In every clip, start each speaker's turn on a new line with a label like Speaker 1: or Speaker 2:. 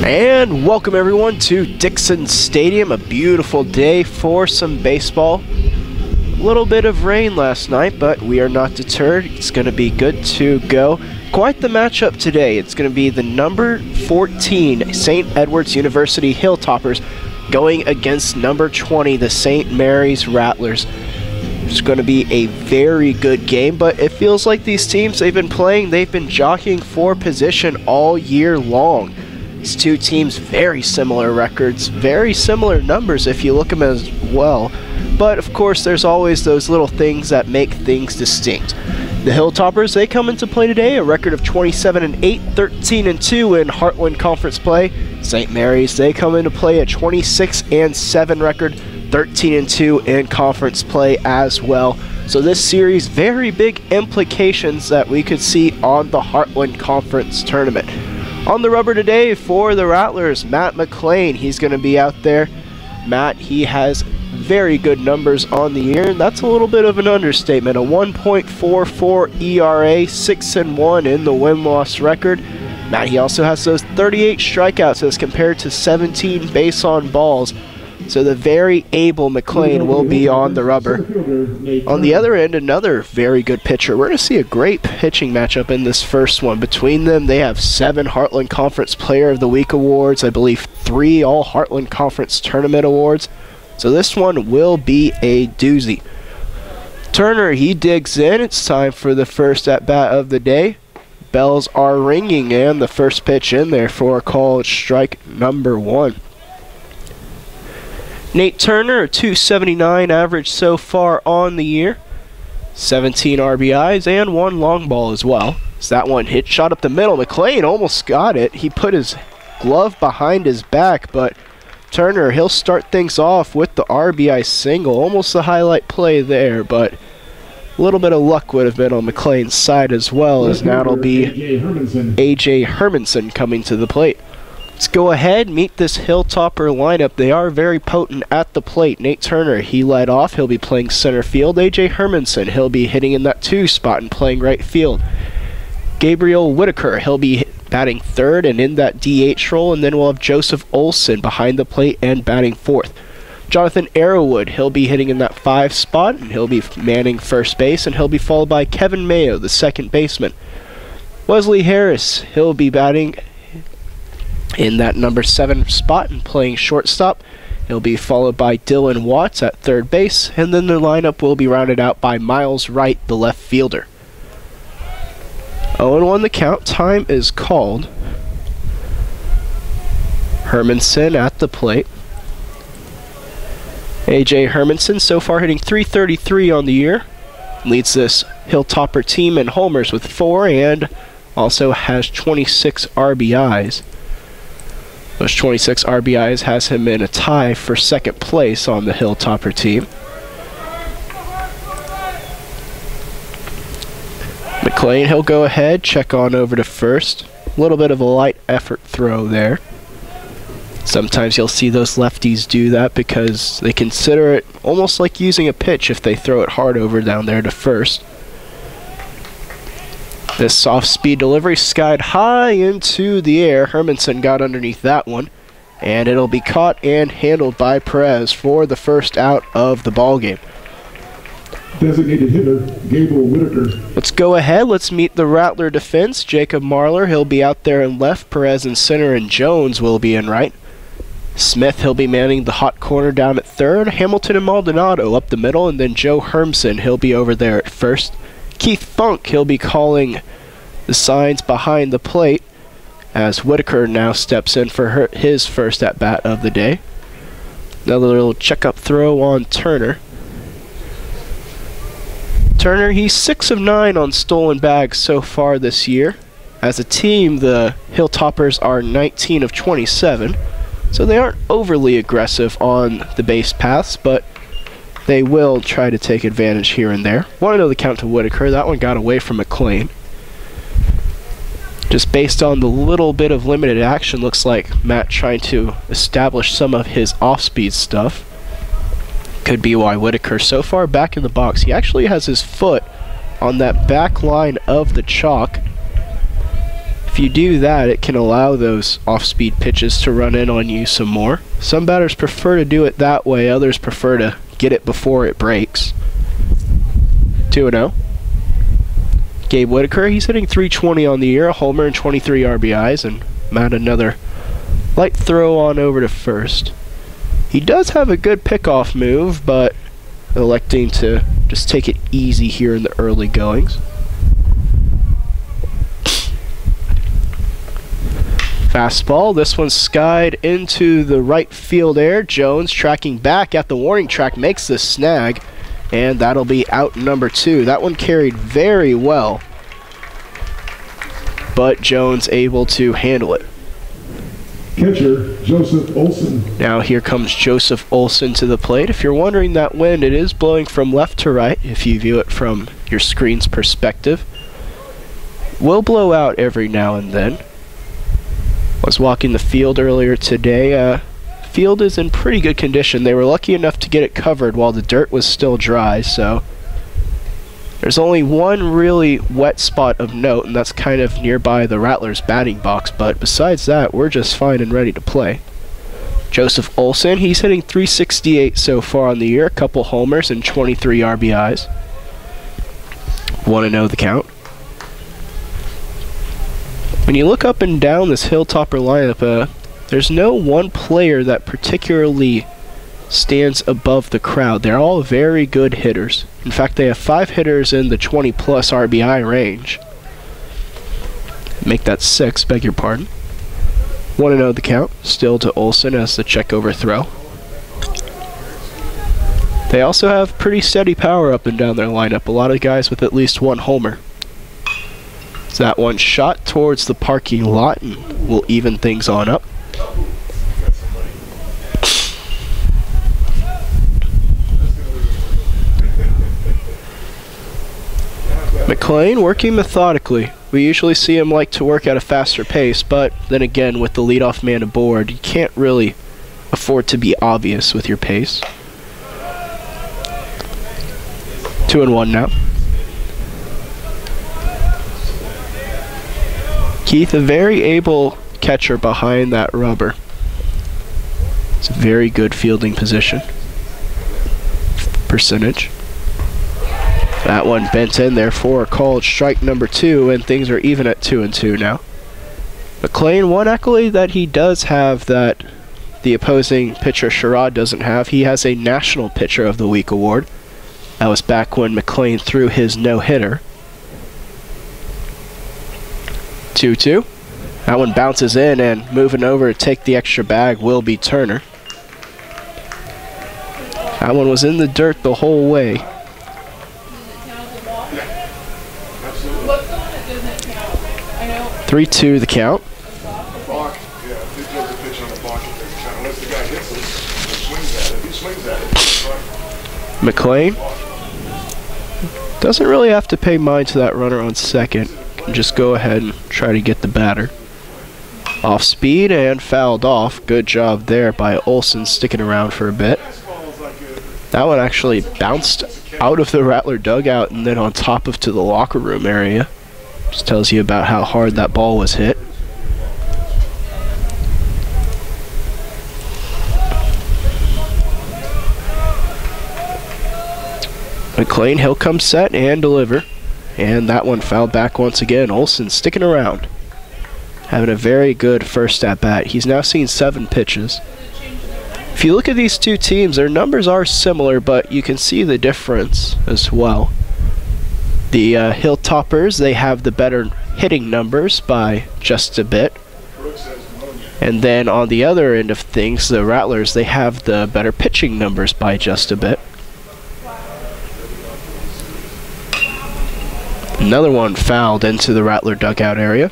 Speaker 1: And welcome everyone to Dixon Stadium. A beautiful day for some baseball. A little bit of rain last night, but we are not deterred. It's going to be good to go. Quite the matchup today. It's going to be the number 14 St. Edward's University Hilltoppers going against number 20, the St. Mary's Rattlers. It's going to be a very good game, but it feels like these teams they've been jockeying for position all year long. These two teams, very similar records, very similar numbers if you look at them as well. But of course, there's always those little things that make things distinct. The Hilltoppers, they come into play today, a record of 27-8, 13-2 in Heartland Conference play. St. Mary's, they come into play a 26-7 record, 13-2 in conference play as well. So this series, very big implications that we could see on the Heartland Conference tournament. On the rubber today for the Rattlers, Matt McLean, he's going to be out there. Matt, he has very good numbers on the year, and that's a little bit of an understatement. A 1.44 ERA, 6-1 in the win-loss record. Matt, he also has those 38 strikeouts as compared to 17 base on balls. So the very able McLean will be on the rubber. On the other end, another very good pitcher. We're going to see a great pitching matchup in this first one. Between them, they have 7 Heartland Conference Player of the Week awards. I believe 3 All Heartland Conference Tournament awards. So this one will be a doozy. Turner, he digs in. It's time for the first at-bat of the day. Bells are ringing, and the first pitch in there for called strike number 1. Nate Turner, a 279 average so far on the year. 17 RBIs and 1 long ball as well. So that one hit shot up the middle. McLean almost got it. He put his glove behind his back, but Turner, he'll start things off with the RBI single. Almost the highlight play there, but a little bit of luck would have been on McLean's side as well, as now it'll be A.J. Hermanson coming to the plate. Let's go ahead, meet this Hilltopper lineup. They are very potent at the plate. Nate Turner, he led off. He'll be playing center field. A.J. Hermanson, he'll be hitting in that 2 spot and playing right field. Gabriel Whitaker, he'll be batting third and in that DH role. And then we'll have Joseph Olson behind the plate and batting fourth. Jonathan Arrowwood, he'll be hitting in that 5 spot, and he'll be manning first base, and he'll be followed by Kevin Mayo, the second baseman. Wesley Harris, he'll be batting in that number 7 spot and playing shortstop. He'll be followed by Dylan Watts at third base, and then the lineup will be rounded out by Miles Wright, the left fielder. 0-1 the count. Time is called. Hermanson at the plate. A.J. Hermanson so far hitting .333 on the year. Leads this Hilltopper team in homers with 4 and also has 26 RBIs. Those 26 RBIs has him in a tie for second place on the Hilltopper team. McLean, he'll go ahead, check on over to first. A little bit of a light effort throw there. Sometimes you'll see those lefties do that because they consider it almost like using a pitch if they throw it hard over down there to first. This soft speed delivery skied high into the air. Hermanson got underneath that one, and it'll be caught and handled by Perez for the first out of the ball game.
Speaker 2: Designated hitter, Gabriel Whitaker.
Speaker 1: Let's go ahead. Let's meet the Rattler defense. Jacob Marler, he'll be out there in left. Perez in center, and Jones will be in right. Smith, he'll be manning the hot corner down at third. Hamilton and Maldonado up the middle, and then Joe Hermson, he'll be over there at first. Keith Funk, he'll be calling the signs behind the plate as Whitaker now steps in for his first at-bat of the day. Another little check-up throw on Turner. Turner, he's 6 of 9 on stolen bags so far this year. As a team, the Hilltoppers are 19 of 27, so they aren't overly aggressive on the base paths, but they will try to take advantage here and there. 1-0 the count to Whitaker. That one got away from McLean. Just based on the little bit of limited action, looks like Matt trying to establish some of his off-speed stuff. Could be why Whitaker so far back in the box. He actually has his foot on that back line of the chalk. If you do that, it can allow those off-speed pitches to run in on you some more. Some batters prefer to do it that way, others prefer to get it before it breaks. 2-0. Gabe Whitaker, he's hitting .320 on the year, a homer and 23 RBIs, and Matt another light throw on over to first. He does have a good pickoff move, but electing to just take it easy here in the early goings. Fastball, this one skied into the right field air. Jones tracking back at the warning track makes the snag, and that'll be out number 2. That one carried very well, but Jones able to handle it.
Speaker 2: Catcher, Joseph Olson.
Speaker 1: Now here comes Joseph Olson to the plate. If you're wondering that wind, it is blowing from left to right if you view it from your screen's perspective. Will blow out every now and then. Was walking the field earlier today. Field is in pretty good condition. They were lucky enough to get it covered while the dirt was still dry, so there's only one really wet spot of note, and that's kind of nearby the Rattlers batting box, but besides that, we're just fine and ready to play. Joseph Olson, he's hitting .368 so far on the year, a couple homers and 23 RBIs. 1-0 the count. When you look up and down this Hilltopper lineup, there's no one player that particularly stands above the crowd. They're all very good hitters. In fact, they have 5 hitters in the 20-plus RBI range. Make that 6, beg your pardon. 1-0 the count, still to Olson as the check overthrow. They also have pretty steady power up and down their lineup. A lot of guys with at least 1 homer. So that one shot towards the parking lot and will even things on up. McLean working methodically. We usually see him like to work at a faster pace, but then again, with the leadoff man aboard, you can't really afford to be obvious with your pace. 2-1 now. Keith, a very able catcher behind that rubber. It's a very good fielding position. Percentage. That one bent in there for a called strike number 2, and things are even at 2-2 now. McLean, one accolade that he does have that the opposing pitcher Sherrod doesn't have, he has a National Pitcher of the Week award. That was back when McLean threw his no-hitter. 2-2. That one bounces in, and moving over to take the extra bag will be Turner. That one was in the dirt the whole way. 3-2 the count. McLean doesn't really have to pay mind to that runner on second. Just go ahead and try to get the batter. Off speed and fouled off. Good job there by Olson sticking around for a bit. That one actually bounced out of the Rattler dugout and then on top of to the locker room area. Just tells you about how hard that ball was hit. McLean, he'll come set and deliver. And that one fouled back once again. Olson sticking around. Having a very good first at-bat. He's now seen 7 pitches. If you look at these two teams, their numbers are similar, but you can see the difference as well. The Hilltoppers, they have the better hitting numbers by just a bit. And then on the other end of things, the Rattlers, they have the better pitching numbers by just a bit. Another one fouled into the Rattler dugout area.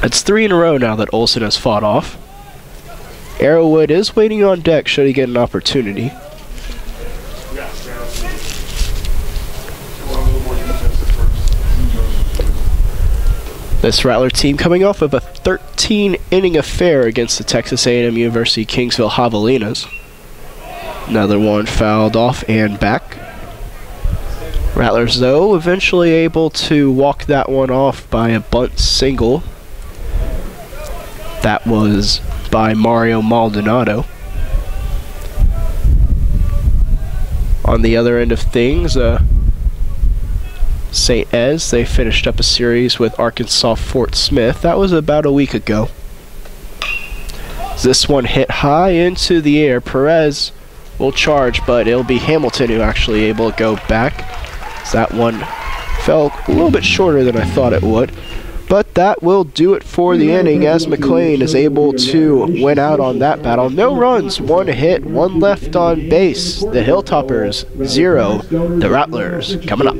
Speaker 1: It's 3 in a row now that Olson has fought off. Arrowwood is waiting on deck should he get an opportunity. This Rattler team coming off of a 13-inning affair against the Texas A&M University Kingsville Javelinas. Another one fouled off and back. Rattlers, though, eventually able to walk that one off by a bunt single That was by Mario Maldonado. On the other end of things, St. Ez, they finished up a series with Arkansas Fort Smith. That was about a week ago. This one hit high into the air. Perez will charge, but it'll be Hamilton who actually able to go back. That one fell a little bit shorter than I thought it would. But that will do it for the inning as McLean is able to win out on that battle. No runs, 1 hit, 1 left on base. The Hilltoppers 0, the Rattlers coming up.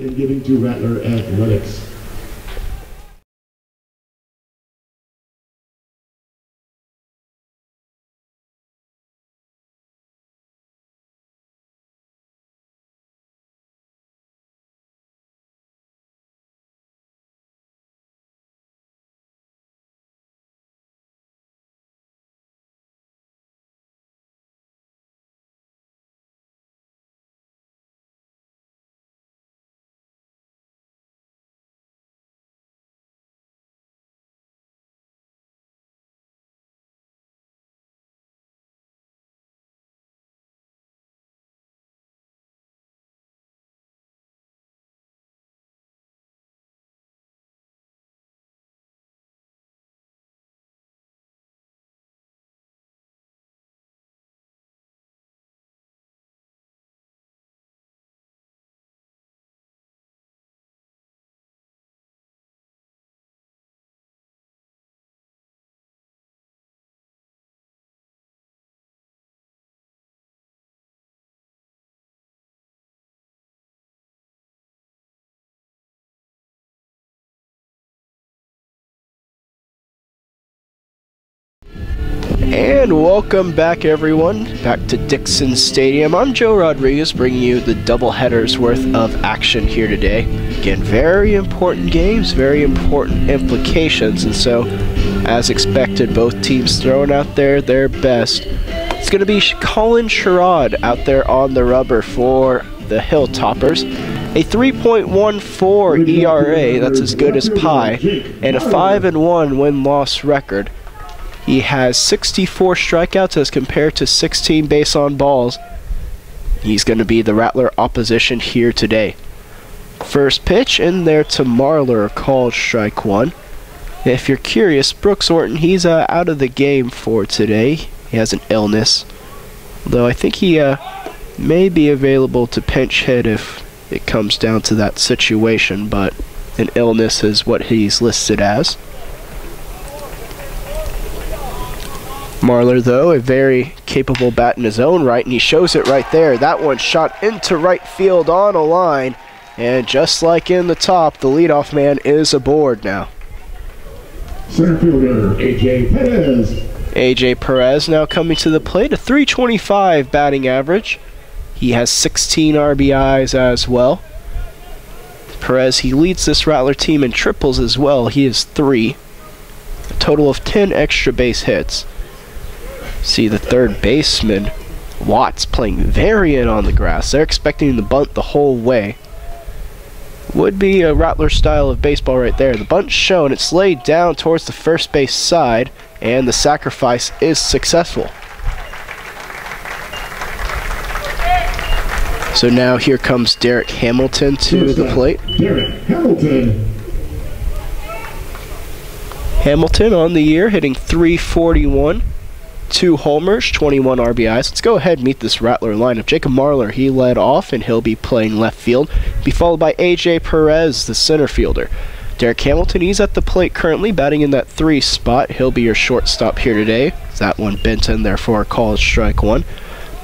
Speaker 1: And welcome back, everyone, back to Dixon Stadium. I'm Joe Rodriguez, bringing you the double headers worth of action here today. Again, very important games, very important implications, and so, as expected, both teams throwing out there their best. It's going to be Colin Sherrod out there on the rubber for the Hilltoppers. A 3.14 ERA, that's as good as pie, and a 5-1 win-loss record. He has 64 strikeouts as compared to 16 base on balls. He's going to be the Rattler opposition here today. First pitch in there to Marler, called strike 1. If you're curious, Brooks Orton, he's out of the game for today. He has an illness. Though I think he may be available to pinch hit if it comes down to that situation, but an illness is what he's listed as. Marler, though, a very capable bat in his own right, and he shows it right there. That one shot into right field on a line, and just like in the top, the leadoff man is aboard now.
Speaker 2: Center fielder, A.J. Perez.
Speaker 1: A.J. Perez now coming to the plate, a .325 batting average. He has 16 RBIs as well. Perez, he leads this Rattler team in triples as well. He has 3. A total of 10 extra base hits. See the third baseman, Watts, playing very in on the grass. They're expecting the bunt the whole way. Would be a Rattler style of baseball right there. The bunt's shown, it's laid down towards the first base side, and the sacrifice is successful. So now here comes Derek Hamilton to the plate.
Speaker 2: Derek Hamilton.
Speaker 1: Hamilton on the year hitting .341. 2 homers, 21 RBIs. Let's go ahead and meet this Rattler lineup. Jacob Marler, he led off, and he'll be playing left field. Be followed by A.J. Perez, the center fielder. Derek Hamilton, he's at the plate currently, batting in that 3 spot. He'll be your shortstop here today. That one bent in there for a called strike 1.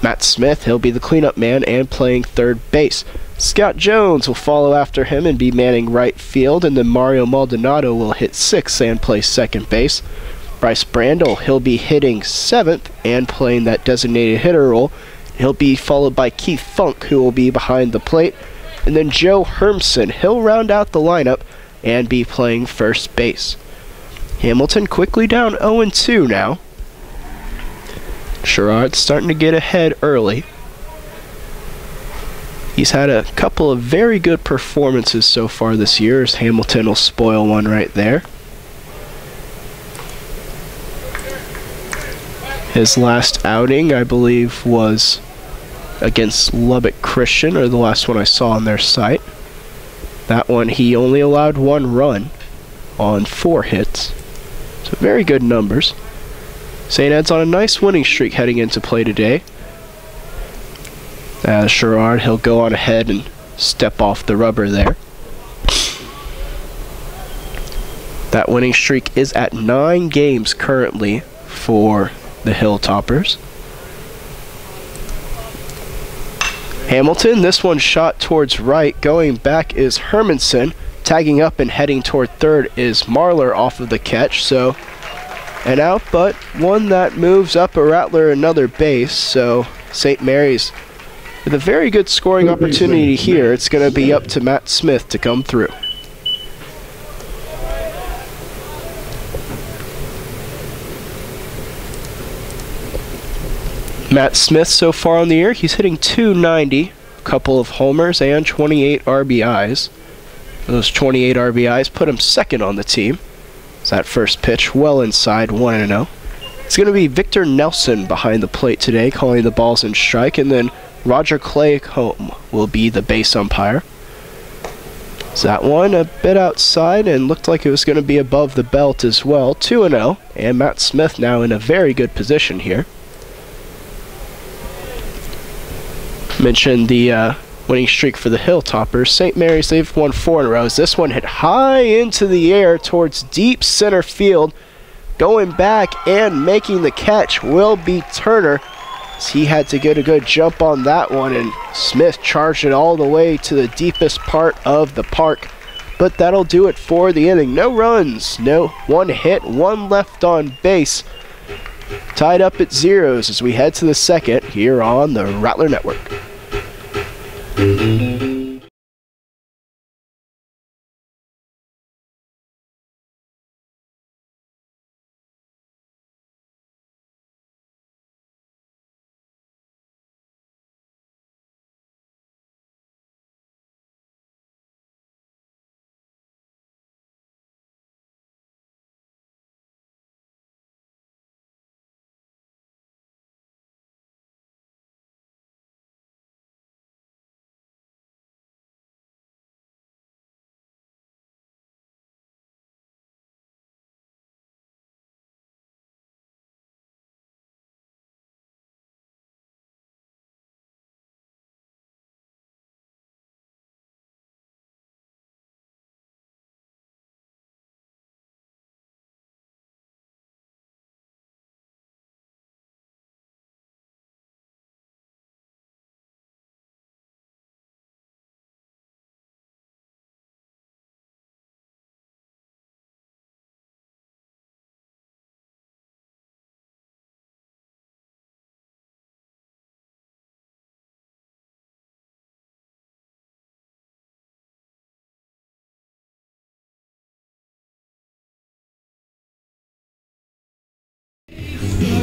Speaker 1: Matt Smith, he'll be the cleanup man and playing third base. Scott Jones will follow after him and be manning right field, and then Mario Maldonado will hit 6th and play second base. Bryce Brandel, he'll be hitting 7th and playing that designated hitter role. He'll be followed by Keith Funk, who will be behind the plate. And then Joe Hermson, he'll round out the lineup and be playing first base. Hamilton quickly down 0-2 now. Sherrod's starting to get ahead early. He's had a couple of very good performances so far this year, as Hamilton will spoil one right there. His last outing, I believe, was against Lubbock Christian, or the last one I saw on their site. That one, he only allowed 1 run on 4 hits. So very good numbers. St. Ed's on a nice winning streak heading into play today. As Sherrard, he'll go on ahead and step off the rubber there. That winning streak is at 9 games currently for the Hilltoppers. Hamilton, this one shot towards right. Going back is Hermanson. Tagging up and heading toward third is Marler off of the catch. So an out, but one that moves up a Rattler another base. So St. Mary's with a very good scoring opportunity here. It's going to be up to Matt Smith to come through. Matt Smith so far on the year, he's hitting .290, a couple of homers and 28 RBIs. Those 28 RBIs put him second on the team. It's that first pitch well inside, 1-0. It's going to be Victor Nelson behind the plate today, calling the balls and strike, and then Roger Claycomb will be the base umpire. So that one a bit outside and looked like it was going to be above the belt as well, 2-0, and Matt Smith now in a very good position here. Mentioned the winning streak for the Hilltoppers. St. Mary's, they've won 4 in a row. This one hit high into the air towards deep center field. Going back and making the catch will be Turner. He had to get a good jump on that one, and Smith charged it all the way to the deepest part of the park. But that'll do it for the inning. No runs, no 1 hit, 1 left on base. Tied up at 0s as we head to the second here on the Rattler Network.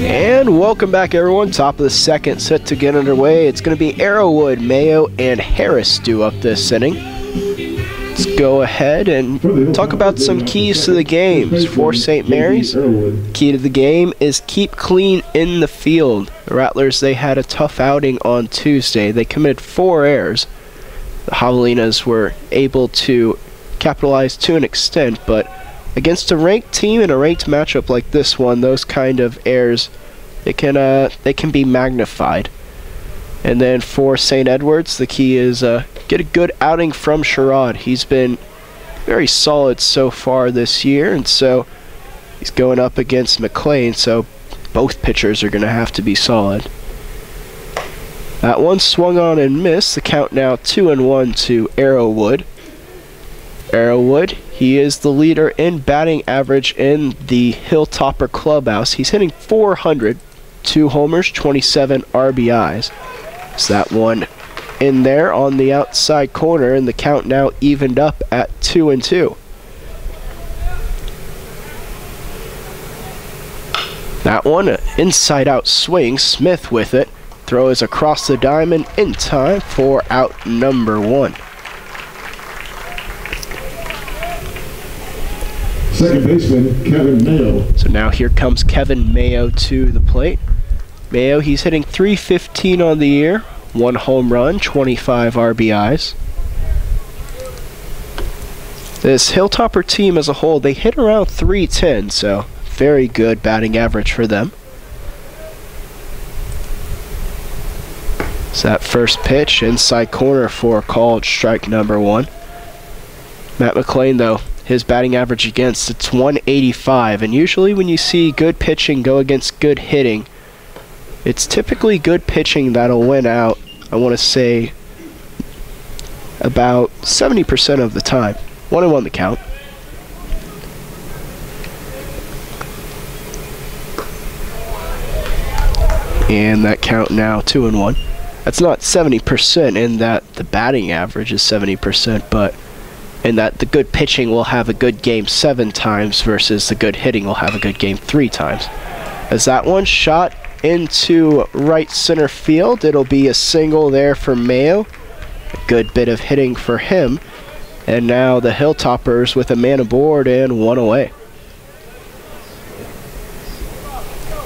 Speaker 1: And welcome back, everyone. Top of the second, set to get underway. It's going to be Arrowwood, Mayo, and Harris due up this inning. Let's go ahead and talk about some keys to the games for St. Mary's. Key to the game is keep clean in the field. The Rattlers, they had a tough outing on Tuesday. They committed 4 errors. The Javelinas were able to capitalize to an extent, but against a ranked team in a ranked matchup like this one, those kind of errors, they can be magnified. And then for St. Edward's, the key is get a good outing from Sherrod. He's been very solid so far this year, and so he's going up against McLean, so both pitchers are going to have to be solid. That one swung on and missed. The count now 2-1 to Arrowwood. Arrowwood, he is the leader in batting average in the Hilltopper clubhouse. He's hitting .400, 2 homers, 27 RBIs. So that one in there on the outside corner, and the count now evened up at 2-2. That one, an inside-out swing. Smith with it. Throw is across the diamond in time for out number 1.
Speaker 2: Second baseman, Kevin Mayo.
Speaker 1: So now here comes Kevin Mayo to the plate. Mayo, he's hitting .315 on the year, 1 home run, 25 RBIs. This Hilltopper team as a whole, they hit around .310, so very good batting average for them. So that first pitch, inside corner for called strike number 1. Matt McLean, though, his batting average against, it's .185, and usually when you see good pitching go against good hitting, it's typically good pitching that'll win out, I want to say, about 70% of the time. 1-1 the count. And that count now 2-1. That's not 70% in that the batting average is 70%, but in that the good pitching will have a good game 7 times versus the good hitting will have a good game 3 times. As that one shot into right center field, it'll be a single there for Mayo. A good bit of hitting for him. And now the Hilltoppers with a man aboard and 1 away.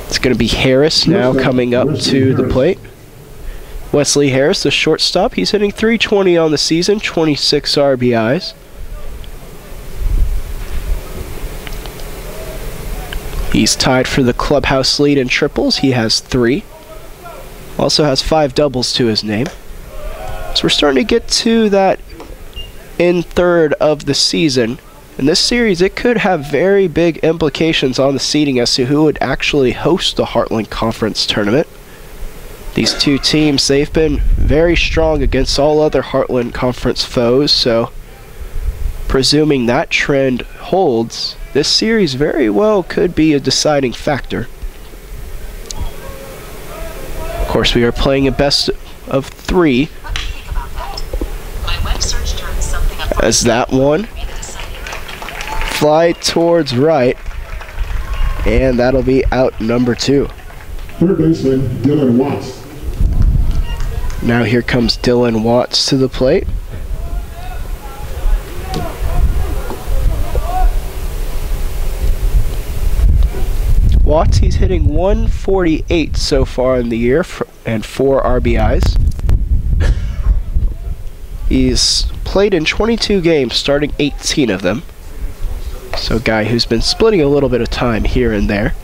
Speaker 1: It's going to be Harris now coming up to the plate. Wesley Harris, the shortstop, he's hitting .320 on the season, 26 RBIs. He's tied for the clubhouse lead in triples. He has 3. Also has 5 doubles to his name. So we're starting to get to that in third of the season. In this series, it could have very big implications on the seeding as to who would actually host the Heartland Conference tournament. These two teams, they've been very strong against all other Heartland Conference foes, so presuming that trend holds, this series very well could be a deciding factor. Of course, we are playing a best of 3. As that one fly towards right, and that'll be out number 2.
Speaker 2: Third baseman Dylan Watts.
Speaker 1: Now here comes Dylan Watts to the plate. Watts, he's hitting .148 so far in the year and 4 RBIs. He's played in 22 games, starting 18 of them. So a guy who's been splitting a little bit of time here and there.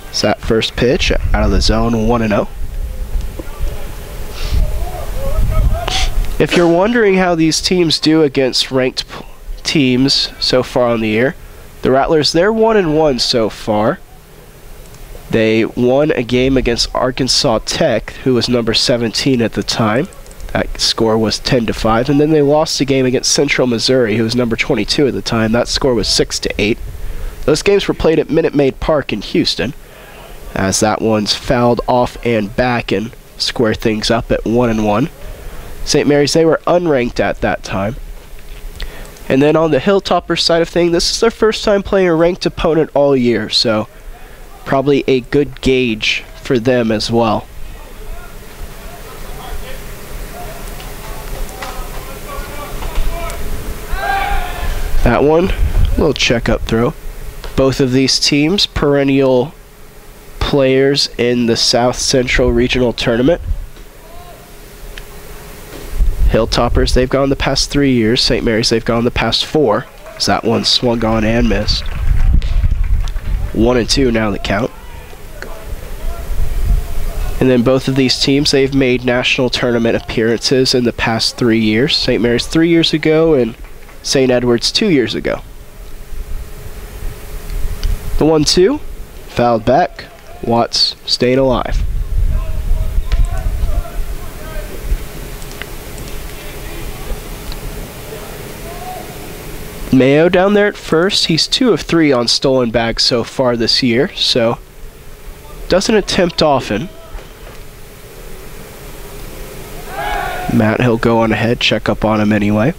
Speaker 1: It's that first pitch out of the zone, 1-0. If you're wondering how these teams do against ranked teams so far on the year, the Rattlers, they're 1-1 so far. They won a game against Arkansas Tech, who was number 17 at the time. That score was 10-5, and then they lost a game against Central Missouri, who was number 22 at the time. That score was 6-8. Those games were played at Minute Maid Park in Houston, as that one's fouled off and back and square things up at 1-1. St. Mary's, they were unranked at that time. And then on the Hilltopper side of things, this is their first time playing a ranked opponent all year, so probably a good gauge for them as well. That one, a little check-up throw. Both of these teams, perennial players in the South Central Regional Tournament. Hilltoppers, they've gone the past 3 years. St. Mary's, they've gone the past 4. As that one swung on and missed. 1-2 now the count. And then both of these teams, they've made national tournament appearances in the past 3 years. St. Mary's 3 years ago and St. Edward's 2 years ago. The 1-2, fouled back. Watts staying alive. Mayo down there at first. He's 2 of 3 on stolen bags so far this year, so doesn't attempt often. Matt, he'll go on ahead, check up on him anyway.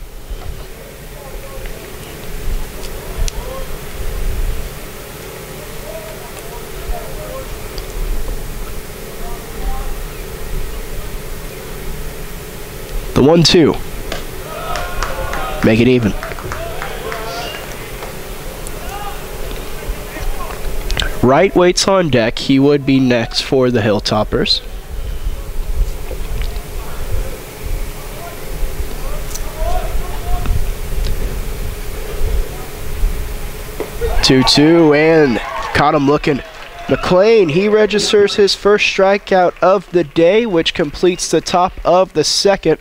Speaker 1: The 1-2. Make it even. Wright waits on deck. He would be next for the Hilltoppers. Two and caught him looking. McLean, he registers his first strikeout of the day, which completes the top of the second.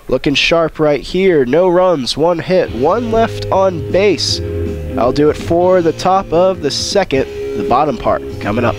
Speaker 1: Looking sharp right here. No runs, 1 hit, 1 left on base. I'll do it for the top of the second. The bottom part coming up.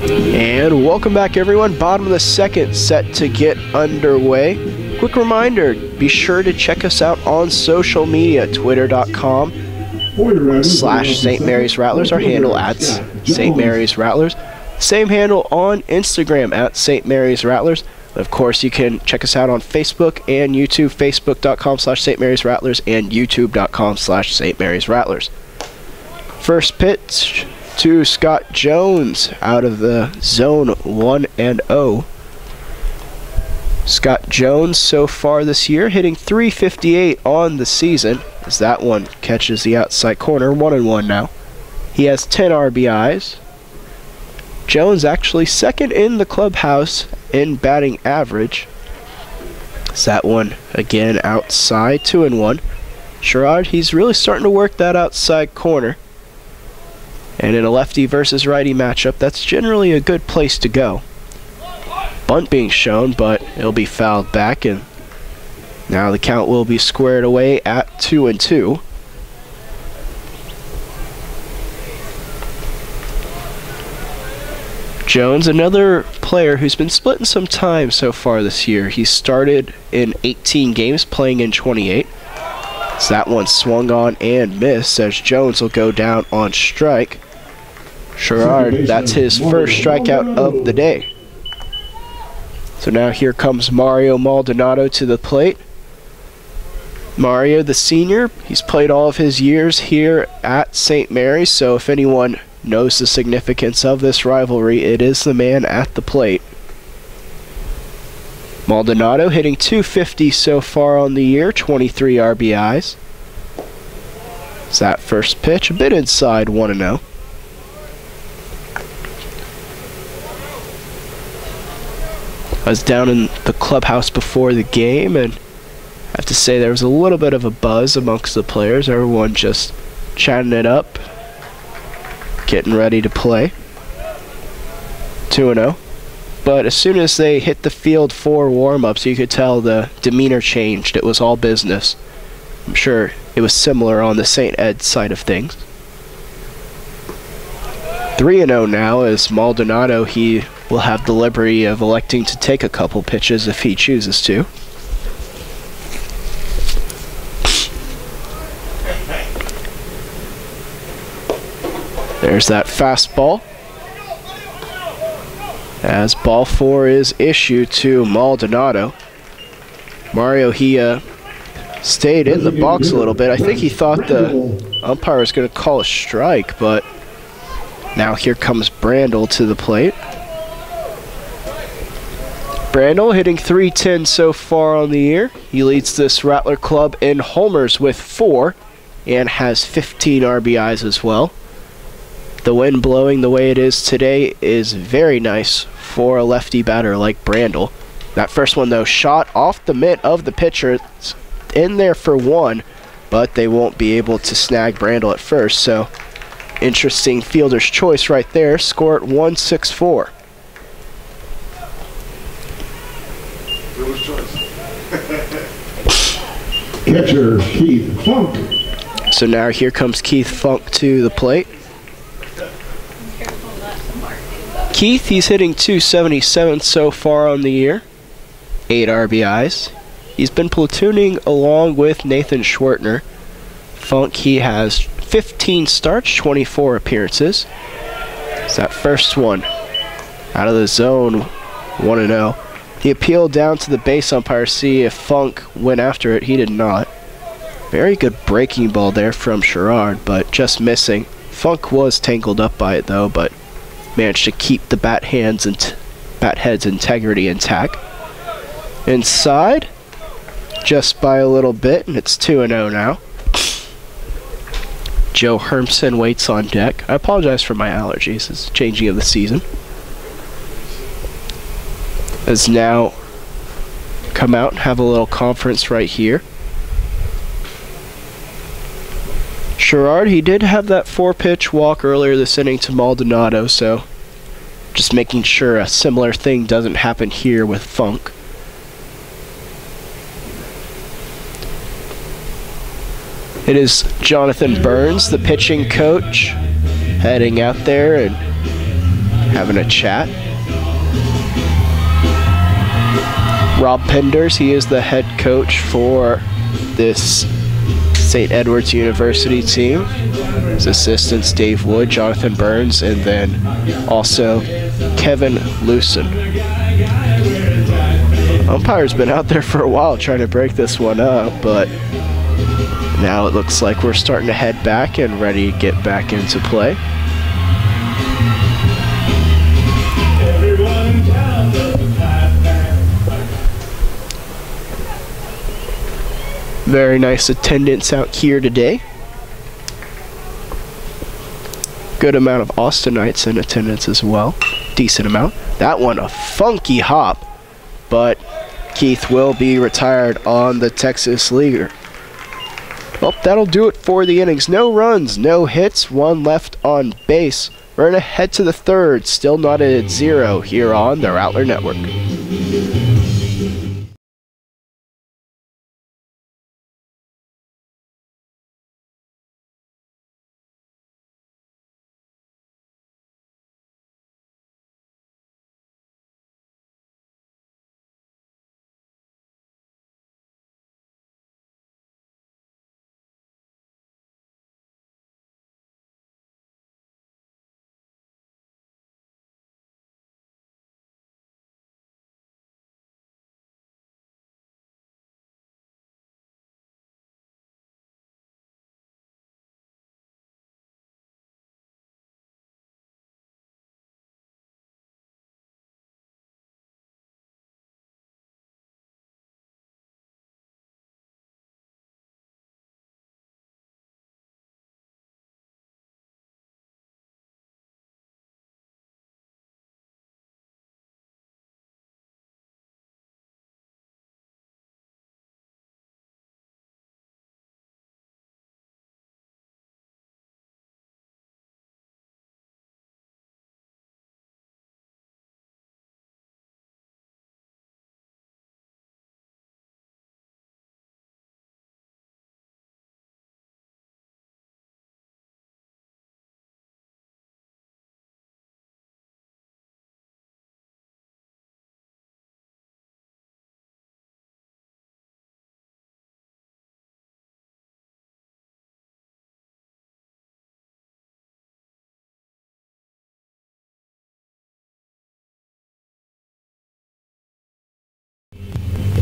Speaker 1: And welcome back, everyone. Bottom of the second set to get underway. Quick reminder, be sure to check us out on social media, twitter.com/St. Mary's Rattlers, our handle at St. Mary's Rattlers. Same handle on Instagram at St. Mary's Rattlers. Of course, you can check us out on Facebook and YouTube, facebook.com/St. Mary's Rattlers and youtube.com/St. Mary's Rattlers. First pitch to Scott Jones out of the zone 1-0. Scott Jones so far this year hitting .358 on the season, as that one catches the outside corner. 1-1 now. He has 10 RBIs. Jones actually second in the clubhouse in batting average. As that one again outside, 2-1. Sherrod, he's really starting to work that outside corner. And in a lefty versus righty matchup, that's generally a good place to go. Bunt being shown, but it'll be fouled back, and now the count will be squared away at 2-2. Jones, another player who's been splitting some time so far this year. He started in 18 games, playing in 28. So that one swung on and missed, as Jones will go down on strike. Sherrard, that's his first strikeout of the day. So now here comes Mario Maldonado to the plate. Mario, the senior, he's played all of his years here at St. Mary's, so if anyone knows the significance of this rivalry, it is the man at the plate. Maldonado hitting .250 so far on the year, 23 RBIs. It's that first pitch, a bit inside, 1-0. I was down in the clubhouse before the game, and I have to say there was a little bit of a buzz amongst the players. Everyone just chatting it up, getting ready to play. 2-0. But as soon as they hit the field for warm-ups, you could tell the demeanor changed. It was all business. I'm sure it was similar on the St. Ed side of things. 3-0 now, as Maldonado, he will have the liberty of electing to take a couple pitches if he chooses to. There's that fastball. As ball 4 is issued to Maldonado. Mario, he stayed in the box a little bit. I think he thought the umpire was going to call a strike, but now here comes Brandel to the plate. Brandel hitting .310 so far on the year. He leads this Rattler club in homers with 4 and has 15 RBIs as well. The wind blowing the way it is today is very nice for a lefty batter like Brandel. That first one, though, shot off the mitt of the pitcher. It's in there for 1. but they won't be able to snag Brandel at first, so interesting fielder's choice right there. Score at 1-6-4.
Speaker 2: Catcher Keith Funk.
Speaker 1: So now here comes Keith Funk to the plate. Keith, he's hitting .277 so far on the year. 8 RBIs. He's been platooning along with Nathan Schwartner. Funk, he has 15 starts, 24 appearances. It's that first one out of the zone, 1-0. He appealed down to the base umpire to see if Funk went after it. He did not. Very good breaking ball there from Sherrard, but just missing. Funk was tangled up by it though, but managed to keep the bat head's integrity intact. Inside, just by a little bit, and it's 2-0 now. Joe Hermson waits on deck. I apologize for my allergies. It's changing of the season. As now come out and have a little conference right here. Sherrard, he did have that 4-pitch walk earlier this inning to Maldonado, so just making sure a similar thing doesn't happen here with Funk. It is Jonathan Burns, the pitching coach, heading out there and having a chat. Rob Penders, he is the head coach for this St. Edward's University team. His assistants Dave Wood, Jonathan Burns, and then also Kevin Lewson. Umpire's been out there for a while trying to break this one up, but now it looks like we're starting to head back and ready to get back into play. Very nice attendance out here today. Good amount of Austinites in attendance as well. Decent amount. That one a funky hop, but Keith will be retired on the Texas Leaguer. Well, that'll do it for the innings. No runs, no hits, 1 left on base. We're going to head to the third, still not at 0 here on the Rattler Network.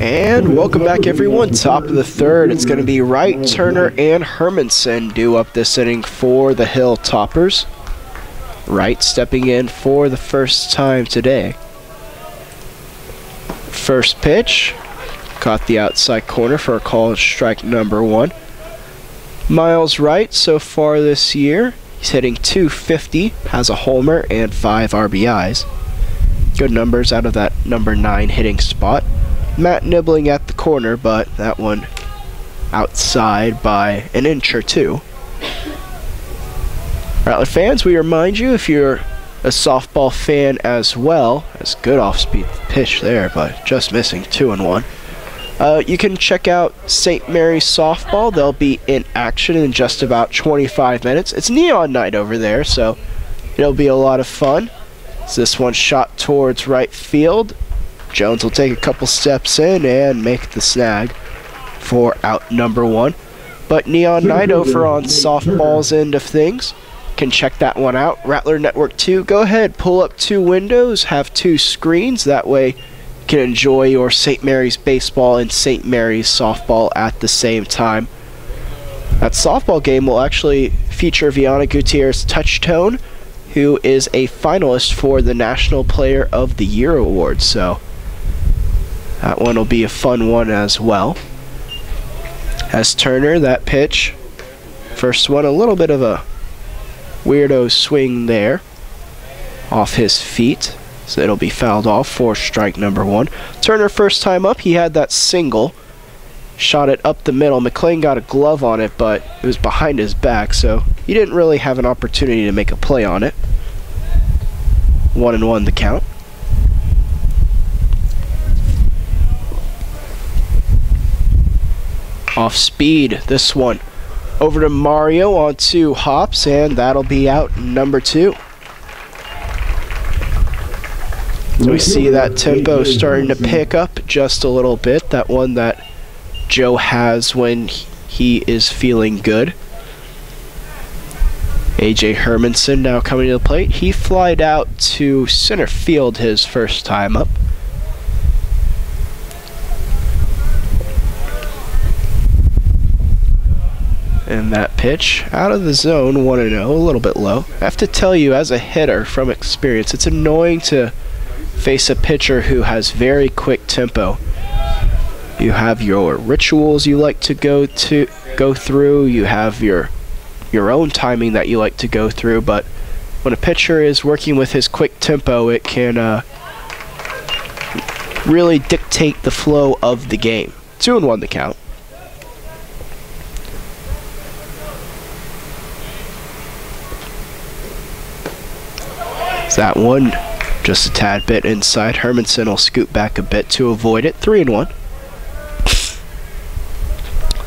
Speaker 1: And welcome back, everyone. Top of the third. It's going to be Wright, Turner, and Hermanson due up this inning for the Hilltoppers. Wright stepping in for the first time today. First pitch. Caught the outside corner for a call, strike number 1. Miles Wright, so far this year, he's hitting .250, has a homer and 5 RBIs. Good numbers out of that number 9 hitting spot. Matt nibbling at the corner, but that one outside by an inch or two. Rattler fans, we remind you, if you're a softball fan as well, that's good off-speed pitch there, but just missing 2-1. You can check out St. Mary's softball. They'll be in action in just about 25 minutes. It's neon night over there, so it'll be a lot of fun. So this one shot towards right field. Jones will take a couple steps in and make the snag for out number 1. But neon night over on softball's end of things. Can check that one out. Rattler Network 2, go ahead, pull up 2 windows, have 2 screens. That way you can enjoy your St. Mary's baseball and St. Mary's softball at the same time. That softball game will actually feature Viana Gutierrez Touchtone, who is a finalist for the National Player of the Year award. So that one will be a fun one as well. As Turner, that pitch, first one, a little bit of a weirdo swing there off his feet, so it'll be fouled off for strike number 1. Turner, first time up, he had that single, shot it up the middle. McLean got a glove on it, but it was behind his back, so he didn't really have an opportunity to make a play on it. 1-1 the count. Off speed, this one over to Mario on 2 hops, and that'll be out number 2. So we see that tempo starting to pick up just a little bit, that one that Joe has when he is feeling good. A.J. Hermanson now coming to the plate. He flied out to center field his first time up. And that pitch out of the zone, 1-0, a little bit low. I have to tell you, as a hitter from experience, it's annoying to face a pitcher who has very quick tempo. You have your rituals you like to go through, you have your own timing that you like to go through, but when a pitcher is working with his quick tempo, it can really dictate the flow of the game. 2-1 the count. That one just a tad bit inside. Hermanson will scoot back a bit to avoid it. 3-1. This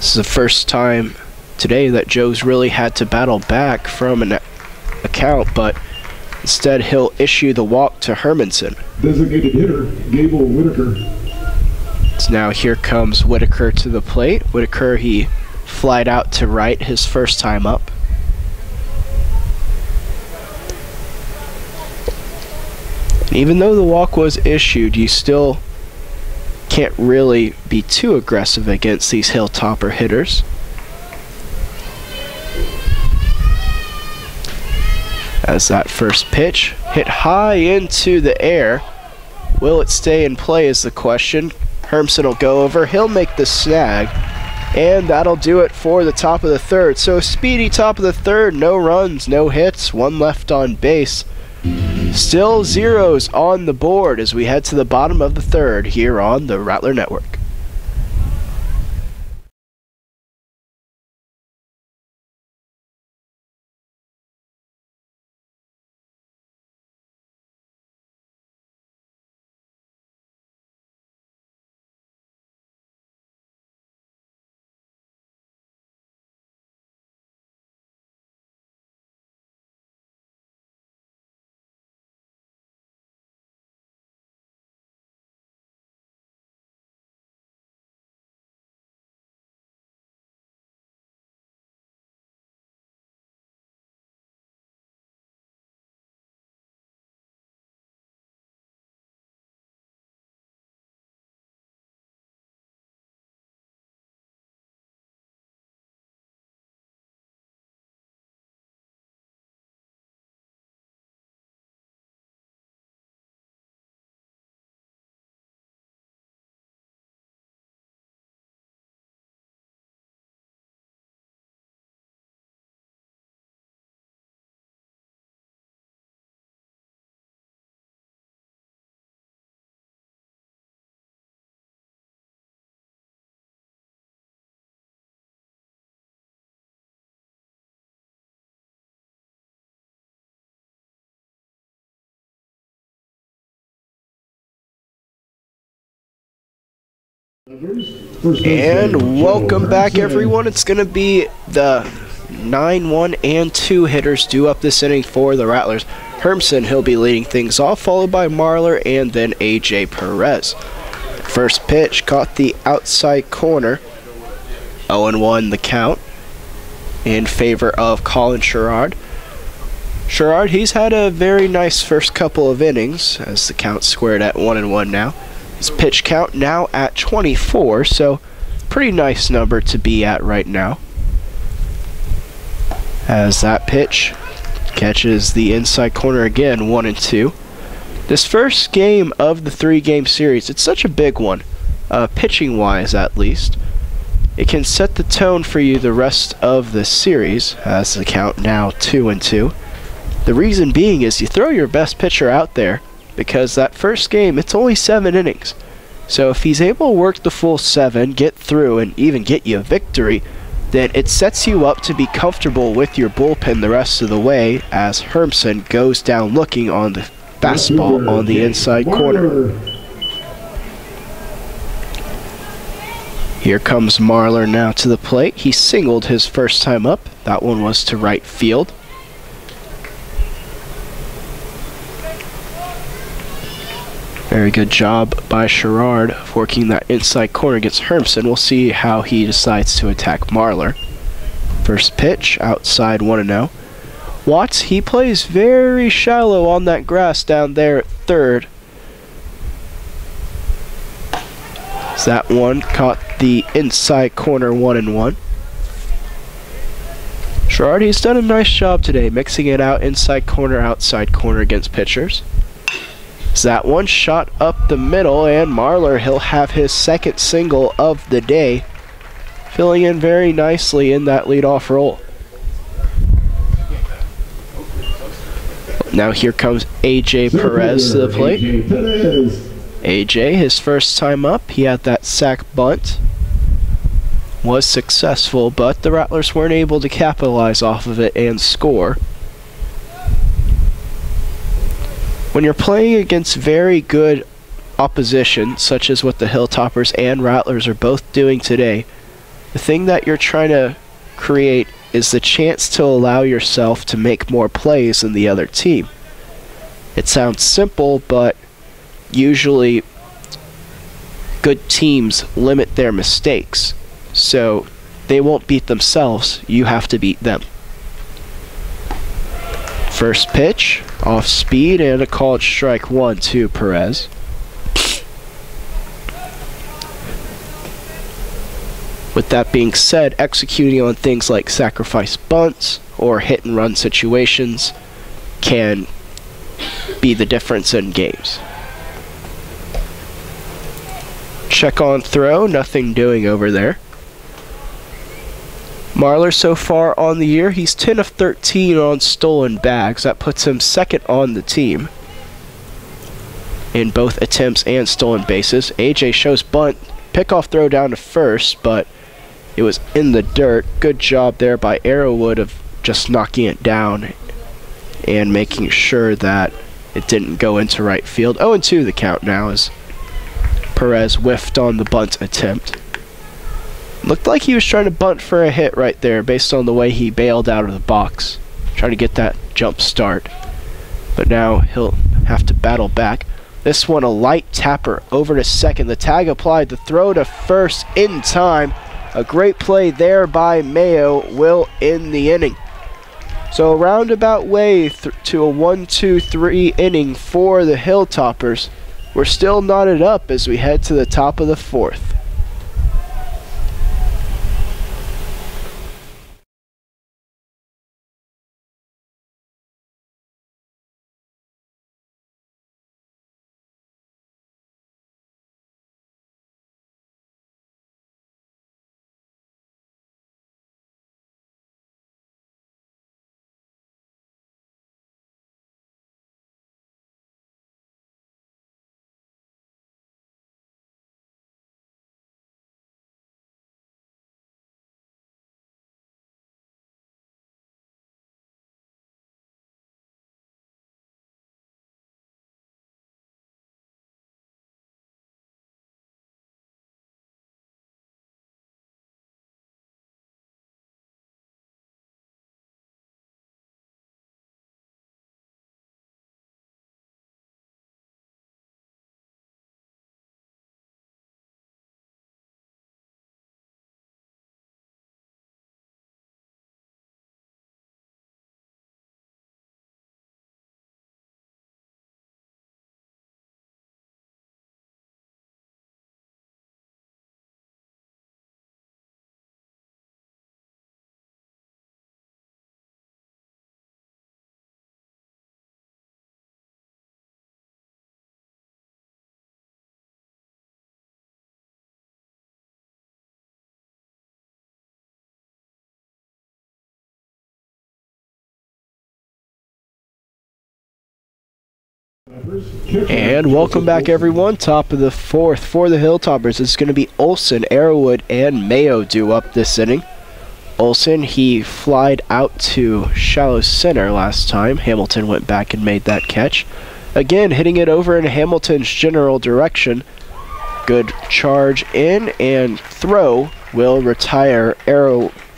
Speaker 1: is the first time today that Joe's really had to battle back from an account, but instead he'll issue the walk to Hermanson.
Speaker 2: Designated hitter, Gable Whitaker.
Speaker 1: So now here comes Whitaker to the plate. Whitaker, he flied out to right his first time up. Even though the walk was issued, you still can't really be too aggressive against these Hilltopper hitters. As that first pitch hit high into the air. Will it stay in play is the question. Hermson will go over, he'll make the snag, and that'll do it for the top of the 3rd. So speedy top of the 3rd, no runs, no hits, 1 left on base. Still zeros on the board as we head to the bottom of the 3rd here on the Rattler Network. And welcome back, everyone. It's going to be the 9-1 and 2 hitters due up this inning for the Rattlers. Hermson, he'll be leading things off, followed by Marler and then AJ Perez. First pitch caught the outside corner. 0-1 the count in favor of Colin Sherrard. Sherrard, he's had a very nice first couple of innings as the count squared at 1-1 now. His pitch count now at 24, so pretty nice number to be at right now. As that pitch catches the inside corner again, 1-2. This first game of the 3-game series, it's such a big one, pitching-wise at least. It can set the tone for you the rest of the series, as the count now 2-2. The reason being is you throw your best pitcher out there, because that first game, it's only 7 innings. So if he's able to work the full 7, get through, and even get you a victory, then it sets you up to be comfortable with your bullpen the rest of the way as Hermson goes down looking on the fastball on the inside corner. Here comes Marler now to the plate. He singled his first time up. That one was to right field. Very good job by Sherrard working that inside corner against Hermson. We'll see how he decides to attack Marler. First pitch, outside 1-0. Watts, he plays very shallow on that grass down there at third. So that one caught the inside corner 1-1. Sherrard, he's done a nice job today, mixing it out inside corner, outside corner against pitchers. That one shot up the middle, and Marler, he'll have his second single of the day, filling in very nicely in that leadoff role. Now here comes AJ Perez to the plate. AJ, his first time up, he had that sac bunt. Was successful, but the Rattlers weren't able to capitalize off of it and score. When you're playing against very good opposition, such as what the Hilltoppers and Rattlers are both doing today, the thing that you're trying to create is the chance to allow yourself to make more plays than the other team. It sounds simple, but usually good teams limit their mistakes, so they won't beat themselves, you have to beat them. First pitch, off speed, and a called strike 1 to Perez. With that being said, executing on things like sacrifice bunts or hit and run situations can be the difference in games. Check on throw, nothing doing over there. Marler so far on the year, he's 10 of 13 on stolen bags. That puts him second on the team in both attempts and stolen bases. AJ shows bunt, pickoff throw down to first, but it was in the dirt. Good job there by Arrowwood of just knocking it down and making sure that it didn't go into right field. 0-2 the count now as Perez whiffed on the bunt attempt. Looked like he was trying to bunt for a hit right there based on the way he bailed out of the box, trying to get that jump start. But now he'll have to battle back. This one a light tapper over to second. The tag applied, the throw to first in time. A great play there by Mayo will end the inning. So a roundabout way to a 1-2-3 inning for the Hilltoppers. We're still knotted up as we head to the top of the 4th. And welcome back, everyone. Top of the fourth for the Hilltoppers. It's going to be Olson, Arrowwood, and Mayo due up this inning. Olson, he flied out to shallow center last time. Hamilton went back and made that catch. Again, hitting it over in Hamilton's general direction. Good charge in and throw will retire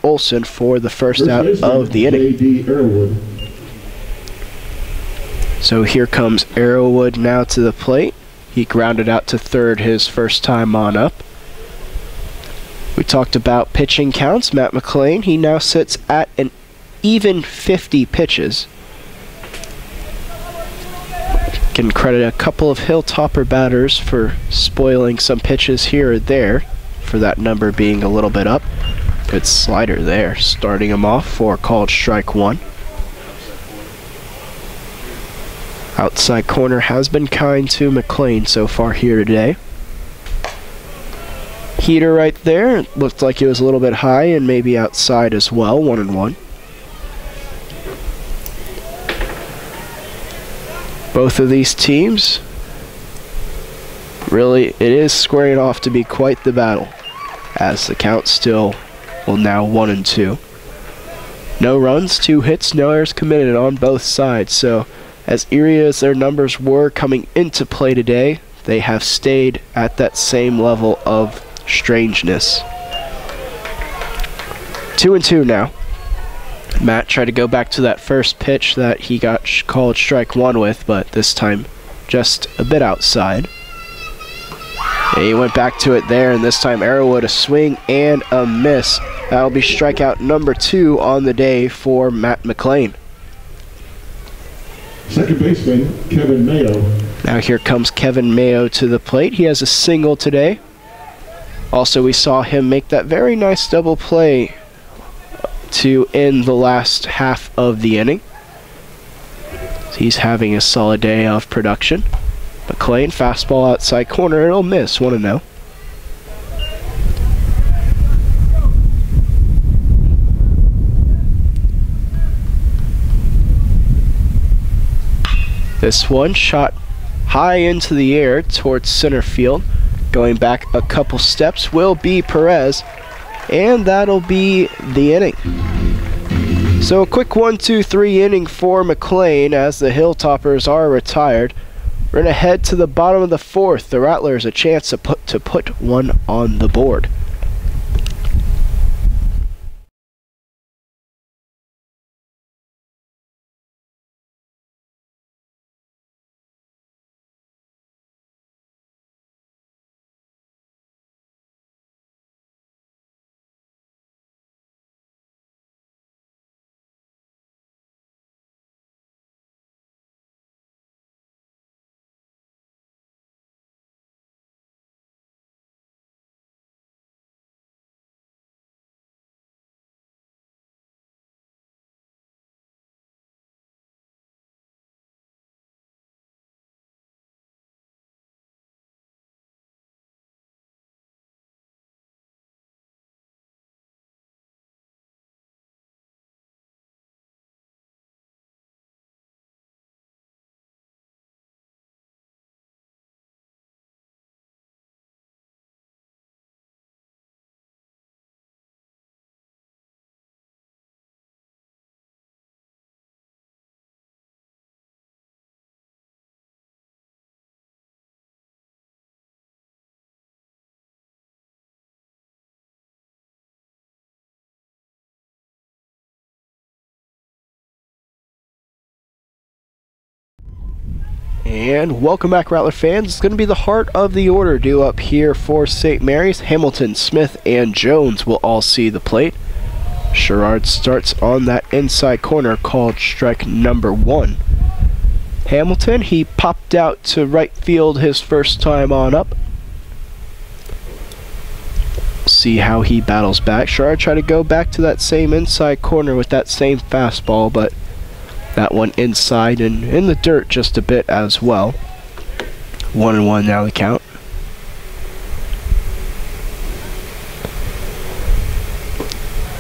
Speaker 1: Olson for the first out of the inning. So here comes Arrowwood now to the plate. He grounded out to third his first time on up. We talked about pitching counts. Matt McLean, he now sits at an even 50 pitches. Can credit a couple of Hilltopper batters for spoiling some pitches here or there, for that number being a little bit up. Good slider there, starting him off for called strike one. Outside corner has been kind to McLean so far here today. Heater right there. Looked like it was a little bit high and maybe outside as well. 1-1. Both of these teams, really, it is squaring off to be quite the battle, as the count still, well, now 1-2. No runs, 2 hits, no errors committed on both sides. So as eerie as their numbers were coming into play today, they have stayed at that same level of strangeness. 2-2 now. Matt tried to go back to that first pitch that he got called strike one with, but this time just a bit outside. And he went back to it there, and this time Arrowwood a swing and a miss. That'll be strikeout number 2 on the day for Matt McLean.
Speaker 2: Second baseman, Kevin Mayo.
Speaker 1: Now here comes Kevin Mayo to the plate. He has a single today. Also, we saw him make that very nice double play to end the last half of the inning. He's having a solid day of production. McLean, fastball outside corner, it'll miss, 1-0. This one shot high into the air towards center field. Going back a couple steps will be Perez, and that'll be the inning. So a quick 1-2-3 inning for McLean as the Hilltoppers are retired. We're going to head to the bottom of the fourth. The Rattlers a chance to put one on the board. And welcome back, Rattler fans. It's going to be the heart of the order due up here for St. Mary's. Hamilton, Smith, and Jones will all see the plate. Sherrard starts on that inside corner called strike number 1. Hamilton, he popped out to right field his first time on up. See how he battles back. Sherrard tried to go back to that same inside corner with that same fastball, but that one inside and in the dirt just a bit as well. 1-1 now the count.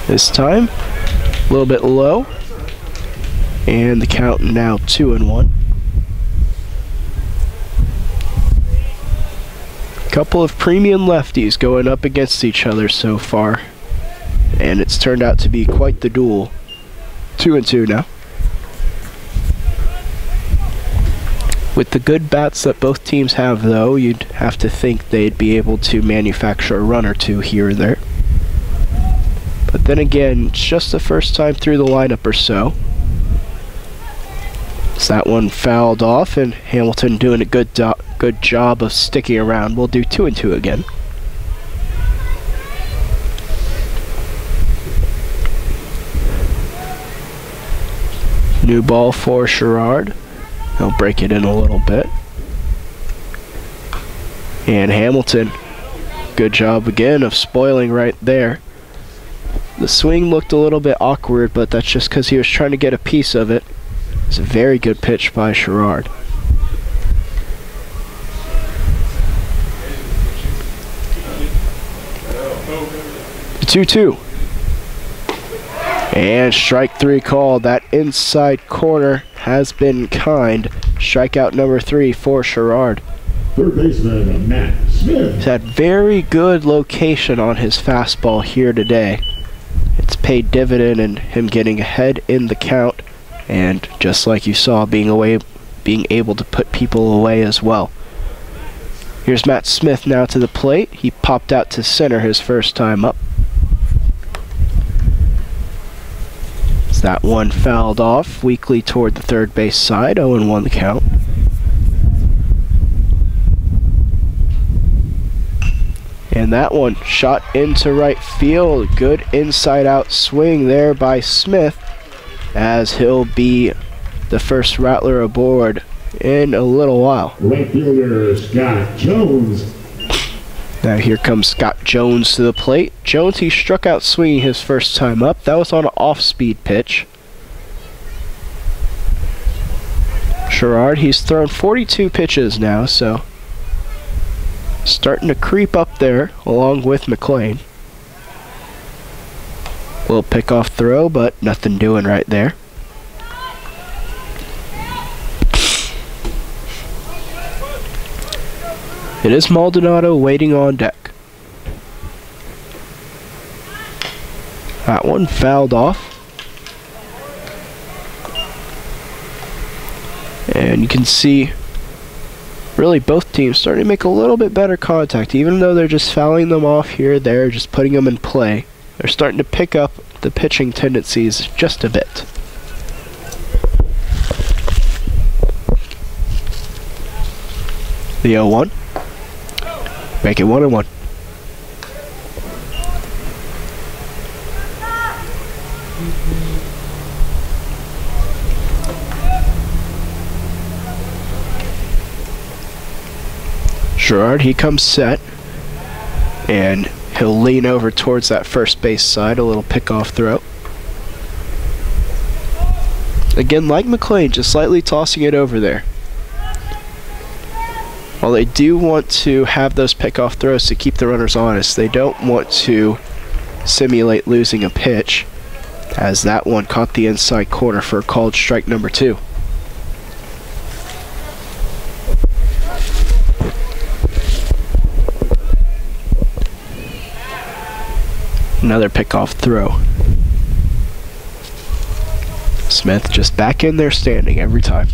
Speaker 1: This time, a little bit low. And the count now 2-1. Couple of premium lefties going up against each other so far, and it's turned out to be quite the duel. 2-2 now. With the good bats that both teams have, though, you'd have to think they'd be able to manufacture a run or two here or there. But then again, it's just the first time through the lineup or so. So that one fouled off, and Hamilton doing a good job of sticking around. We'll do 2-2 again. New ball for Sherrard. He'll break it in a little bit. And Hamilton, good job again of spoiling right there. The swing looked a little bit awkward, but that's just because he was trying to get a piece of it. It's a very good pitch by Sherrard. The 2-2. And strike three called. That inside corner has been kind. Strikeout number 3 for Sherrard.
Speaker 2: Third baseman, Matt Smith.
Speaker 1: He's had very good location on his fastball here today. It's paid dividend in him getting ahead in the count, and just like you saw, being able to put people away as well. Here's Matt Smith now to the plate. He popped out to center his first time up. As that one fouled off weakly toward the third base side. 0-1 the count. And that one shot into right field. Good inside-out swing there by Smith, as he'll be the first Rattler aboard in a little while.
Speaker 2: Right fielder Scott Jones.
Speaker 1: Now here comes Scott Jones to the plate. Jones, he struck out swinging his first time up. That was on an off-speed pitch. Sherrard, he's thrown 42 pitches now, so starting to creep up there along with McLean. Little pick-off throw, but nothing doing right there. It is Maldonado waiting on deck. That one fouled off. And you can see really both teams starting to make a little bit better contact. Even though they're just fouling them off here, they're just putting them in play. They're starting to pick up the pitching tendencies just a bit. The 0-1. Make it 1-1. Sherrard, he comes set, and he'll lean over towards that first base side, a little pickoff throw. Again, like McLean, just slightly tossing it over there. While they do want to have those pickoff throws to keep the runners honest, they don't want to simulate losing a pitch, as that one caught the inside corner for a called strike number 2. Another pickoff throw. Smith just back in there standing every time.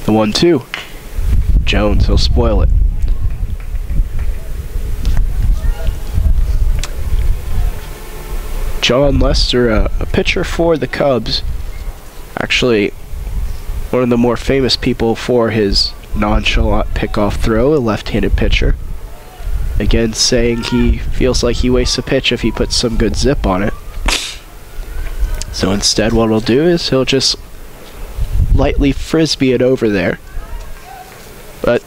Speaker 1: The 1-2. Jones, he'll spoil it. John Lester, a pitcher for the Cubs. Actually, one of the more famous people for his nonchalant pickoff throw, a left-handed pitcher. Again, saying he feels like he wastes a pitch if he puts some good zip on it. So instead, what he'll do is he'll just lightly frisbee it over there. But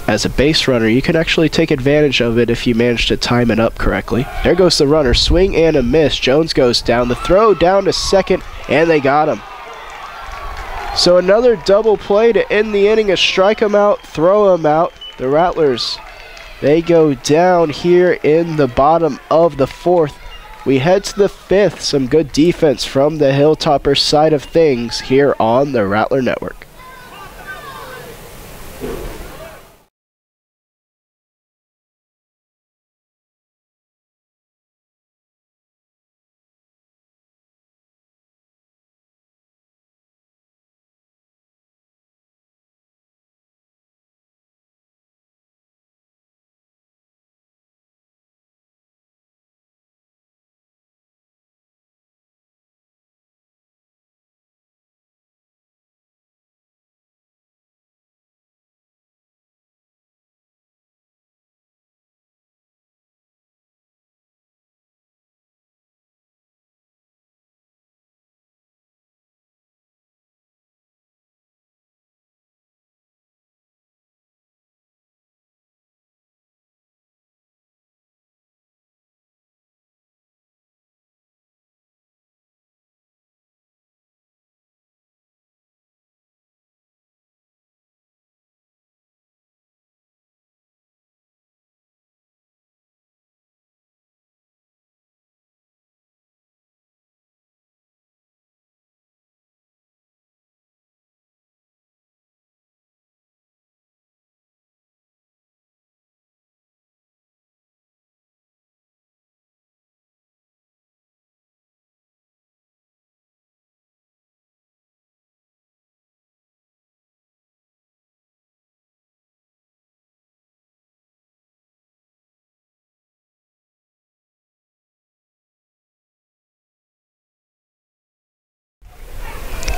Speaker 1: as a base runner, you can actually take advantage of it if you manage to time it up correctly. There goes the runner, swing and a miss. Jones goes down, the throw down to second, and they got him. So another double play to end the inning, a strike him out, throw him out. The Rattlers, they go down here in the bottom of the 4th, we head to the 5th. Some good defense from the Hilltoppers side of things here on the Rattler Network.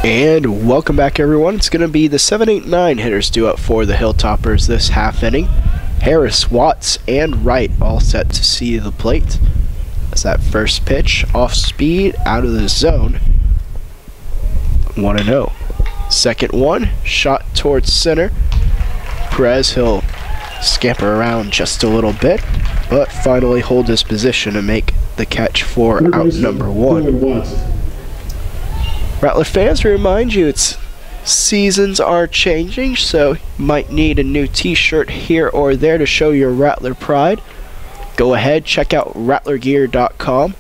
Speaker 1: And welcome back, everyone. It's going to be the 7, 8, 9 hitters due up for the Hilltoppers this half inning. Harris, Watts, and Wright all set to see the plate. As that first pitch, off speed, out of the zone. 1-0. Second one, shot towards center. Perez, he'll scamper around just a little bit, but finally hold his position and make the catch for out number 1. Rattler fans, we remind you, seasons are changing, so you might need a new t-shirt here or there to show your Rattler pride. Go ahead, check out rattlergear.com.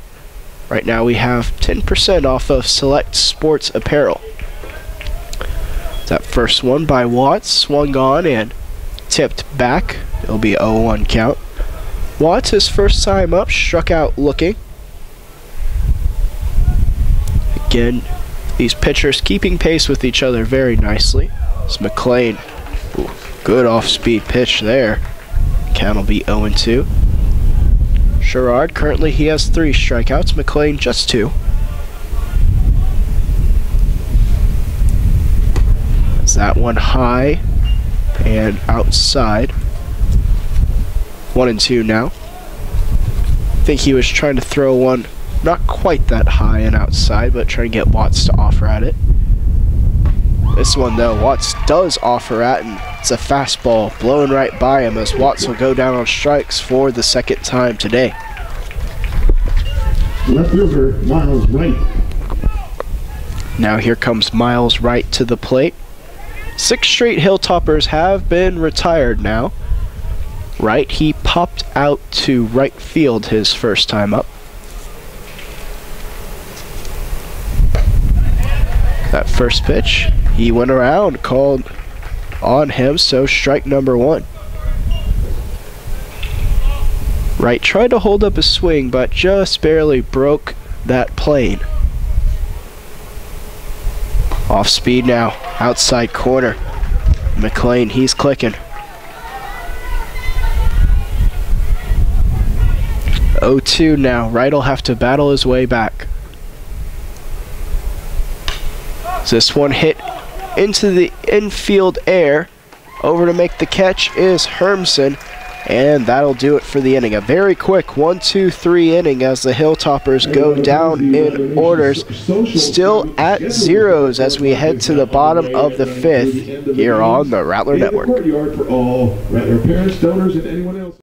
Speaker 1: Right now we have 10% off of select sports apparel. That first one by Watts, swung on and tipped back. It'll be 0-1 count. Watts, his first time up, struck out looking. Again, these pitchers keeping pace with each other very nicely. It's McLean. Ooh, good off-speed pitch there. Count will be 0-2. Sherrard, currently he has 3 strikeouts. McLean just 2. That's that one high and outside. 1-2 now. I think he was trying to throw one not quite that high and outside, but trying to get Watts to offer at it. This one, though, Watts does offer at, and it's a fastball blowing right by him as Watts will go down on strikes for the second time today.
Speaker 2: Left fielder, Miles Wright.
Speaker 1: Now here comes Miles Wright to the plate. 6 straight Hilltoppers have been retired now. Wright, he popped out to right field his first time up. That first pitch, he went around, called on him, so strike number 1. Wright tried to hold up a swing, but just barely broke that plane. Off speed now, outside corner. McLean, he's clicking. 0-2 now. Wright will have to battle his way back. This one hit into the infield air. Over to make the catch is Hermson, and that'll do it for the inning. A very quick 1-2-3 inning as the Hilltoppers go down in orders. Still at 0s as we head to the bottom of the 5th here on the Rattler Network.
Speaker 2: For all Rattler parents, donors, and anyone else.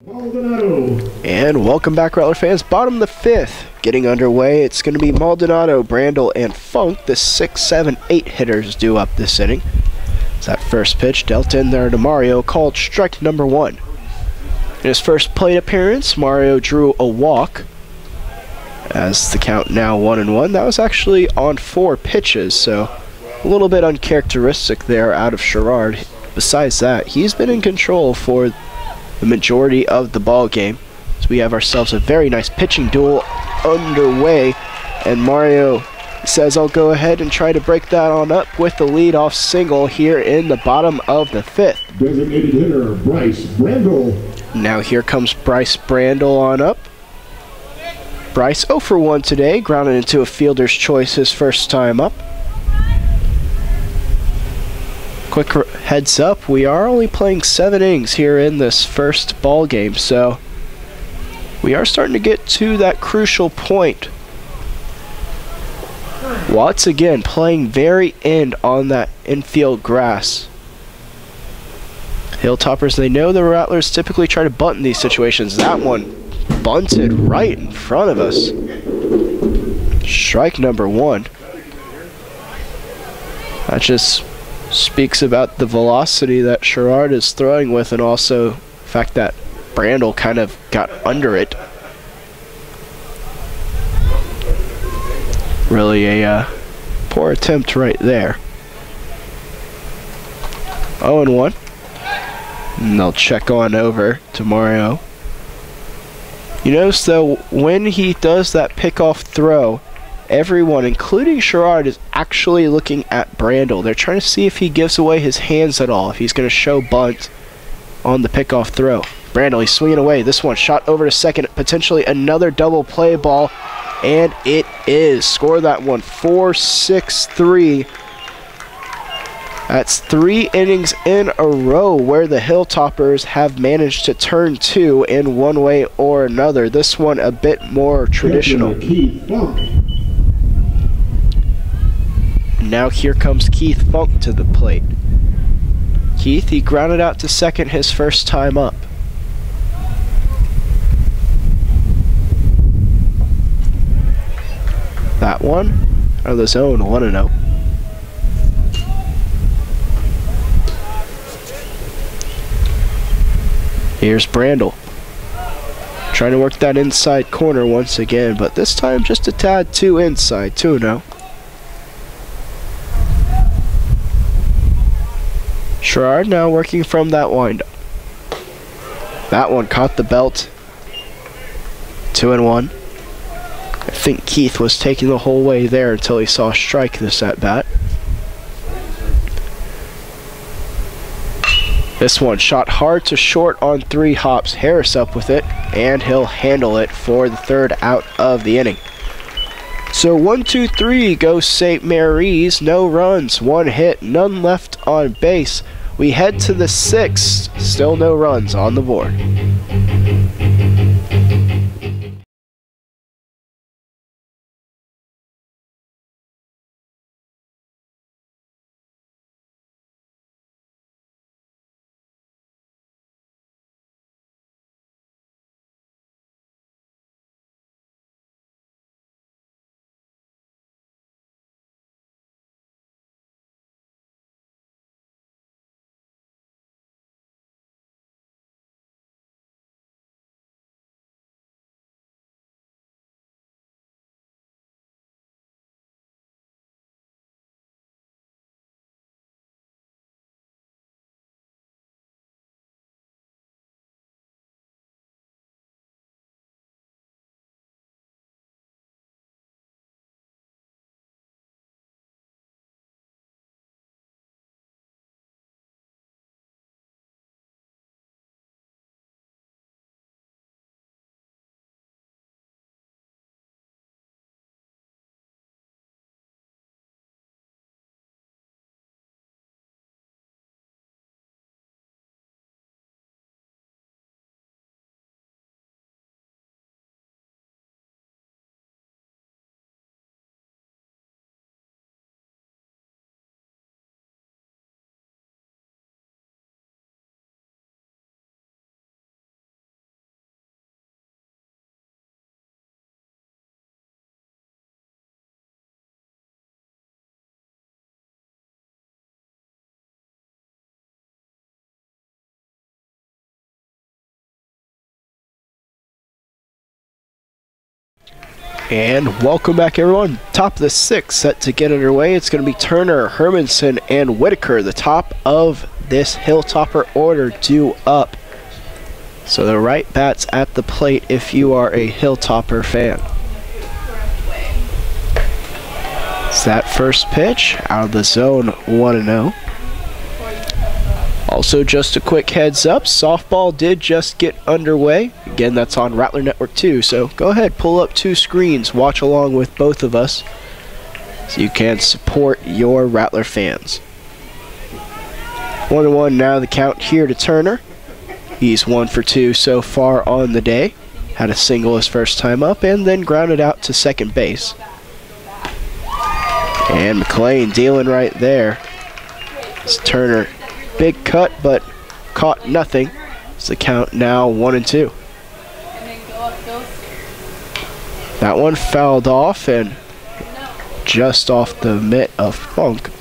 Speaker 2: Maldonado.
Speaker 1: And welcome back, Rattler fans. Bottom of the fifth, getting underway. It's going to be Maldonado, Brandel, and Funk, the 6, 7, 8 hitters due up this inning. It's that first pitch dealt in there to Mario, called strike number 1. In his first plate appearance, Mario drew a walk. As the count now 1-1. That was actually on 4 pitches, so a little bit uncharacteristic there out of Sherrard. Besides that, he's been in control for the majority of the ball game. So we have ourselves a very nice pitching duel underway, and Mario says I'll go ahead and try to break that on up with the leadoff single here in the bottom of the 5th.
Speaker 2: Designated hitter Bryce Brandel.
Speaker 1: Now here comes Bryce Brandel on up. Bryce 0 for 1 today, grounded into a fielder's choice his first time up. Quick heads up, we are only playing 7 innings here in this first ball game, so we are starting to get to that crucial point. Watts again playing very end on that infield grass. Hilltoppers, they know the Rattlers typically try to bunt in these situations. That one bunted right in front of us. Strike number 1. That just speaks about the velocity that Sherrard is throwing with, and also the fact that Brandel kind of got under it. Really a poor attempt right there. 0-1. And they'll check on over to Mario. You notice though, when he does that pickoff throw, everyone, including Sherrard, is actually looking at Brandel. They're trying to see if he gives away his hands at all, if he's going to show bunt on the pickoff throw. Brandel, he's swinging away. This one shot over to second, potentially another double play ball, and it is. Score that one, 4-6-3. That's 3 innings in a row where the Hilltoppers have managed to turn 2 in one way or another. This one a bit more traditional. Now here comes Keith Funk to the plate. Keith, he grounded out to second his first time up. That one out of the zone, 1-0. Here's Brandel. Trying to work that inside corner once again, but this time just a tad too inside, 2-0. Sherrard now working from that windup. That one caught the belt. 2-1. I think Keith was taking the whole way there until he saw a strike this at bat. This one shot hard to short on 3 hops. Harris up with it, and he'll handle it for the 3rd out of the inning. So 1-2-3 goes St. Mary's. No runs, 1 hit, none left on base. We head to the 6th. Still no runs on the board. And welcome back, everyone. Top of the sixth set to get underway. It's going to be Turner, Hermanson, and Whitaker, the top of this Hilltopper order, due up. So the right bats at the plate if you are a Hilltopper fan. It's that first pitch out of the zone, 1-0. Also, just a quick heads up, softball did just get underway. Again, that's on Rattler Network 2, so go ahead, pull up two screens, watch along with both of us so you can support your Rattler fans. 1-1 now, the count here to Turner. He's 1 for 2 so far on the day. Had a single his first time up and then grounded out to second base. And McLean dealing right there. It's Turner. Big cut, but caught nothing. It's the count now 1-2. That one fouled off and just off the mitt of Funk.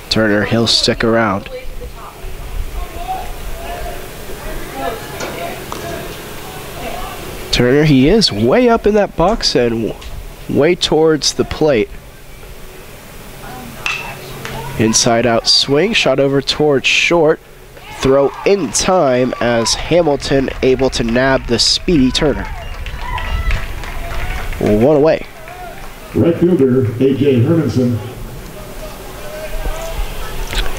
Speaker 1: Turner, he'll stick around. Turner, he is way up in that box and way towards the plate. Inside out swing, shot over towards short. Throw in time as Hamilton able to nab the speedy Turner. One away.
Speaker 2: Right fielder, A.J. Hermanson.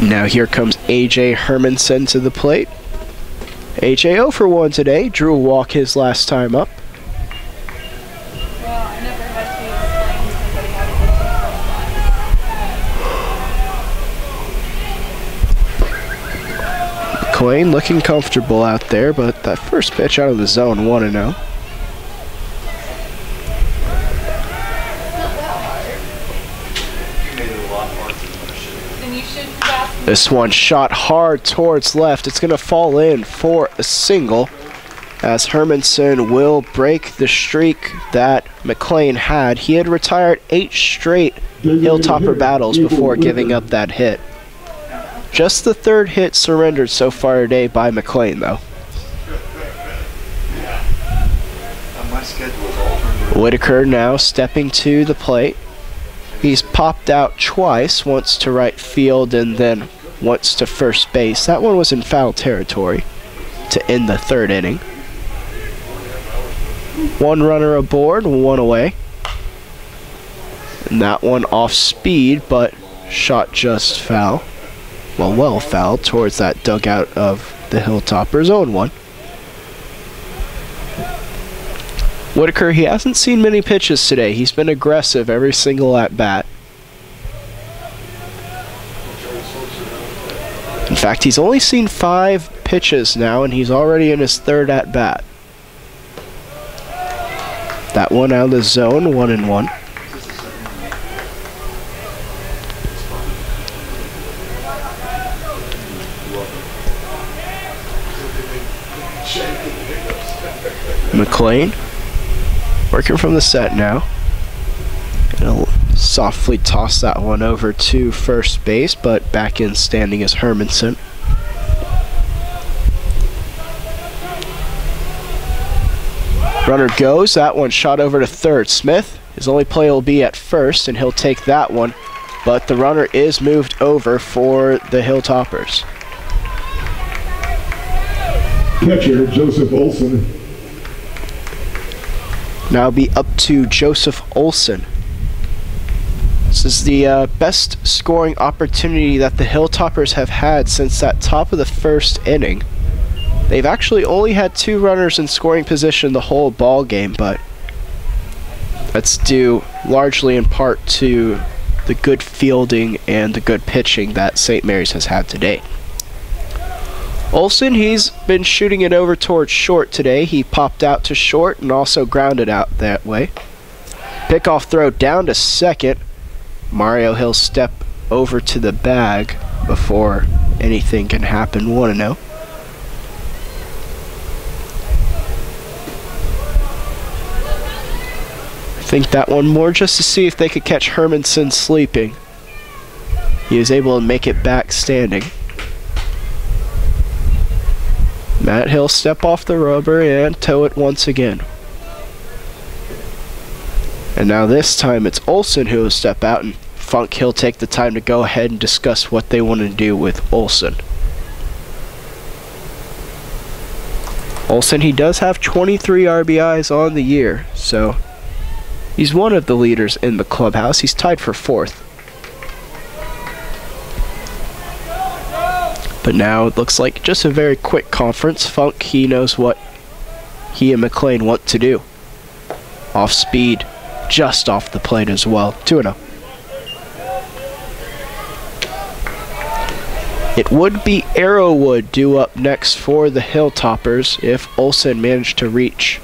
Speaker 1: Now here comes A.J. Hermanson to the plate. A.J. 0 for 1 today. Drew a walk his last time up. McLean looking comfortable out there, but that first pitch out of the zone, 1-0. This one shot hard towards left. It's going to fall in for a single as Hermanson will break the streak that McLean had. He had retired 8 straight Hilltopper battles before giving up that hit. Just the third hit surrendered so far today by McLean, though. Whitaker now stepping to the plate. He's popped out twice, once to right field and then once to first base. That one was in foul territory to end the third inning. 1 runner aboard, 1 away. And that one off speed, but shot just foul. Well foul towards that dugout of the Hilltoppers. 0-1. Whitaker, he hasn't seen many pitches today. He's been aggressive every single at-bat. In fact, he's only seen 5 pitches now, and he's already in his third at-bat. That one out of the zone, 1-1. McLean working from the set now. He'll softly toss that one over to first base, but back in standing is Hermanson. Runner goes. That one shot over to third. Smith, his only play will be at first, and he'll take that one. But the runner is moved over for the Hilltoppers.
Speaker 2: Catcher, Joseph Olson.
Speaker 1: Now be up to Joseph Olson. This is the best scoring opportunity that the Hilltoppers have had since that top of the first inning. They've actually only had 2 runners in scoring position the whole ball game, but that's due largely in part to the good fielding and the good pitching that St. Mary's has had today. Olson, he's been shooting it over towards short today. He popped out to short and also grounded out that way. Pickoff throw down to second. Mario Hill step over to the bag before anything can happen. 1-0. I think that one more just to see if they could catch Hermanson sleeping. He was able to make it back standing. Matt Hill step off the rubber and tow it once again. And now this time it's Olsen who will step out, and Funk, he'll take the time to go ahead and discuss what they want to do with Olsen. Olsen, he does have 23 RBIs on the year, so he's one of the leaders in the clubhouse. He's tied for 4th. But now it looks like just a very quick conference. Funk, he knows what he and McLean want to do. Off speed, just off the plate as well. 2-0. It would be Arrowwood due up next for the Hilltoppers if Olsen managed to reach.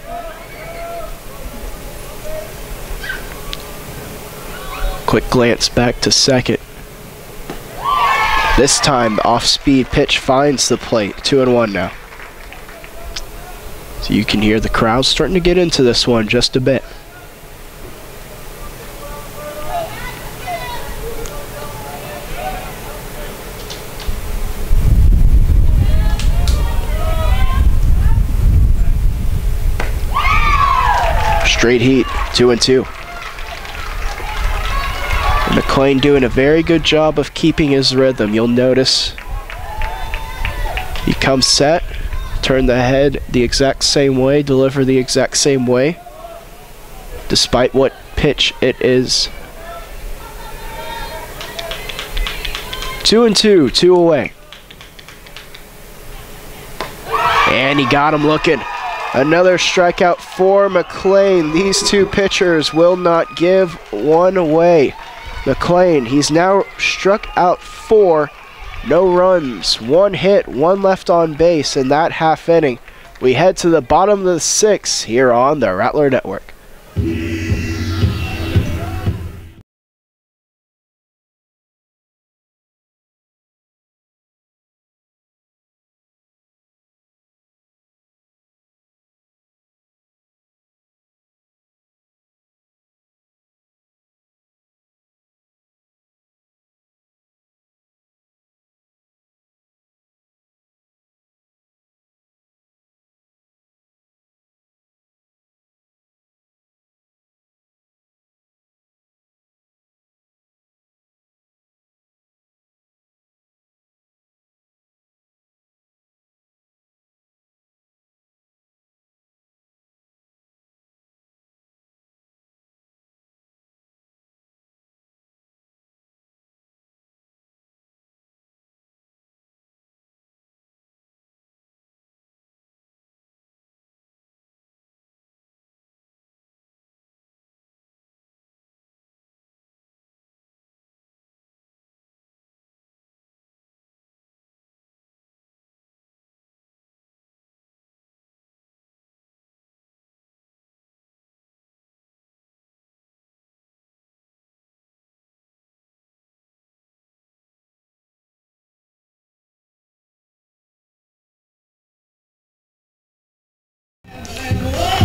Speaker 1: Quick glance back to second. This time the off-speed pitch finds the plate. 2-1 now. So you can hear the crowd starting to get into this one just a bit. Straight heat, 2-2. And McLean doing a very good job of keeping his rhythm. You'll notice he comes set, turn the head the exact same way, deliver the exact same way, despite what pitch it is. 2-2, 2 away. And he got him looking. Another strikeout for McLean. These two pitchers will not give one away. McLean, he's now struck out 4. No runs, 1 hit, 1 left on base in that half inning. We head to the bottom of the 6th here on the Rattler Network.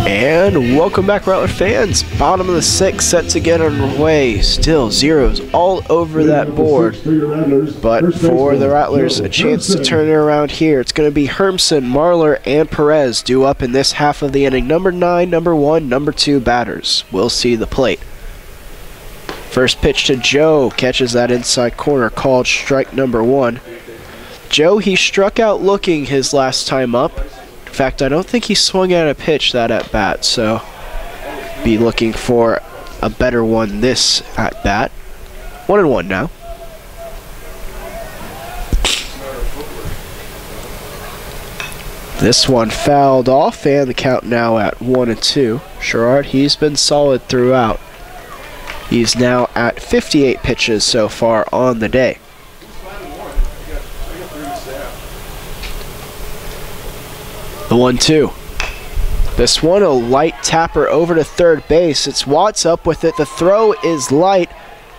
Speaker 1: And welcome back, Rattler fans. Bottom of the 6th set to get underway. Still zeros all over that board. But for the Rattlers, a chance to turn it around here. It's going to be Hermson, Marlar, and Perez due up in this half of the inning. Number 9, number 1, number 2 batters will see the plate. First pitch to Joe. Catches that inside corner, called strike number 1. Joe, he struck out looking his last time up. In fact, I don't think he swung at a pitch that at bat, so be looking for a better one this at bat. 1-1 now. This one fouled off, and the count now at 1-2. Sherrard, he's been solid throughout. He's now at 58 pitches so far on the day. The 1-2. This one, a light tapper over to third base. It's Watts up with it. The throw is light,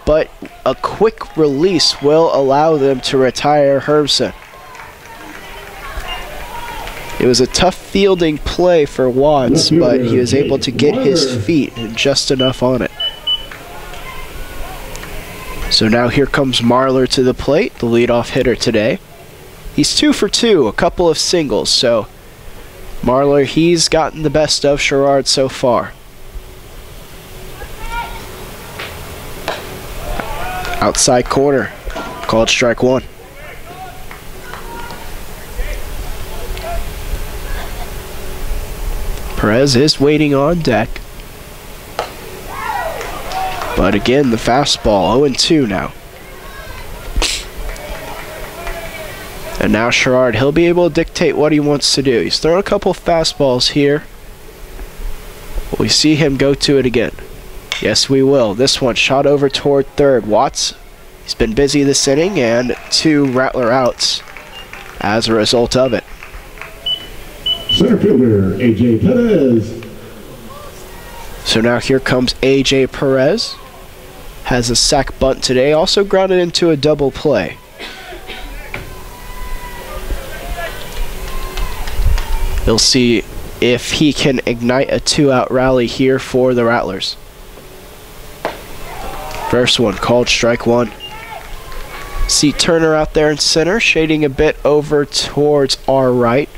Speaker 1: but a quick release will allow them to retire Hermson. It was a tough fielding play for Watts, but he was able to get his feet just enough on it. So now here comes Marlar to the plate, the leadoff hitter today. He's 2 for 2, a couple of singles, so Marlar, he's gotten the best of Sherrard so far. Outside corner, called strike one. Perez is waiting on deck. But again, the fastball, 0-2 now. And now Sherrard, he'll be able to dictate what he wants to do. He's thrown a couple fastballs here. Will we see him go to it again? Yes, we will. This one shot over toward third. Watts, he's been busy this inning, and 2 Rattler outs as a result of it.
Speaker 2: Center fielder, A.J. Perez.
Speaker 1: So now here comes A.J. Perez. Has a sac bunt today, also grounded into a double play. We'll see if he can ignite a 2-out rally here for the Rattlers. First one called strike one. See Turner out there in center, shading a bit over towards our right.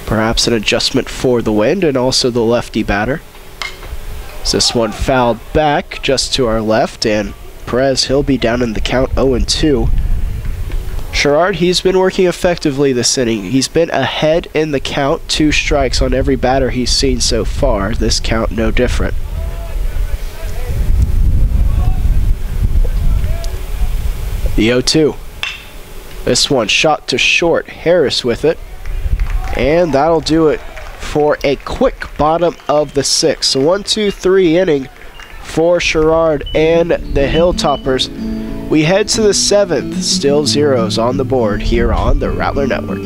Speaker 1: Perhaps an adjustment for the wind and also the lefty batter. This one fouled back just to our left, and Perez, he'll be down in the count 0-2. Sherrard, he's been working effectively this inning. He's been ahead in the count, 2 strikes on every batter he's seen so far. This count no different. The 0-2. This one shot to short. Harris with it. And that'll do it for a quick bottom of the 6th. So 1-2-3 inning for Sherrard and the Hilltoppers. We head to the 7th. Still zeros on the board here on the Rattler Network.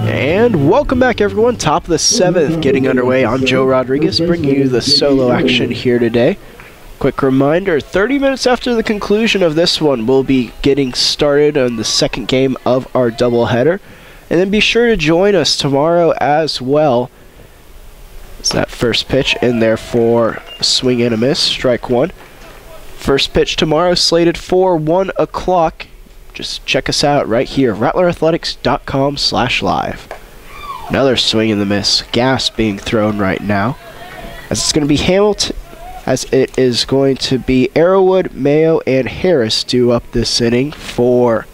Speaker 1: And welcome back, everyone. Top of the 7th getting underway. I'm Joe Rodriguez, bringing you the solo action here today. Quick reminder, 30 minutes after the conclusion of this one, we'll be getting started on the 2nd game of our doubleheader. And then be sure to join us tomorrow as well. It's that first pitch in there for a swing and a miss, strike one. First pitch tomorrow slated for 1 o'clock. Just check us out right here, rattlerathletics.com/live. Another swing and the miss. Gas being thrown right now. As it's going to be Hamilton, as it is going to be Arrowwood, Mayo, and Harris due up this inning for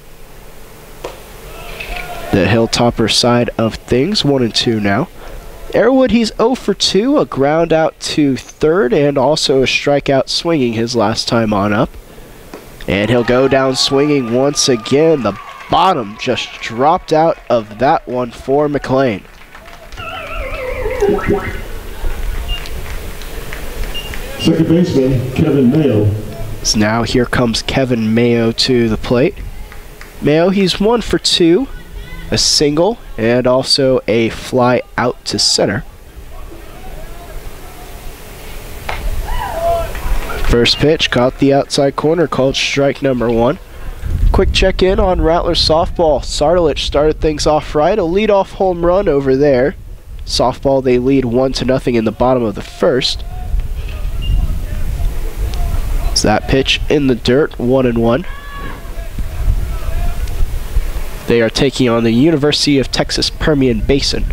Speaker 1: the Hilltopper side of things. 1-2 now. Arrowwood, he's 0 for 2, a ground out to third, and also a strikeout swinging his last time on up. And he'll go down swinging once again. The bottom just dropped out of that one for McLean.
Speaker 2: Second baseman, Kevin Mayo.
Speaker 1: So now here comes Kevin Mayo to the plate. Mayo, he's 1 for 2, a single, and also a fly out to center. First pitch caught the outside corner, called strike number 1. Quick check in on Rattler softball. Sardalich started things off right, a leadoff home run over there. Softball, they lead 1-0 in the bottom of the 1st. So that pitch in the dirt, 1-1. They are taking on the University of Texas Permian Basin.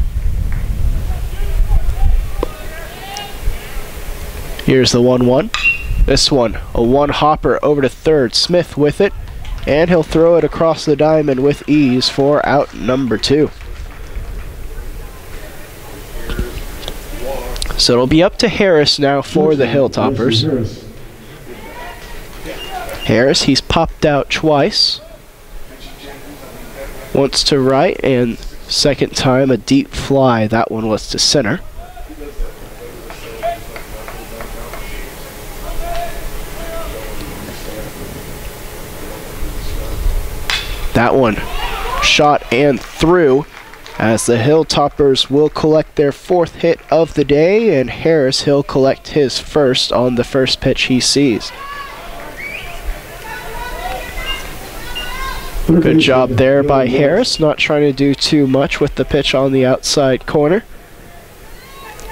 Speaker 1: Here's the 1-1. This one, a one hopper over to third. Smith with it, and he'll throw it across the diamond with ease for out number 2. So it'll be up to Harris now for the Hilltoppers. Harris, he's popped out twice. Once to right, and second time a deep fly. That one was to center. That one shot and through, as the Hilltoppers will collect their 4th hit of the day, and Harris, he'll collect his first on the first pitch he sees. Good job there by Harris, not trying to do too much with the pitch on the outside corner.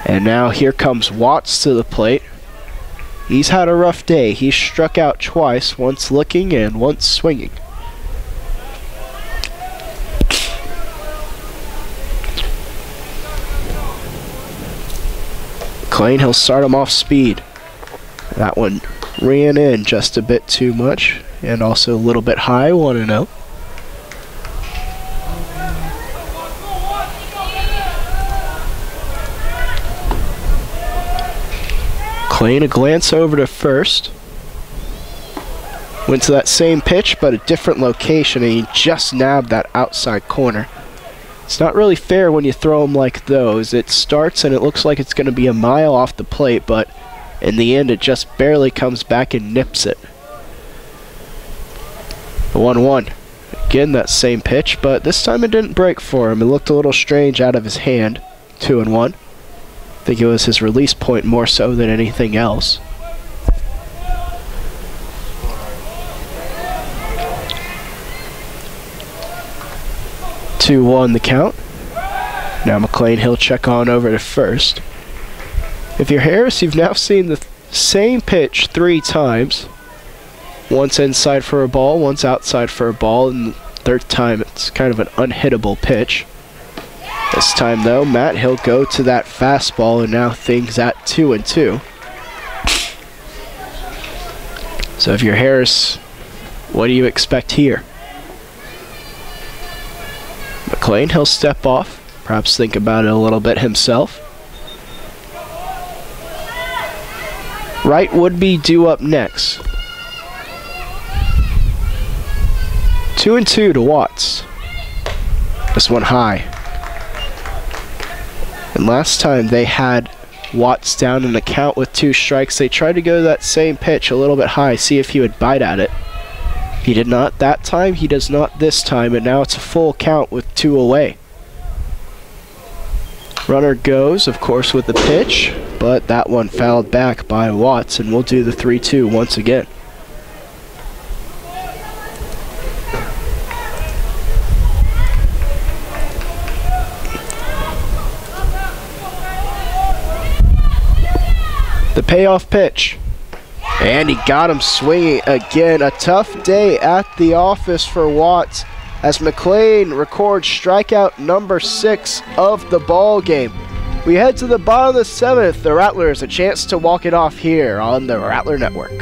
Speaker 1: And now here comes Watts to the plate. He's had a rough day. He struck out twice, once looking and once swinging. McLean, he'll start him off speed. That one ran in just a bit too much, and also a little bit high, 1-0. McLean, a glance over to first. Went to that same pitch, but a different location, and he just nabbed that outside corner. It's not really fair when you throw them like those. It starts and it looks like it's going to be a mile off the plate, but in the end it just barely comes back and nips it. The 1-1. Again, that same pitch, but this time it didn't break for him. It looked a little strange out of his hand. 2-1. I think it was his release point more so than anything else. 2-1 the count. Now McLean, he'll check on over to first. If you're Harris, you've now seen the same pitch 3 times. Once inside for a ball, once outside for a ball, and the third time it's kind of an unhittable pitch. This time though, Matt, he'll go to that fastball, and now things at 2-2. So if you're Harris, what do you expect here? McLean, he'll step off, perhaps think about it a little bit himself. Wright would be due up next. 2-2 to Watts. This one high. And last time they had Watts down in the count with 2 strikes. They tried to go that same pitch a little bit high, see if he would bite at it. He did not that time, he does not this time, and now it's a full count with 2 away. Runner goes, of course, with the pitch, but that one fouled back by Watts, and we'll do the 3-2 once again. The payoff pitch. And he got him swinging again. A tough day at the office for Watts as McLean records strikeout number 6 of the ball game. We head to the bottom of the 7th. The Rattlers a chance to walk it off here on the Rattler Network.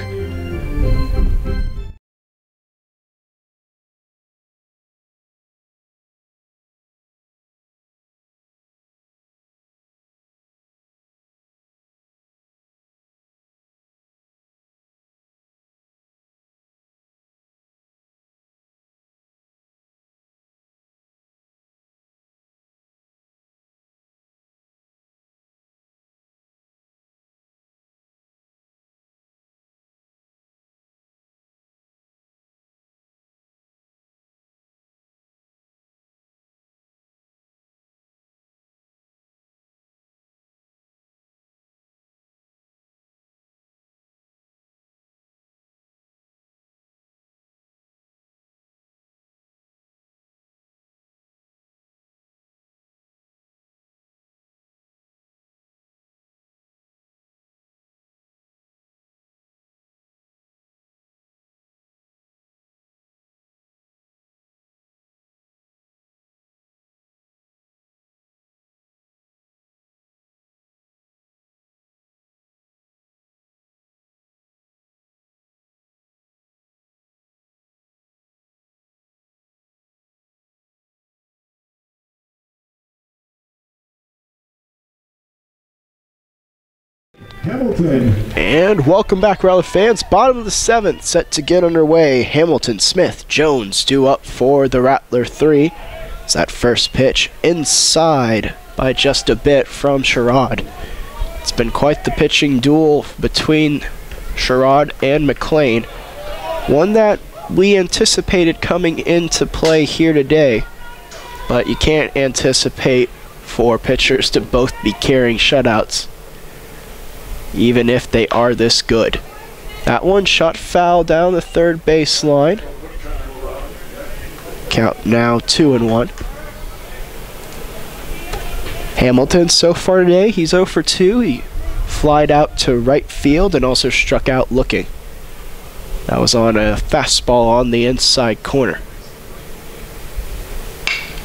Speaker 2: Hamilton.
Speaker 1: And welcome back, Rattler fans. Bottom of the 7th, set to get underway. Hamilton, Smith, Jones due up for the Rattler 3. It's that first pitch inside by just a bit from Sherrod. It's been quite the pitching duel between Sherrod and McLean. One that we anticipated coming into play here today, but you can't anticipate for pitchers to both be carrying shutouts, even if they are this good. That one shot foul down the third baseline. Count now 2-1. Hamilton so far today, he's 0 for 2. He flied out to right field and also struck out looking. That was on a fastball on the inside corner.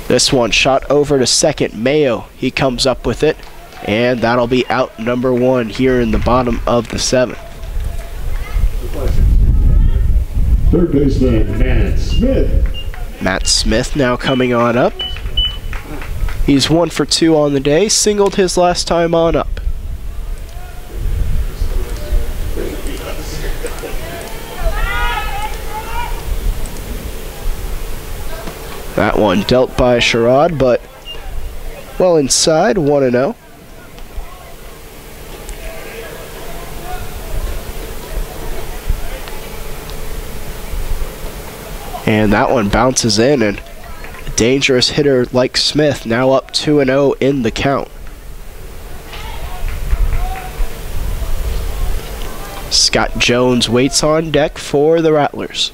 Speaker 1: This one shot over to second. Mayo, he comes up with it, and that'll be out number 1 here in the bottom of the 7th.
Speaker 2: Third baseman, Matt Smith.
Speaker 1: Matt Smith now coming on up. He's 1 for 2 on the day, singled his last time on up. That one dealt by Sherrod, but well inside, 1-0. And that one bounces in, and a dangerous hitter like Smith now up 2-0 in the count. Scott Jones waits on deck for the Rattlers.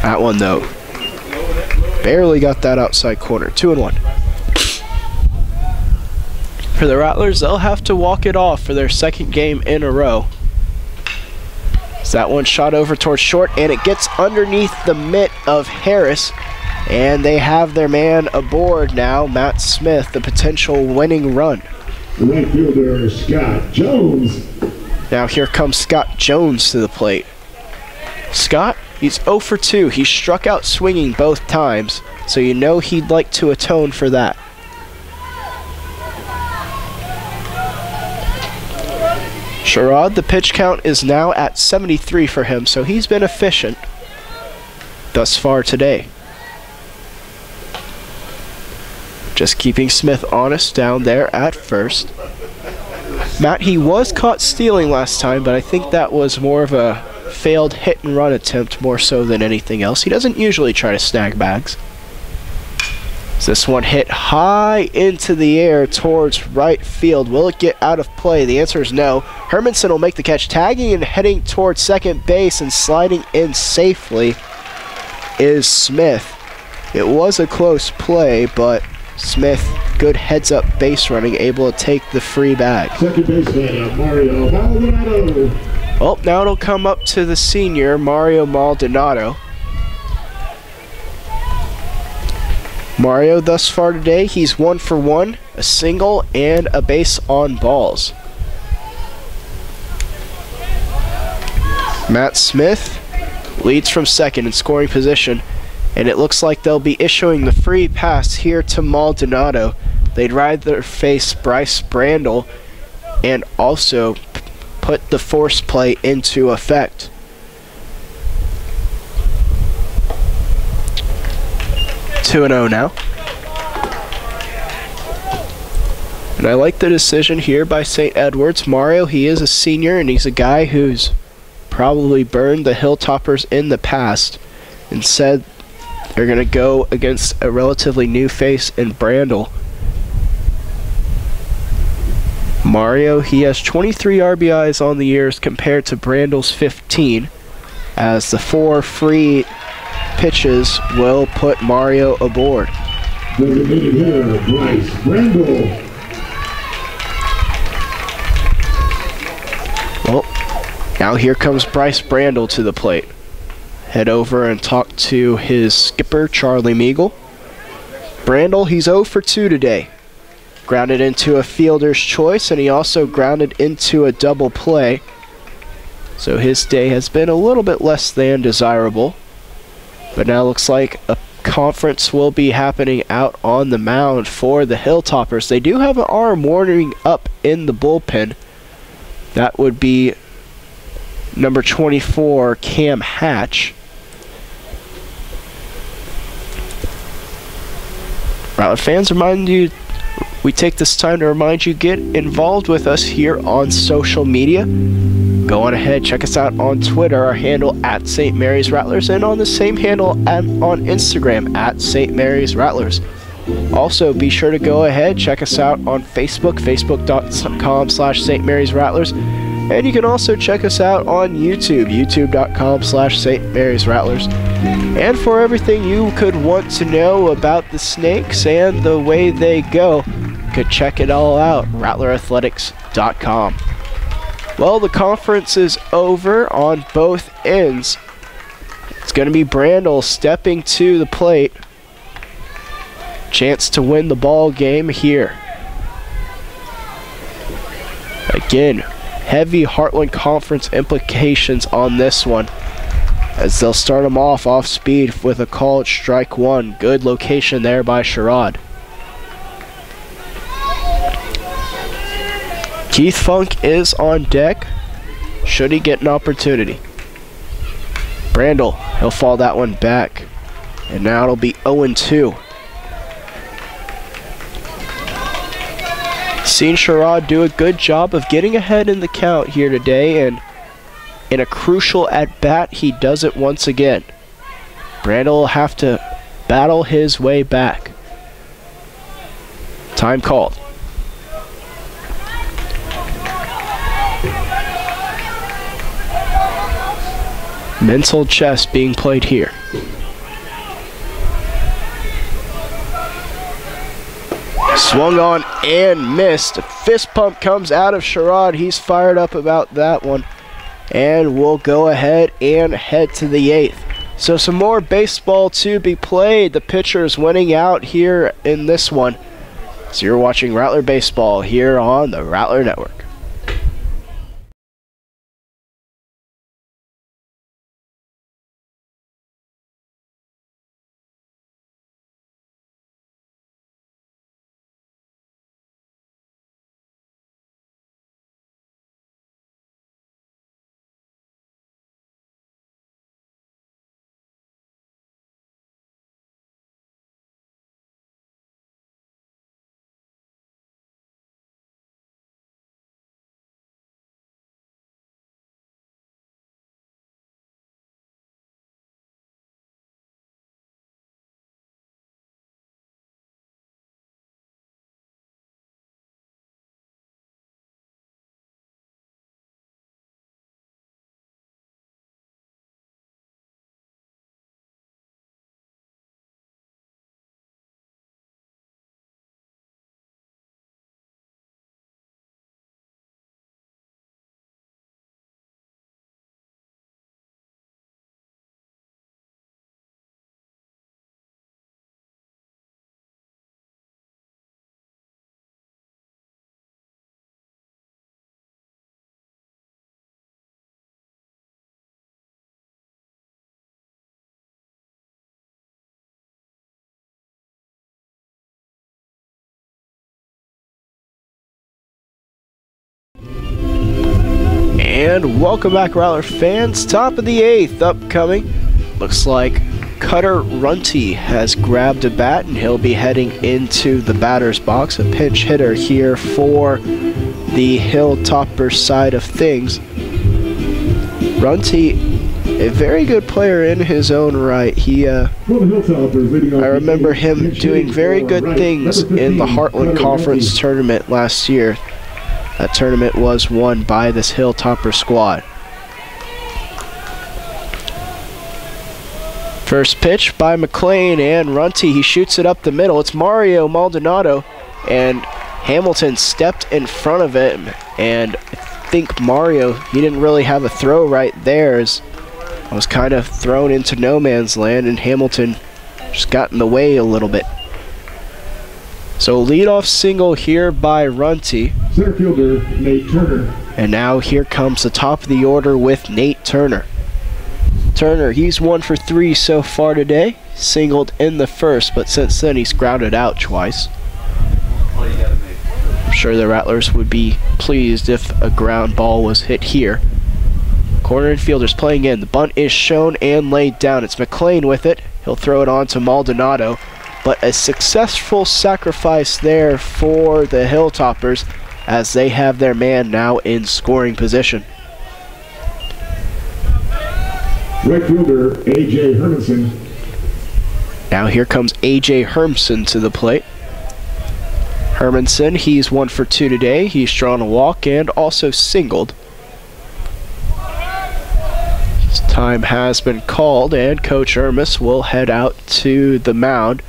Speaker 1: That one, though, barely got that outside corner. 2-1. For the Rattlers, they'll have to walk it off for their second game in a row. So that one shot over towards short, and it gets underneath the mitt of Harris. And they have their man aboard now, Matt Smith, the potential winning run.
Speaker 2: The right fielder, Scott Jones.
Speaker 1: Now here comes Scott Jones to the plate. Scott, he's 0 for 2. He struck out swinging both times, so you know he'd like to atone for that. Sherrod, the pitch count is now at 73 for him, so he's been efficient thus far today. Just keeping Smith honest down there at first. Matt, he was caught stealing last time, but I think that was more of a failed hit-and-run attempt more so than anything else. He doesn't usually try to snag bags. This one hit high into the air towards right field. Will it get out of play? The answer is no. Hermanson will make the catch, tagging and heading towards second base, and sliding in safely is Smith. It was a close play, but Smith, good heads-up base running, able to take the free bag.
Speaker 2: Second baseman, Mario Maldonado.
Speaker 1: Well, now it'll come up to the senior, Mario Maldonado. Mario, thus far today, he's 1 for 1, a single, and a base on balls. Matt Smith leads from second in scoring position, and it looks like they'll be issuing the free pass here to Maldonado. They'd rather face Bryce Brandel and also put the force play into effect. Two and 0 now. And I like the decision here by St. Edwards. Mario, he is a senior, and he's a guy who's probably burned the Hilltoppers in the past, and said they're going to go against a relatively new face in Brandel. Mario, he has 23 RBIs on the year compared to Brandel's 15, as the 4 free pitches will put Mario aboard.
Speaker 2: Designated hitter, Bryce Brandel.
Speaker 1: Well, now here comes Bryce Brandel to the plate. Head over and talk to his skipper, Charlie Meagle. Brandel, he's 0 for 2 today. Grounded into a fielder's choice, and he also grounded into a double play. So his day has been a little bit less than desirable. But now looks like a conference will be happening out on the mound for the Hilltoppers. They do have an arm warming up in the bullpen. That would be number 24, Cam Hatch. Rattler fans, we take this time to remind you, get involved with us here on social media. Go on ahead, check us out on Twitter, our handle at St. Mary's Rattlers, and on the same handle on Instagram at St. Mary's Rattlers. Also, be sure to go ahead, check us out on Facebook, facebook.com/St. Mary's Rattlers. And you can also check us out on YouTube, youtube.com/St. Mary's Rattlers. And for everything you could want to know about the Snakes and the way they go, you could check it all out, rattlerathletics.com. Well, the conference is over on both ends. It's going to be Brandel stepping to the plate. Chance to win the ball game here. Again, heavy Heartland Conference implications on this one, as they'll start them off speed with a called strike one. Good location there by Sherrod. Keith Funk is on deck, should he get an opportunity. Brandel, he'll fall that one back, and now it'll be 0-2. Seen Sherrod do a good job of getting ahead in the count here today, and in a crucial at-bat, he does it once again. Brandel will have to battle his way back. Time called. Mental chess being played here. Swung on and missed. A fist pump comes out of Sherrod. He's fired up about that one. And we'll go ahead and head to the 8th. So some more baseball to be played. The pitchers winning out here in this one. So you're watching Rattler Baseball here on the Rattler Network. And welcome back, Rattler fans. Top of the 8th upcoming. Looks like Cutter Runty has grabbed a bat, and he'll be heading into the batter's box. A pinch hitter here for the Hilltopper side of things. Runty, a very good player in his own right. I remember him doing very good things in the Heartland Conference tournament last year. That tournament was won by this Hilltopper squad. First pitch by McLean, and Runty, he shoots it up the middle. It's Mario Maldonado, and Hamilton stepped in front of him, and I think Mario, he didn't really have a throw right there, as I was kind of thrown into no man's land, and Hamilton just got in the way a little bit. So leadoff single here by Runty.
Speaker 2: Center fielder, Nate Turner.
Speaker 1: And now here comes the top of the order with Nate Turner. Turner, he's 1 for 3 so far today. singled in the first, but since then he's grounded out twice. I'm sure the Rattlers would be pleased if a ground ball was hit here. Corner infielders playing in. The bunt is shown and laid down. It's McLean with it. He'll throw it on to Maldonado. But a successful sacrifice there for the Hilltoppers as they have their man now in scoring position.
Speaker 2: Right fielder, A.J. Hermanson.
Speaker 1: Now here comes A.J. Hermanson to the plate. Hermanson, he's 1 for 2 today. He's drawn a walk and also singled. His time has been called, and Coach Ermis will head out to the mound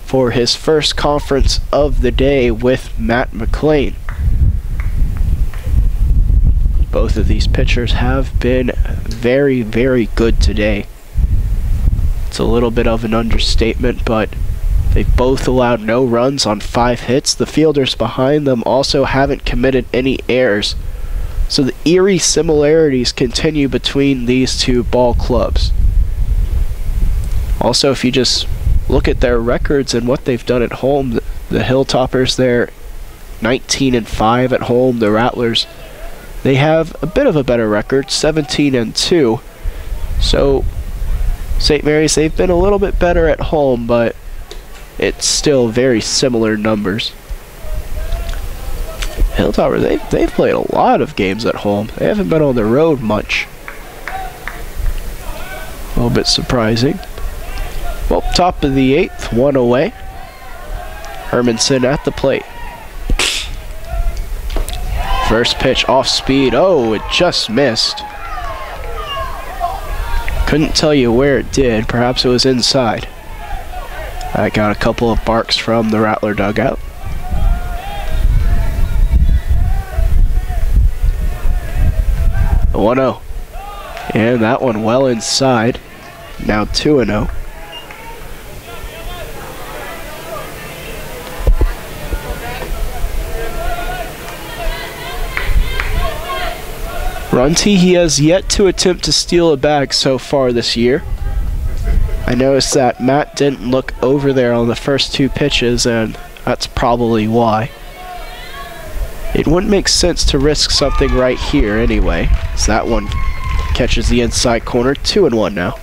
Speaker 1: for his first conference of the day with Matt McLean. Both of these pitchers have been very, very good today. It's a little bit of an understatement, but they've both allowed no runs on 5 hits. The fielders behind them also haven't committed any errors. So the eerie similarities continue between these two ball clubs. Also, if you just look at their records and what they've done at home, the Hilltoppers, they're 19-5 at home. The Rattlers, they have a bit of a better record, 17-2. So St. Mary's, they've been a little bit better at home, but it's still very similar numbers. Hilltoppers, they've played a lot of games at home. They haven't been on the road much. A little bit surprising. Well, top of the 8th, 1 away. Hermanson at the plate. First pitch off speed. Oh, it just missed. Couldn't tell you where it did. Perhaps it was inside. I got a couple of barks from the Rattler dugout. A 1-0. And that one well inside. Now 2-0. Runty, he has yet to attempt to steal a bag so far this year. I noticed that Matt didn't look over there on the first 2 pitches, and that's probably why. It wouldn't make sense to risk something right here anyway, so that one catches the inside corner. 2-1 now.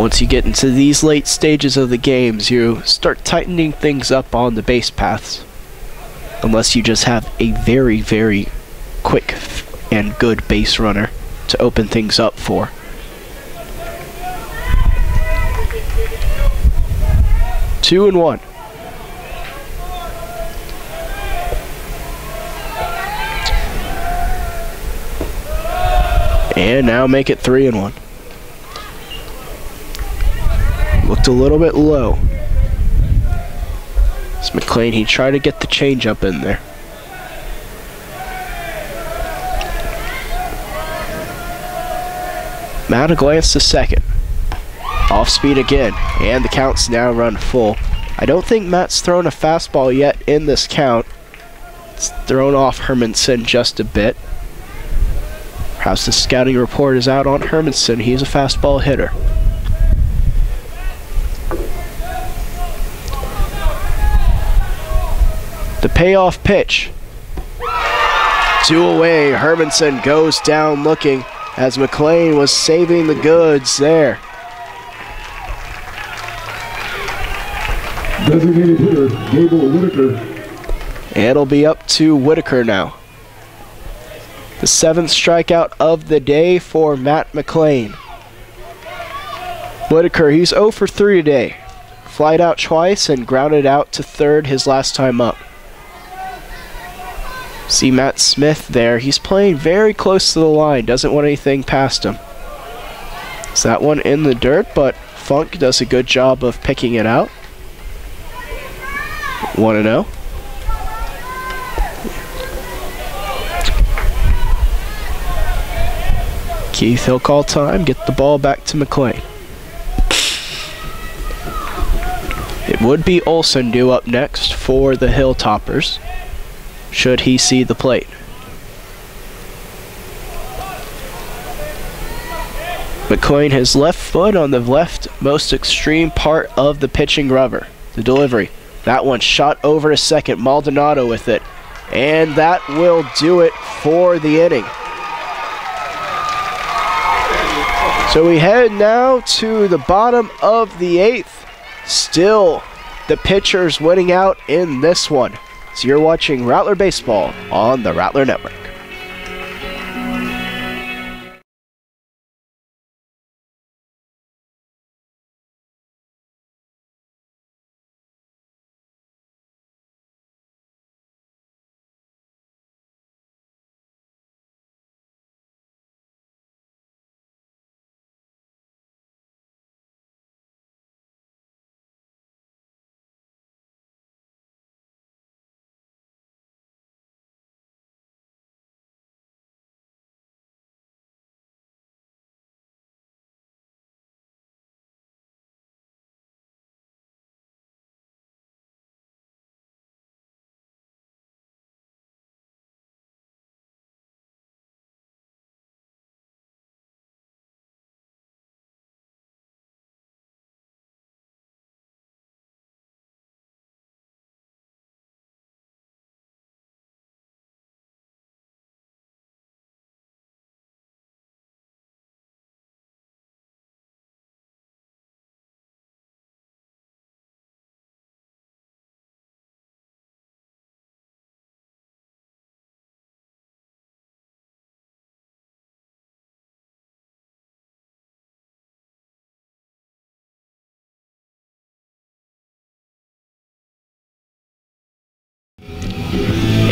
Speaker 1: Once you get into these late stages of the games, you start tightening things up on the base paths. Unless you just have a very, very quick and good base runner to open things up for. Two and 1. And now make it 3-1. Looked a little bit low. It's McLean, he tried to get the changeup in there. Matt a glance to second. Off speed again, and the count's now run full. I don't think Matt's thrown a fastball yet in this count. It's thrown off Hermanson just a bit. Perhaps the scouting report is out on Hermanson. He's a fastball hitter. The payoff pitch. 2 away. Hermanson goes down looking as McLean was saving the goods there.
Speaker 2: Designated hitter, Gable Whitaker.
Speaker 1: It'll be up to Whitaker now. The 7th strikeout of the day for Matt McLean. Whitaker, he's 0 for 3 today. Flied out twice and grounded out to third his last time up. See Matt Smith there. He's playing very close to the line. Doesn't want anything past him. It's that one in the dirt, but Funk does a good job of picking it out. 1-0. Keith, he'll call time. Get the ball back to McLean. It would be Olsen due up next for the Hilltoppers, should he see the plate. McCoying his left foot on the left most extreme part of the pitching rubber. The delivery. That one shot over to second. Maldonado with it. And that will do it for the inning. So we head now to the bottom of the 8th. Still the pitchers winning out in this one. So you're watching Rattler Baseball on the Rattler Network.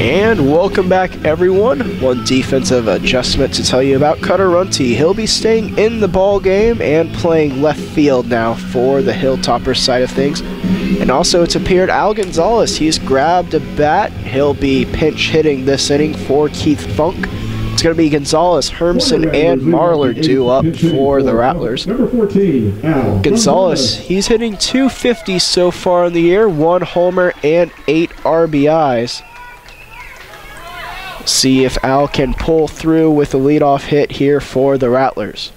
Speaker 1: And welcome back, everyone. One defensive adjustment to tell you about. Cutter Runty. He'll be staying in the ball game and playing left field now for the Hilltoppers side of things. And also it's appeared Al Gonzalez. He's grabbed a bat. He'll be pinch hitting this inning for Keith Funk. It's going to be Gonzalez, Hermson, and Marlar due up for the Rattlers.
Speaker 2: Number 14, Al
Speaker 1: Gonzalez, he's hitting .250 so far in the year, 1 homer and 8 RBIs. See if Al can pull through with a leadoff hit here for the Rattlers.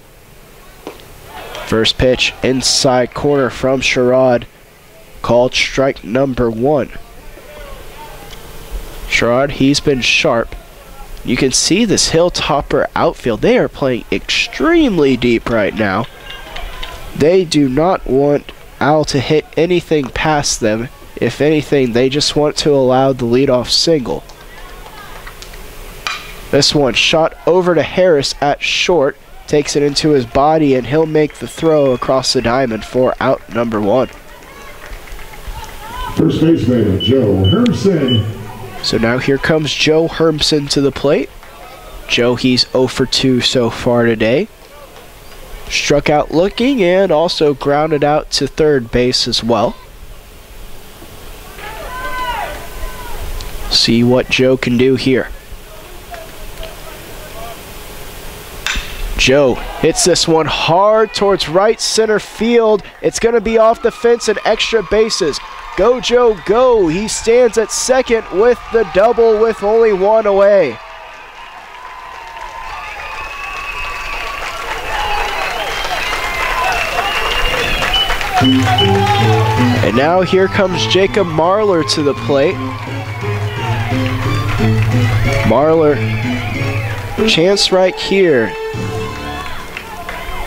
Speaker 1: First pitch inside corner from Sherrod, called strike number 1. Sherrod, he's been sharp. You can see this Hilltopper outfield. They are playing extremely deep right now. They do not want Al to hit anything past them. If anything, they just want to allow the leadoff single. This one shot over to Harris at short, takes it into his body, and he'll make the throw across the diamond for out number 1.
Speaker 2: First baseman, Joe Hermson.
Speaker 1: So now here comes Joe Hermson to the plate. Joe, he's 0 for 2 so far today. Struck out looking and also grounded out to third base as well. See what Joe can do here. Joe hits this one hard towards right center field. It's going to be off the fence and extra bases. Go, Joe, go. He stands at second with the double with only 1 away. And now here comes Jacob Marlar to the plate. Marlar, chance right here.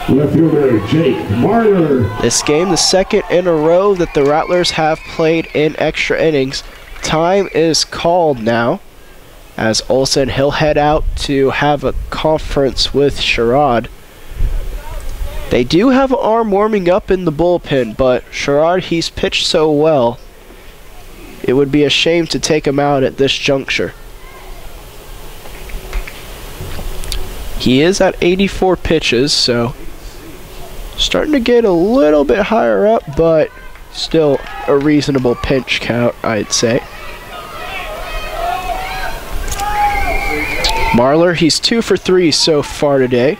Speaker 2: Left fielder, Jake Marlar.
Speaker 1: This game, the second in a row that the Rattlers have played in extra innings. Time is called now, as Olsen, he'll head out to have a conference with Sherrod. They do have an arm warming up in the bullpen, but Sherrod, he's pitched so well, it would be a shame to take him out at this juncture. He is at 84 pitches, so starting to get a little bit higher up, but still a reasonable pinch count, I'd say. Marlar, he's 2 for 3 so far today.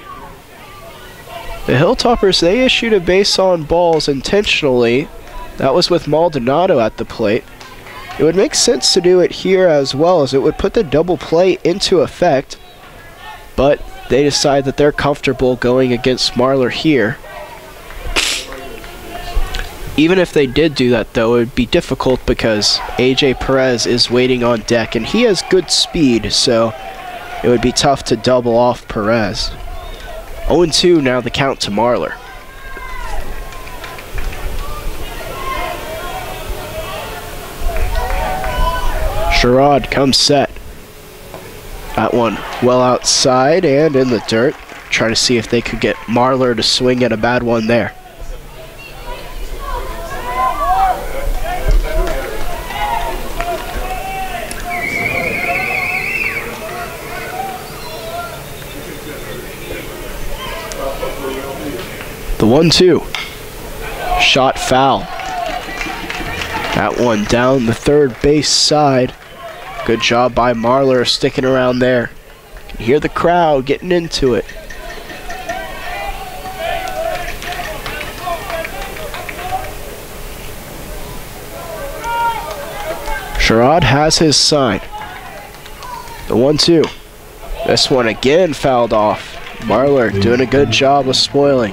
Speaker 1: The Hilltoppers, they issued a base on balls intentionally. That was with Maldonado at the plate. It would make sense to do it here as well, as it would put the double play into effect. But they decide that they're comfortable going against Marlar here. Even if they did do that, though, it would be difficult because AJ Perez is waiting on deck, and he has good speed, so it would be tough to double off Perez. 0-2 now the count to Marlar. Sherrod comes set. That one well outside and in the dirt. Try to see if they could get Marlar to swing at a bad one there. The 1-2. Shot foul. That one down the third base side. Good job by Marlar sticking around there. You can hear the crowd getting into it. Sherrod has his sign. The 1-2. This one again fouled off. Marlar doing a good job of spoiling.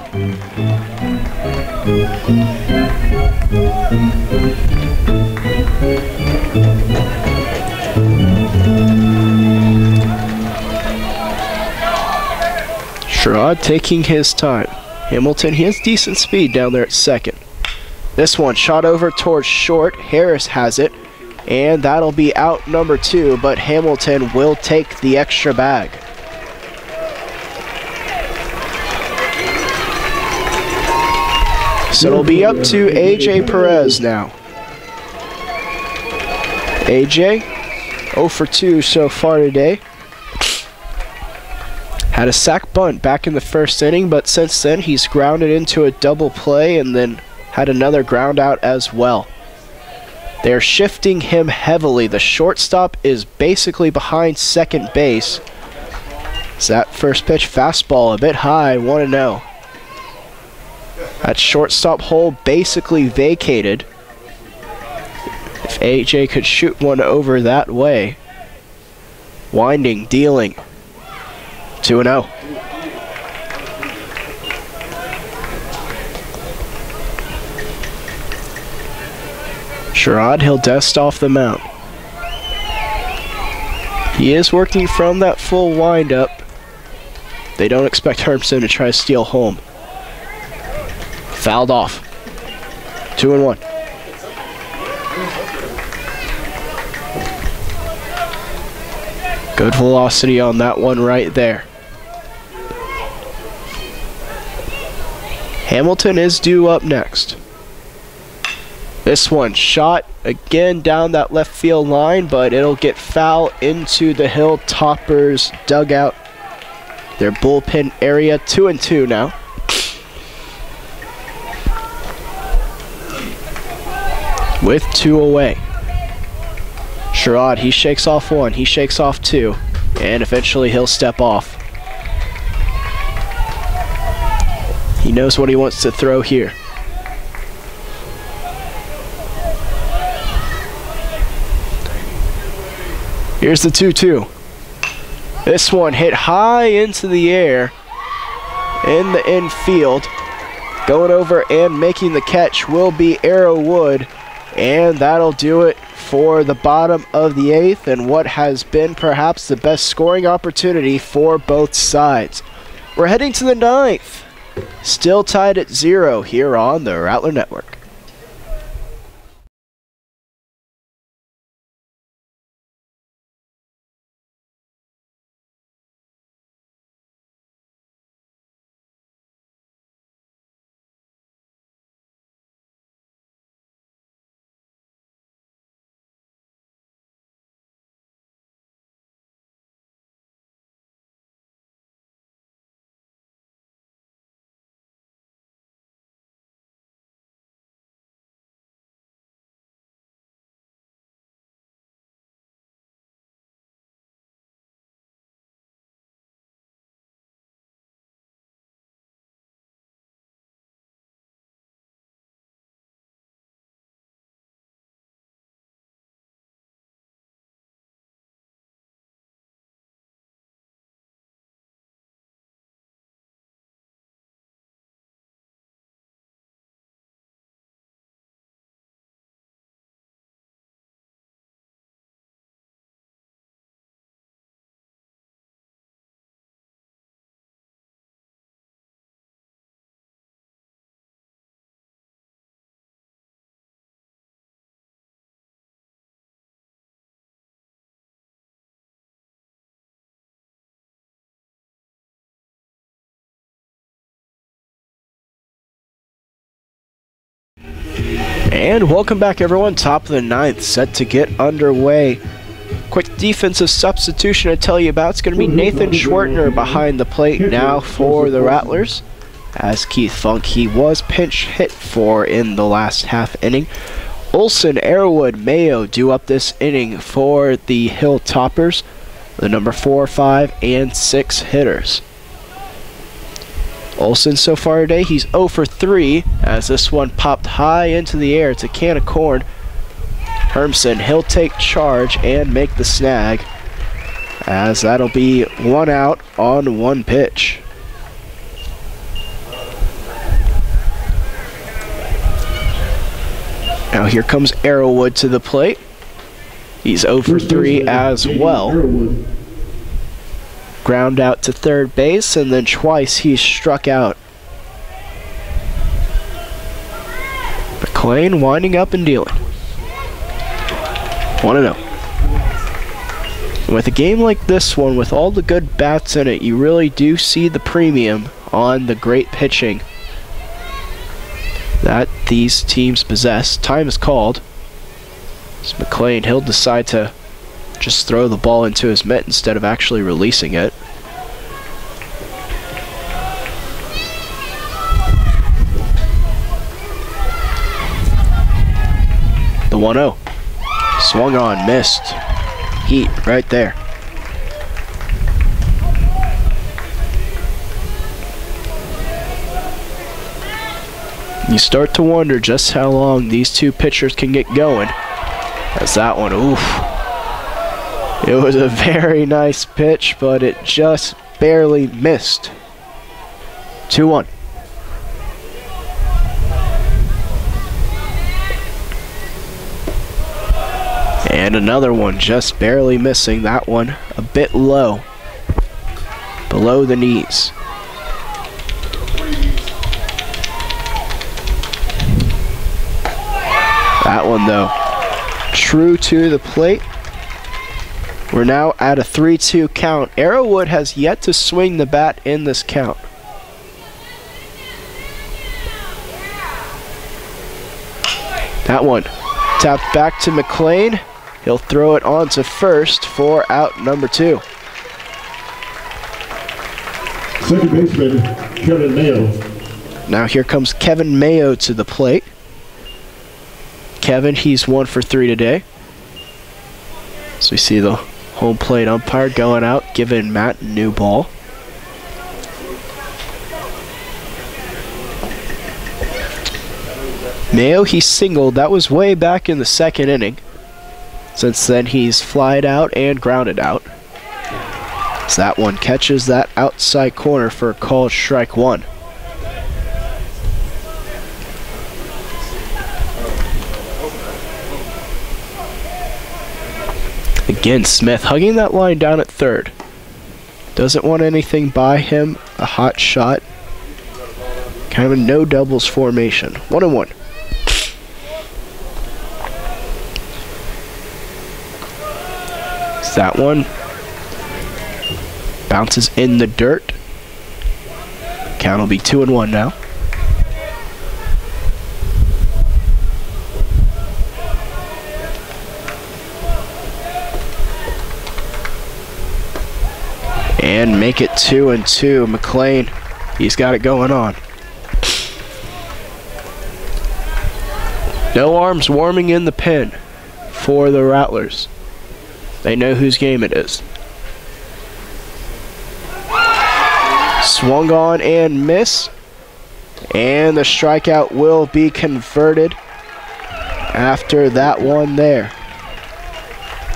Speaker 1: Sherrod taking his time. Hamilton, he has decent speed down there at second. This one shot over towards short. Harris has it, and that'll be out number 2, but Hamilton will take the extra bag. So it'll be up to AJ Perez now. AJ, 0 for 2 so far today. Had a sac bunt back in the first inning, but since then he's grounded into a double play and then had another ground out as well. They're shifting him heavily. The shortstop is basically behind second base. Is that first pitch fastball a bit high, 1-0. That shortstop hole basically vacated. If AJ could shoot one over that way. Winding, dealing. 2-0. Sherrod, he'll dust off the mound. He is working from that full windup. They don't expect Hermson to try to steal home. Fouled off. 2-1. Good velocity on that one right there. Hamilton is due up next. This one shot again down that left field line, but it'll get foul into the Hilltoppers dugout. Their bullpen area. 2-2 now. With 2 away. Sherrod, he shakes off 1, he shakes off 2, and eventually he'll step off. He knows what he wants to throw here. Here's the 2-2. This one hit high into the air in the infield. Going over and making the catch will be Arrow Wood. And that'll do it for the bottom of the 8th and what has been perhaps the best scoring opportunity for both sides. We're heading to the 9th. Still tied at 0 here on the Rattler Network. And welcome back, everyone. Top of the ninth, set to get underway. Quick defensive substitution to tell you about. It's going to be Nathan Schwartner behind the plate now for the Rattlers. As Keith Funk, he was pinch hit for in the last half inning. Olson, Arrowwood, Mayo do up this inning for the Hilltoppers, the number 4, 5, and 6 hitters. Olson so far today, he's 0 for 3 as this one popped high into the air. It's a can of corn. Hermson, he'll take charge and make the snag, as that'll be 1 out on 1 pitch. Now here comes Arrowwood to the plate. He's 0 for 3 as well. Ground out to third base, and then twice he's struck out. McLean winding up and dealing. 1-0. With a game like this one, with all the good bats in it, you really do see the premium on the great pitching that these teams possess. Time is called. As McLean, he'll decide to just throw the ball into his mitt instead of actually releasing it. The 1-0. Swung on, missed. Heat right there. You start to wonder just how long these two pitchers can get going. As that one, oof. It was a very nice pitch, but it just barely missed. 2-1. And another one just barely missing. That one a bit low. Below the knees. That one, though, true to the plate. We're now at a 3-2 count. Arrowwood has yet to swing the bat in this count. That one tapped back to McLean. He'll throw it on to first for out number 2.
Speaker 2: Second baseman, Kevin Mayo.
Speaker 1: Now here comes Kevin Mayo to the plate. Kevin, he's 1 for 3 today. So we see the home plate umpire going out, giving Matt a new ball. Mayo, he singled. That was way back in the second inning. Since then, he's flied out and grounded out. So that one catches that outside corner for a called strike 1. Again, Smith hugging that line down at third. Doesn't want anything by him. A hot shot. Kind of a no doubles formation. 1-1. That one bounces in the dirt. Count will be 2-1 now. And make it 2-2. McLean, he's got it going on. No arms warming in the pen for the Rattlers. They know whose game it is. Swung on and miss. And the strikeout will be converted after that one there.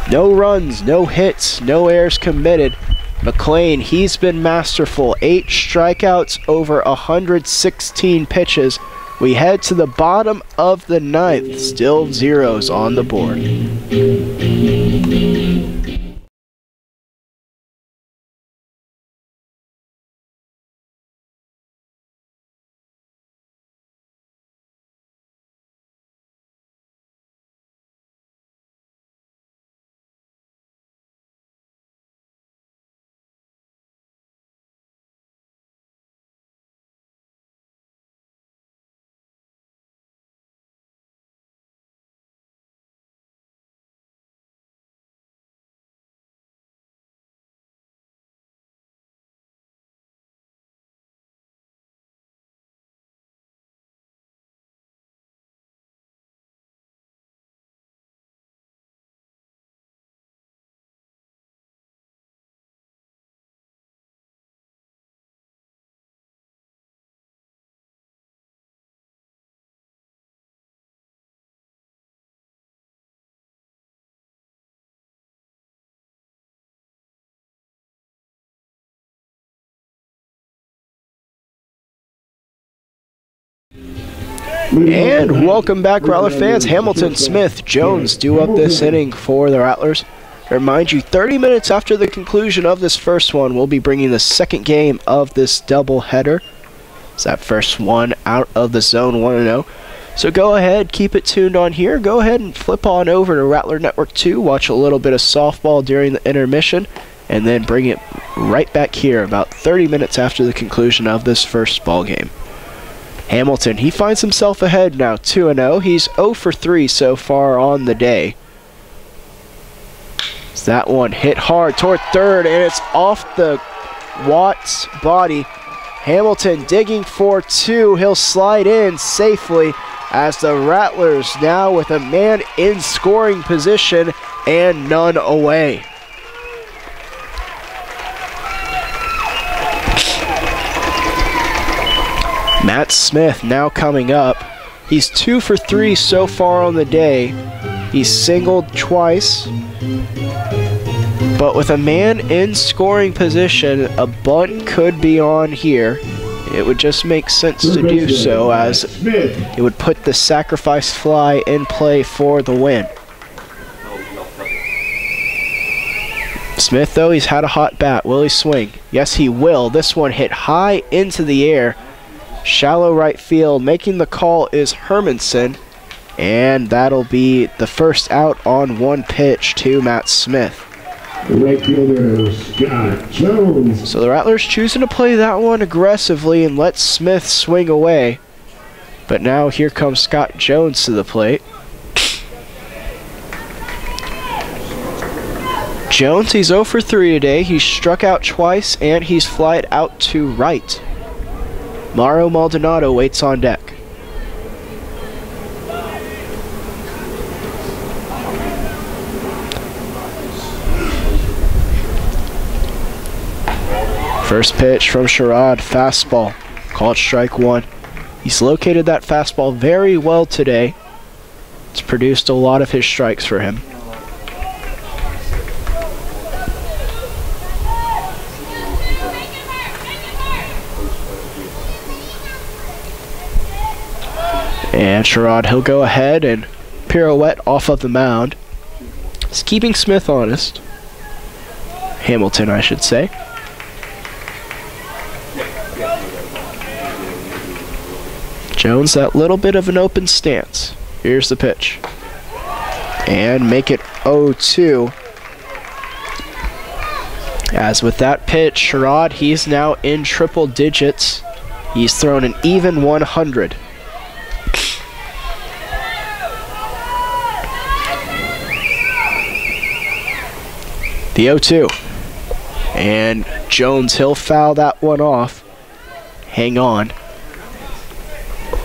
Speaker 1: No runs, no hits, no errors committed. McLean, he's been masterful. 8 strikeouts over 116 pitches. We head to the bottom of the 9th. Still zeros on the board. And welcome back, Rattler fans. Hamilton, Smith, Jones do up this inning for the Rattlers. Remind you, 30 minutes after the conclusion of this first one, we'll be bringing the second game of this doubleheader. It's that first one out of the zone 1-0. So go ahead, keep it tuned on here. Go ahead and flip on over to Rattler Network 2, watch a little bit of softball during the intermission, and then bring it right back here about 30 minutes after the conclusion of this first ball game. Hamilton, he finds himself ahead now, 2-0. He's 0 for 3 so far on the day. That one hit hard toward third, and it's off the Watts body. Hamilton digging for 2. He'll slide in safely as the Rattlers now with a man in scoring position and none away. Matt Smith now coming up. He's 2 for 3 so far on the day. He's singled twice. But with a man in scoring position, a bunt could be on here. It would just make sense to do so, as it would put the sacrifice fly in play for the win. Smith, though, he's had a hot bat. Will he swing? Yes, he will. This one hit high into the air. Shallow right field. Making the call is Hermanson. And that'll be the first out on one pitch to Matt Smith.
Speaker 2: Right fielder Scott Jones.
Speaker 1: So the Rattlers choosing to play that one aggressively and let Smith swing away. But now here comes Scott Jones to the plate. Jones, he's 0 for 3 today. He's struck out twice and he's flied out to right. Mario Maldonado waits on deck. First pitch from Sherrod, fastball, called strike 1. He's located that fastball very well today. It's produced a lot of his strikes for him. And Sherrod, he'll go ahead and pirouette off of the mound. He's keeping Smith honest. Hamilton, I should say. Jones, that little bit of an open stance. Here's the pitch. And make it 0-2. As with that pitch, Sherrod, he's now in triple digits. He's thrown an even 100. The 0-2. And Jones, he'll foul that one off. Hang on.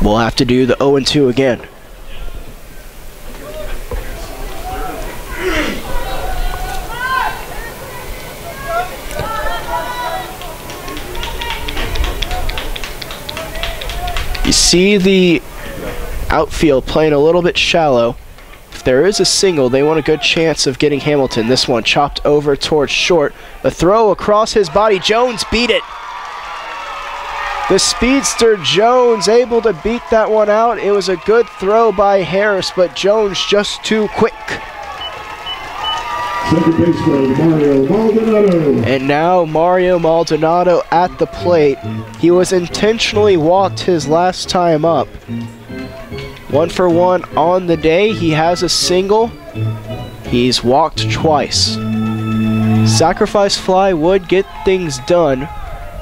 Speaker 1: We'll have to do the 0-2 again. You see the outfield playing a little bit shallow. If there is a single, they want a good chance of getting Hamilton. This one chopped over towards short. A throw across his body. Jones beat it. The speedster Jones able to beat that one out. It was a good throw by Harris, but Jones just too quick.
Speaker 2: Second baseman Mario Maldonado.
Speaker 1: And now Mario Maldonado at the plate. He was intentionally walked his last time up. 1 for 1 on the day. He has a single. He's walked twice. Sacrifice fly would get things done.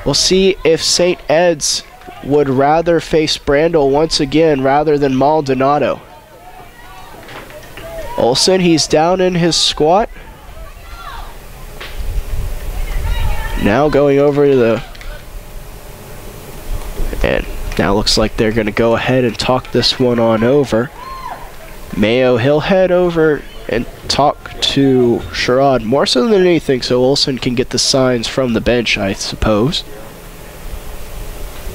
Speaker 1: We'll see if St. Ed's would rather face Brandel once again rather than Maldonado. Olsen, he's down in his squat. Now going over to the... And now looks like they're going to go ahead and talk this one on over. Mayo, he'll head over and talk to Sherrod more so than anything so Olsen can get the signs from the bench, I suppose.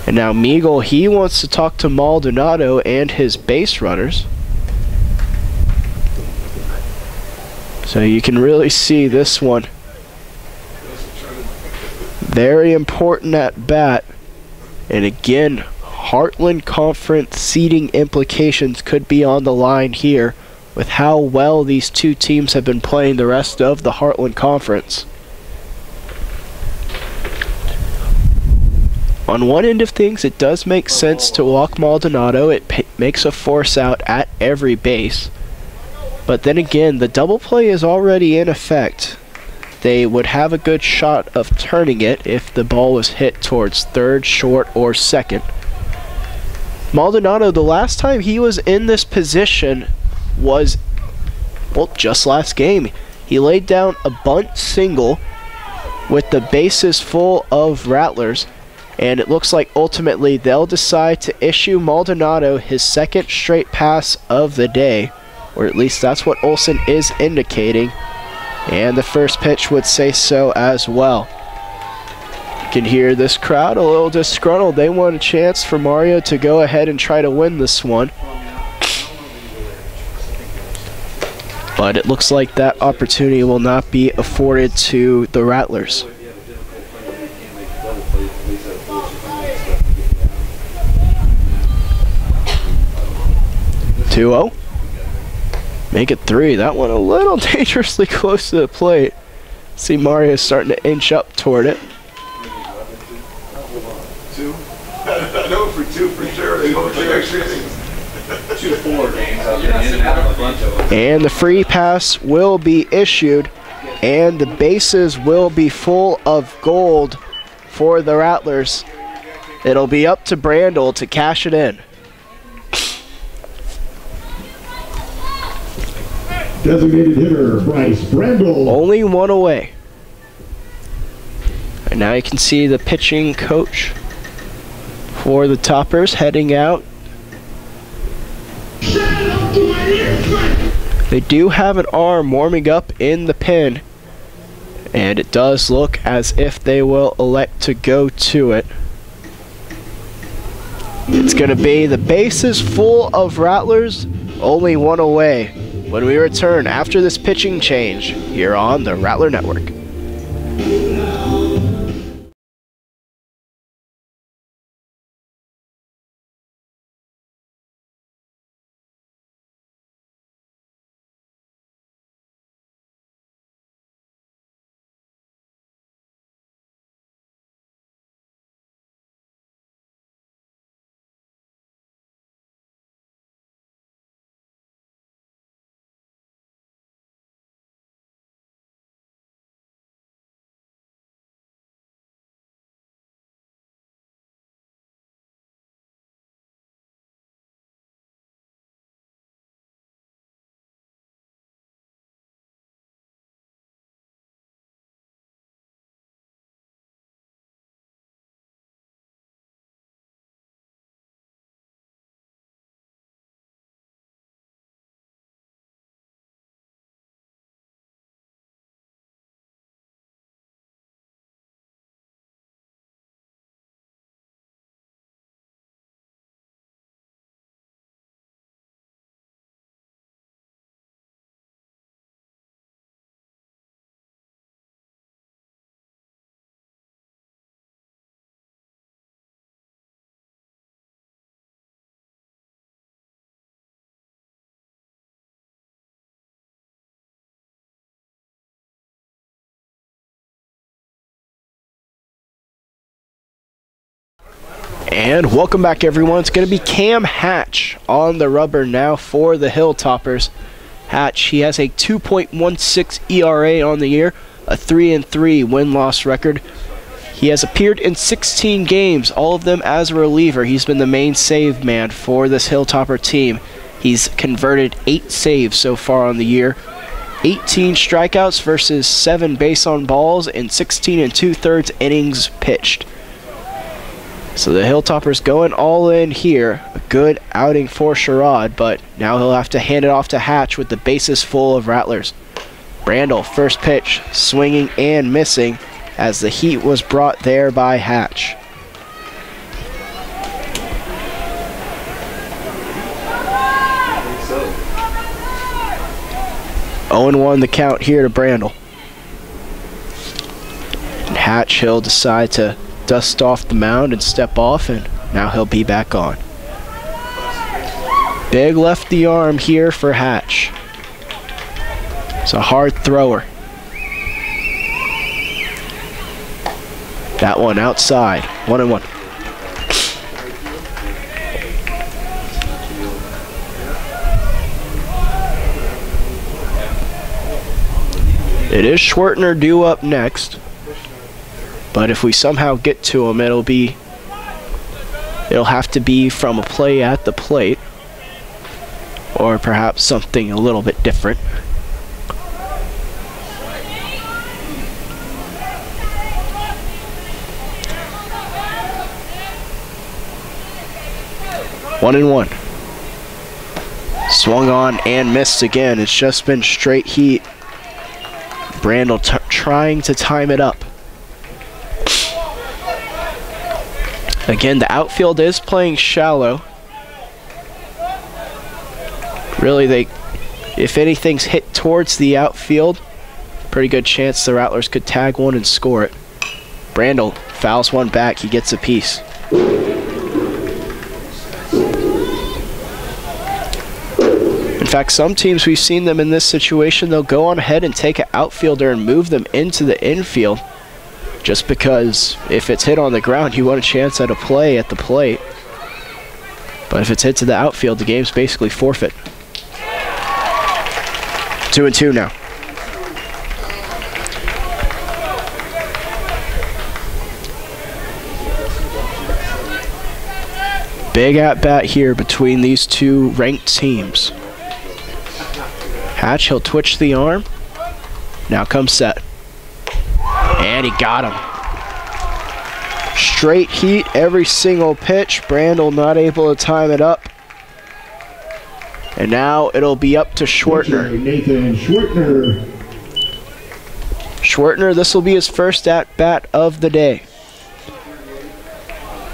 Speaker 1: And now Meagle, he wants to talk to Maldonado and his base runners. So you can really see this one. Very important at bat. And again, Heartland Conference seeding implications could be on the line here with how well these two teams have been playing the rest of the Heartland Conference. On one end of things, it does make sense to walk Maldonado. It makes a force out at every base. But then again, the double play is already in effect. They would have a good shot of turning it if the ball was hit towards third, short, or second. Maldonado, the last time he was in this position was, well, just last game. He laid down a bunt single with the bases full of Rattlers. And it looks like ultimately they'll decide to issue Maldonado his second straight pass of the day, or at least that's what Olsen is indicating. And the first pitch would say so as well. You can hear this crowd a little disgruntled. They want a chance for Mario to go ahead and try to win this one. But it looks like that opportunity will not be afforded to the Rattlers. 2-0. Make it 3. That one a little dangerously close to the plate. See Mario starting to inch up toward it.
Speaker 3: 2. I know for 2 for sure. They both take extra innings. 2-4 games.
Speaker 1: And the free pass will be issued, and the bases will be full of gold for the Rattlers. It'll be up to Brandel to cash it in.
Speaker 2: Designated hitter, Bryce Brandel.
Speaker 1: Only one away. And now you can see the pitching coach for the Toppers heading out. They do have an arm warming up in the pen, and it does look as if they will elect to go to it. It's going to be the bases full of Rattlers, only one away. When we return after this pitching change here on the Rattler Network. And welcome back, everyone. It's going to be Cam Hatch on the rubber now for the Hilltoppers. Hatch, he has a 2.16 ERA on the year, a 3-3 win-loss record. He has appeared in 16 games, all of them as a reliever. He's been the main save man for this Hilltopper team. He's converted 8 saves so far on the year, 18 strikeouts versus 7 base on balls, and 16 2/3 innings pitched. So the Hilltoppers going all in here. A good outing for Sherrod, but now he'll have to hand it off to Hatch with the bases full of Rattlers. Brandel, first pitch, swinging and missing as the heat was brought there by Hatch. Oh, 0-1 the count here to Brandel. And Hatch, he'll decide to dust off the mound and step off and Now he'll be back on. Big lefty arm here for Hatch. It's a hard thrower. That one outside. 1-1. It is Schwertner due up next. But if we somehow get to him, it'll have to be from a play at the plate. Or perhaps something a little bit different. One and one. Swung on and missed again. It's just been straight heat. Brandel trying to time it up. Again, the outfield is playing shallow. Really, if anything's hit towards the outfield, pretty good chance the Rattlers could tag one and score it. Brandel fouls one back. He gets a piece. In fact, some teams, we've seen them in this situation, they'll go on ahead and take an outfielder and move them into the infield just because if it's hit on the ground, you want a chance at a play at the plate. But if it's hit to the outfield, the game's basically forfeit. 2-2 now. Big at-bat here between these two ranked teams. Hatch, he'll twitch the arm. Now comes set. And he got him. Straight heat every single pitch. Brandel not able to time it up. And now it'll be up to Schwertner.
Speaker 2: Nathan Schwertner.
Speaker 1: Schwertner, this will be his first at-bat of the day.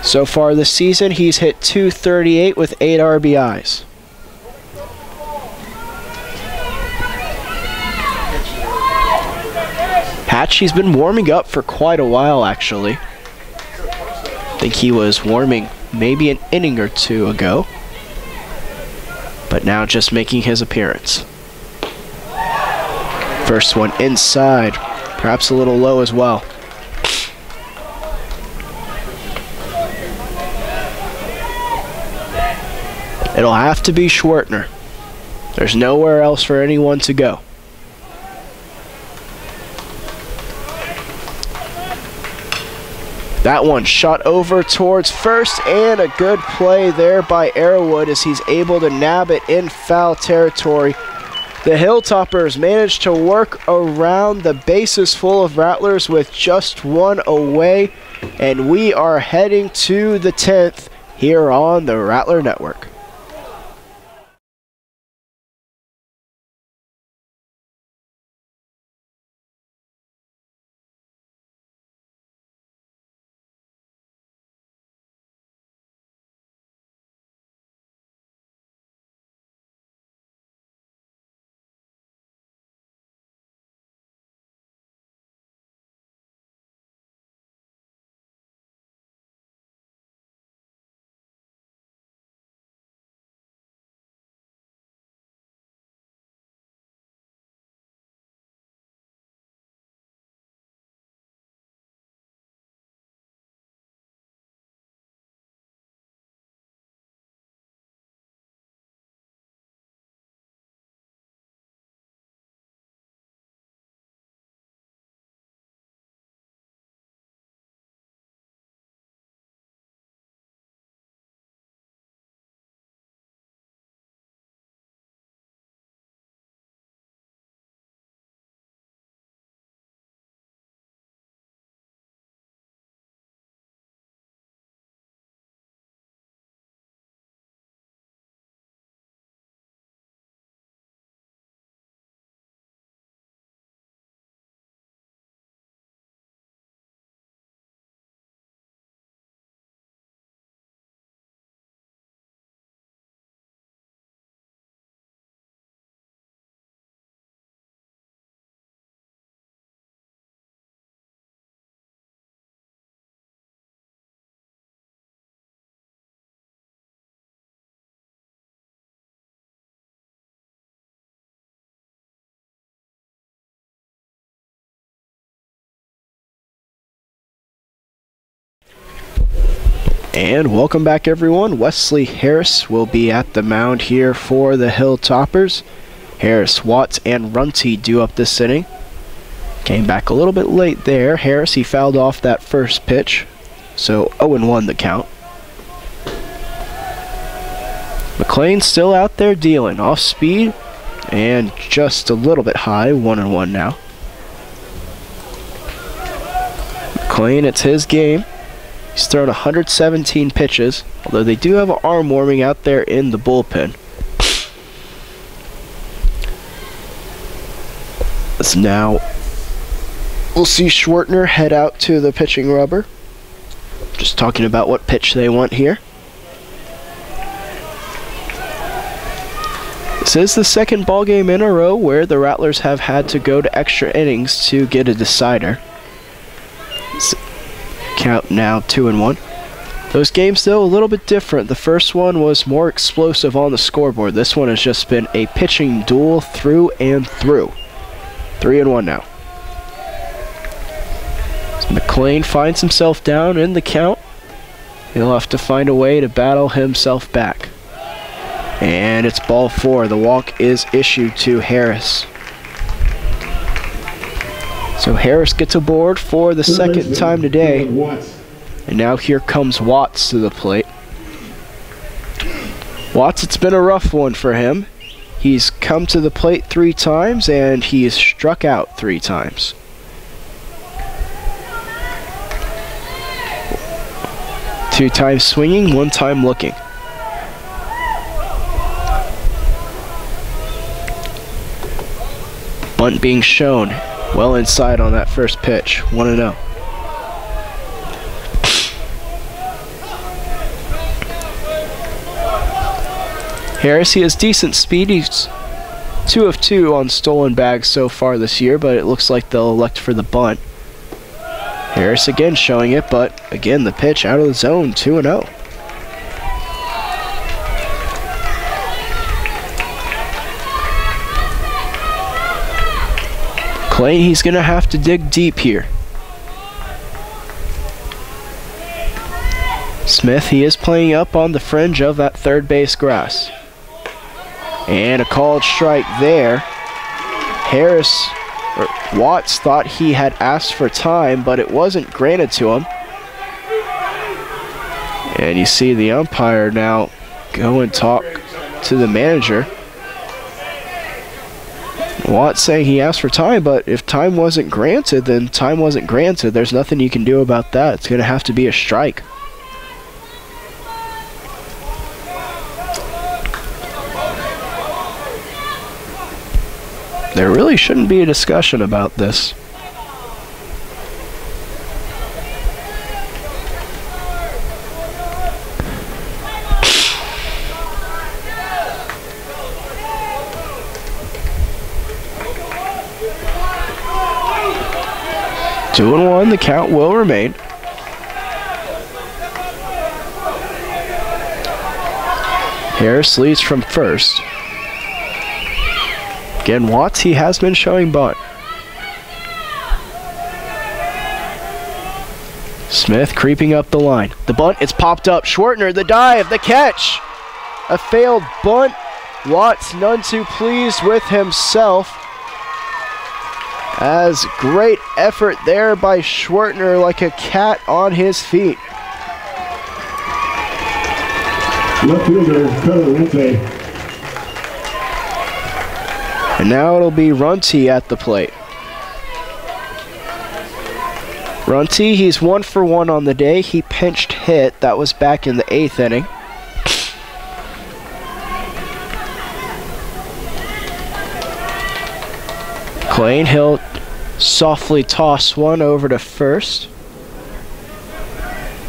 Speaker 1: So far this season, he's hit .238 with 8 RBIs. Hatch, he's been warming up for quite a while, actually. I think he was warming maybe an inning or two ago. But now just making his appearance. First one inside, perhaps a little low as well. It'll have to be Schwertner. There's nowhere else for anyone to go. That one shot over towards first, and a good play there by Arrowwood as he's able to nab it in foul territory. The Hilltoppers managed to work around the bases full of Rattlers with just one away, and we are heading to the 10th here on the Rattler Network. And welcome back, everyone. Wesley Harris will be at the mound here for the Hilltoppers. Harris, Watts, and Runty due up this inning. Came back a little bit late there. Harris, he fouled off that first pitch, so 0-1 the count. McLean still out there dealing, off speed and just a little bit high, 1-1 now. McLean, it's his game. He's thrown 117 pitches, although they do have an arm warming out there in the bullpen. As now we'll see Schwartner head out to the pitching rubber. Just talking about what pitch they want here. This is the second ball game in a row where the Rattlers have had to go to extra innings to get a decider. Count now 2-1. Those games, though, a little bit different. The first one was more explosive on the scoreboard. This one has just been a pitching duel through and through. 3-1 now. So McLean finds himself down in the count. He'll have to find a way to battle himself back. And it's ball 4. The walk is issued to Harris. So Harris gets aboard for the second time today. And now here comes Watts to the plate. Watts, it's been a rough one for him. He's come to the plate 3 times and he's struck out 3 times. Two times swinging, 1 time looking. Bunt being shown. Well inside on that first pitch. 1-0. Harris, he has decent speed. He's 2 of 2 on stolen bags so far this year, but it looks like they'll elect for the bunt. Harris again showing it, but again the pitch out of the zone. 2-0. Clay, he's going to have to dig deep here. Smith, he is playing up on the fringe of that third base grass. And a called strike there. Watts thought he had asked for time, but it wasn't granted to him. And you see the umpire now go and talk to the manager. Watts saying he asked for time, but if time wasn't granted, then time wasn't granted. There's nothing you can do about that. It's going to have to be a strike. There really shouldn't be a discussion about this. Two and 1, the count will remain. Harris leads from first. Again, Watts, he has been showing bunt. Smith creeping up the line. The bunt, it's popped up. Schwartner, the dive, the catch. A failed bunt. Watts none too pleased with himself. As great effort there by Schwartner, like a cat on his feet.
Speaker 2: Left fielder, Runty.
Speaker 1: And now it'll be Runty at the plate. Runty, he's 1 for 1 on the day. He pinched hit. That was back in the 8th inning. McLean, he'll softly toss one over to first.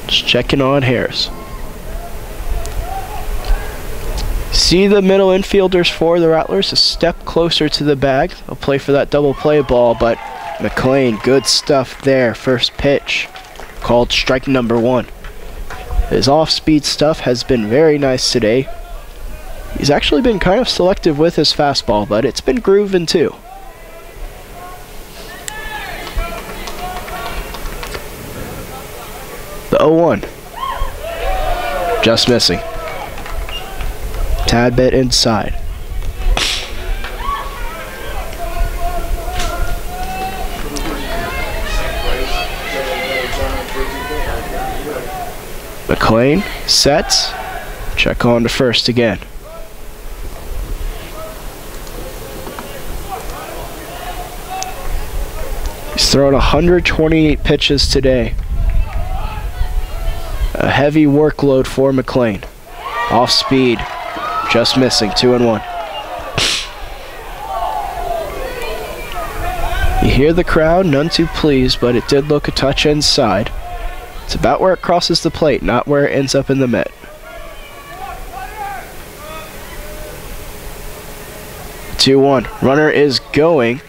Speaker 1: Just checking on Harris. See the middle infielders for the Rattlers a step closer to the bag. They'll play for that double play ball, but McLean, good stuff there. First pitch called strike number 1. His off-speed stuff has been very nice today. He's actually been kind of selective with his fastball, but it's been grooving too. The 0-1. Just missing. Tad bit inside. McLean sets. Check on to first again. He's thrown 128 pitches today. A heavy workload for McLean. Off speed. Just missing. 2-1. You hear the crowd, none too pleased, but it did look a touch inside. It's about where it crosses the plate, not where it ends up in the mitt. 2-1. Runner is going,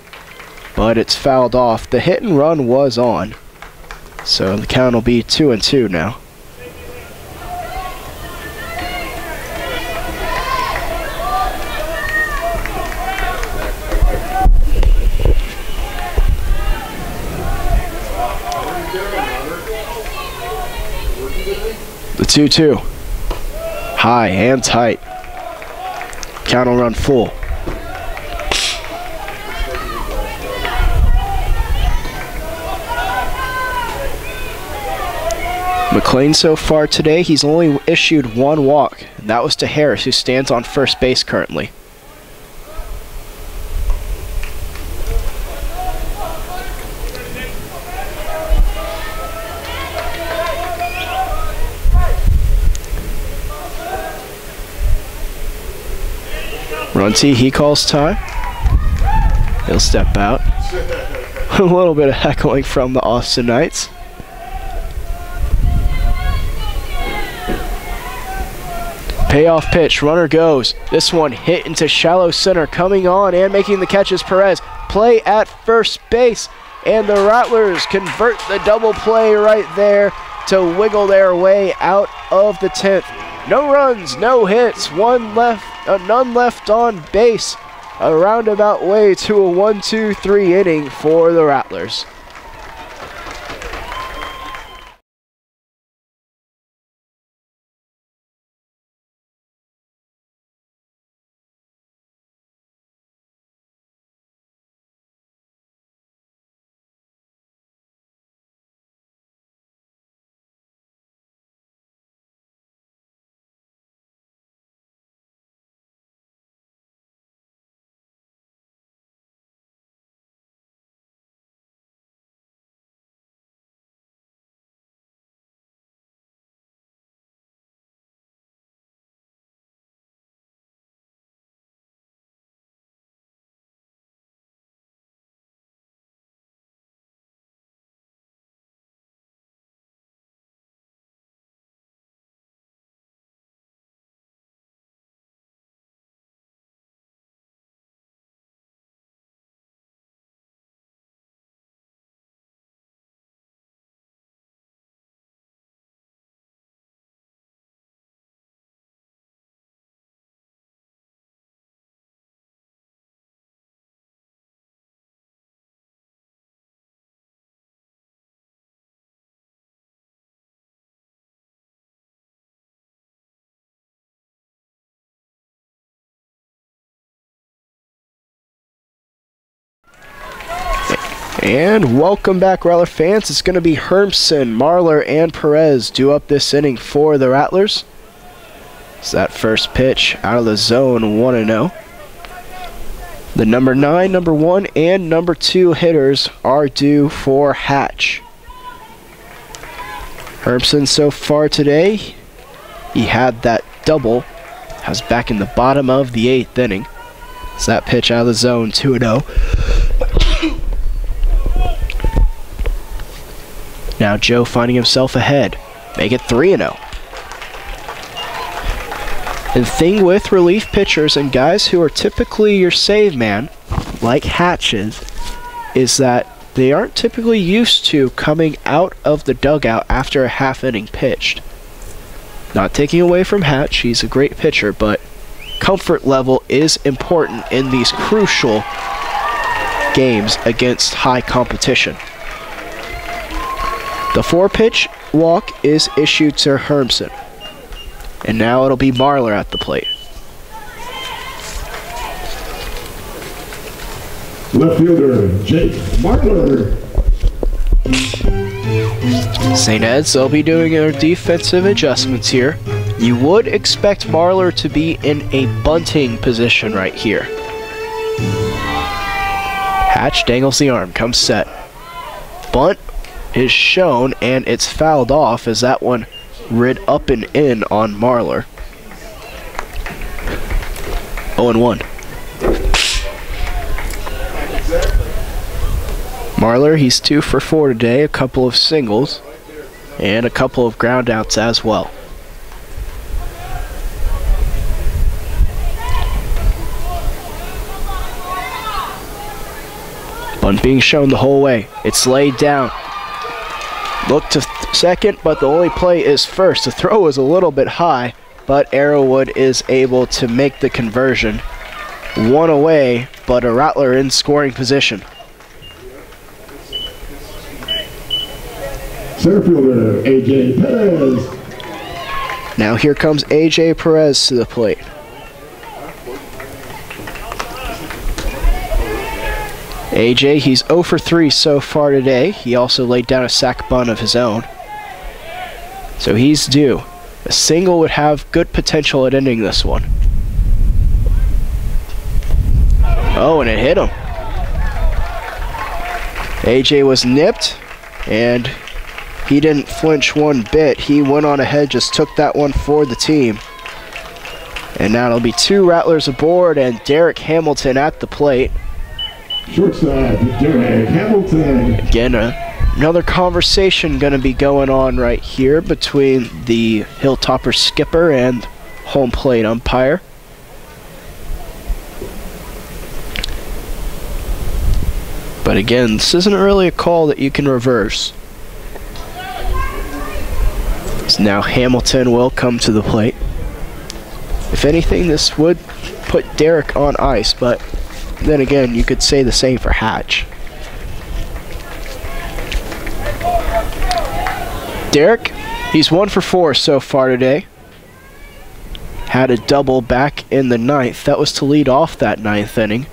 Speaker 1: but it's fouled off. The hit and run was on, so the count will be 2-2 now. The 2-2. High and tight. Count will run full. McLean so far today, he's only issued one walk, and that was to Harris, who stands on first base currently. Runty, he calls time. He'll step out. A little bit of heckling from the Austin Knights. Payoff pitch, runner goes. This one hit into shallow center, coming on and making the catch is Perez. Play at first base, and the Rattlers convert the double play right there to wiggle their way out of the 10th. No runs, no hits, none left on base. A roundabout way to a 1-2-3 inning for the Rattlers. And welcome back, Rattler fans. It's going to be Hermson, Marlar, and Perez due up this inning for the Rattlers. It's that first pitch out of the zone, 1-0. The number 9, number 1, and number 2 hitters are due for Hatch. Hermson so far today, he had that double. Was back in the bottom of the 8th inning. It's that pitch out of the zone, 2-0. Now Joe finding himself ahead. Make it 3-0. The thing with relief pitchers and guys who are typically your save man, like Hatches, is that they aren't typically used to coming out of the dugout after a half inning pitched. Not taking away from Hatch, he's a great pitcher, but comfort level is important in these crucial games against high competition. The 4-pitch walk is issued to Hermson. And now it'll be Marler at the plate.
Speaker 2: Left fielder, Jake Marler.
Speaker 1: St. Ed's, they'll be doing their defensive adjustments here. You would expect Marler to be in a bunting position right here. Hatch dangles the arm, comes set. Bunt is shown, and it's fouled off as that one rid up and in on Marler. 0-1. Marler, he's 2 for 4 today, a couple of singles, and a couple of ground outs as well. Bunt being shown the whole way. It's laid down. Look to second, but the only play is first. The throw was a little bit high, but Arrowwood is able to make the conversion. One away, but a Rattler in scoring position.
Speaker 2: Center fielder, A.J. Perez.
Speaker 1: Now here comes A.J. Perez to the plate. A.J., he's 0 for 3 so far today. He also laid down a sac bunt of his own. So he's due. A single would have good potential at ending this one. Oh, and it hit him. A.J. was nipped, and he didn't flinch one bit. He went on ahead, just took that one for the team. And now it'll be 2 Rattlers aboard and Derek Hamilton at the plate.
Speaker 2: Shortstop, Derek Hamilton.
Speaker 1: Again, another conversation going to be going on right here between the Hilltopper skipper and home plate umpire. But again, this isn't really a call that you can reverse. So now Hamilton will come to the plate. If anything, this would put Derek on ice, but then again, you could say the same for Hatch. Derek, he's 1 for 4 so far today. Had a double back in the 9th. That was to lead off that 9th inning.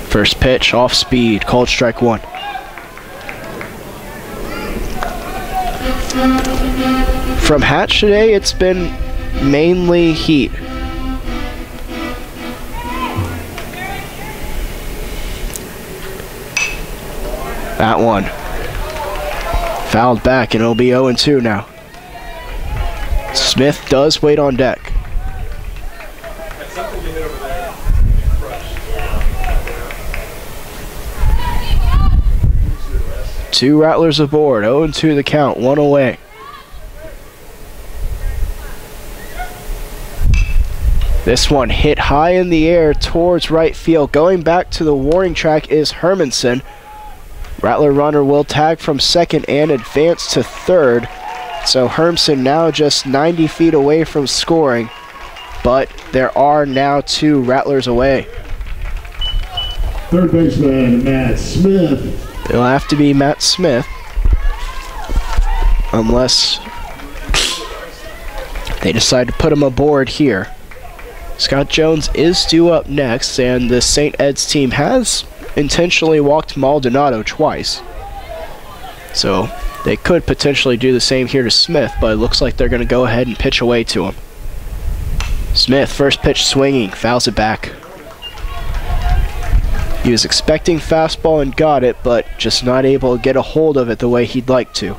Speaker 1: First pitch, off speed, called strike 1. From Hatch today, it's been mainly heat. That one. Fouled back, and it'll be 0-2 now. Smith does wait on deck. Two Rattlers aboard, 0-2 the count, 1 away. This one hit high in the air towards right field. Going back to the warning track is Hermanson. Rattler runner will tag from second and advance to third. So Hermanson now just 90 feet away from scoring. But there are now 2 Rattlers away.
Speaker 2: Third baseman, Matt Smith.
Speaker 1: It'll have to be Matt Smith. Unless they decide to put him aboard here. Scott Jones is due up next, and the St. Ed's team has intentionally walked Maldonado twice. So they could potentially do the same here to Smith, but it looks like they're going to go ahead and pitch away to him. Smith, first pitch swinging, fouls it back. He was expecting fastball and got it, but just not able to get a hold of it the way he'd like to.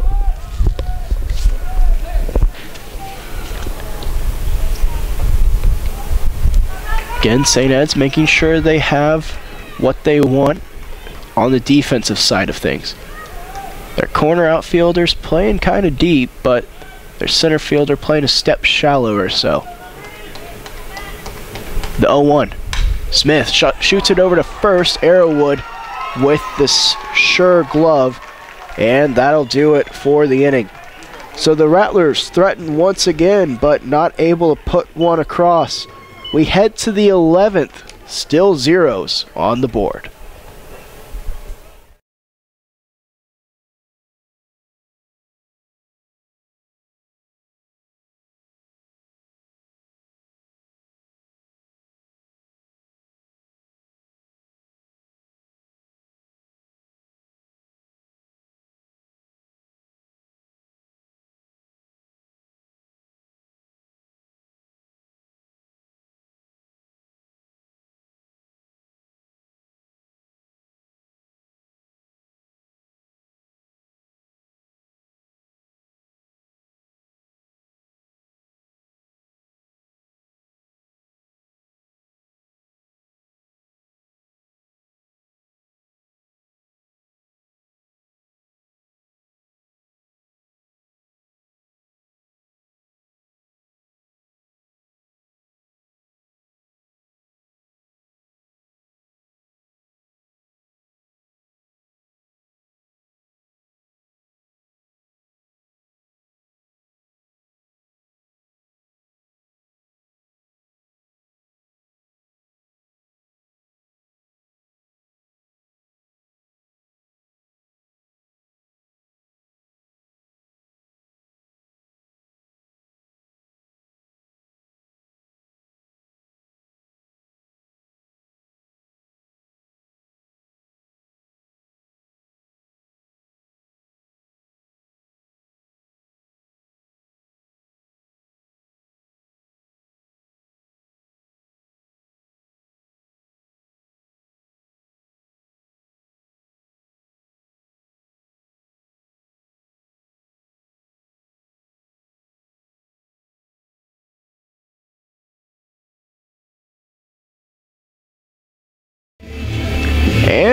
Speaker 1: Again, St. Ed's making sure they have what they want on the defensive side of things. Their corner outfielders playing kind of deep, but their center fielder playing a step shallower, so. The 0-1. Smith shoots it over to first. Arrowwood with this sure glove, and that'll do it for the inning. So the Rattlers threaten once again, but not able to put one across. We head to the 11th, still zeros on the board.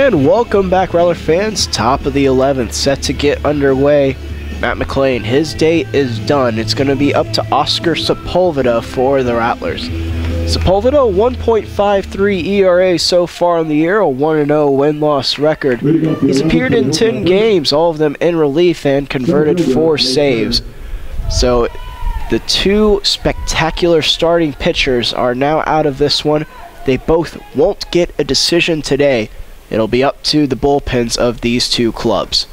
Speaker 1: And welcome back, Rattler fans. Top of the 11th, set to get underway. Matt McLean, his day is done. It's going to be up to Oscar Sepulveda for the Rattlers. Sepulveda, 1.53 ERA so far in the year, a 1-0 win-loss record. He's appeared in 10 games, all of them in relief, and converted 4 saves. So the 2 spectacular starting pitchers are now out of this one. They both won't get a decision today. It'll be up to the bullpens of these 2 clubs.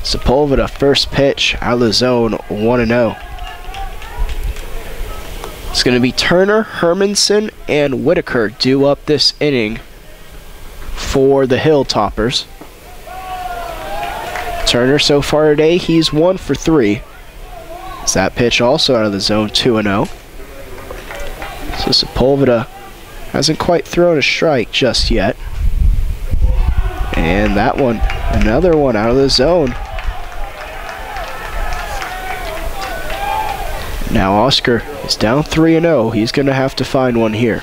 Speaker 1: Sepulveda, first pitch out of the zone, 1-0. It's going to be Turner, Hermanson, and Whitaker due up this inning for the Hilltoppers. Turner so far today, he's 1 for 3. Is that pitch also out of the zone, 2-0. So Sepulveda hasn't quite thrown a strike just yet. And that one, another one out of the zone. Now Oscar is down 3-0. He's going to have to find one here.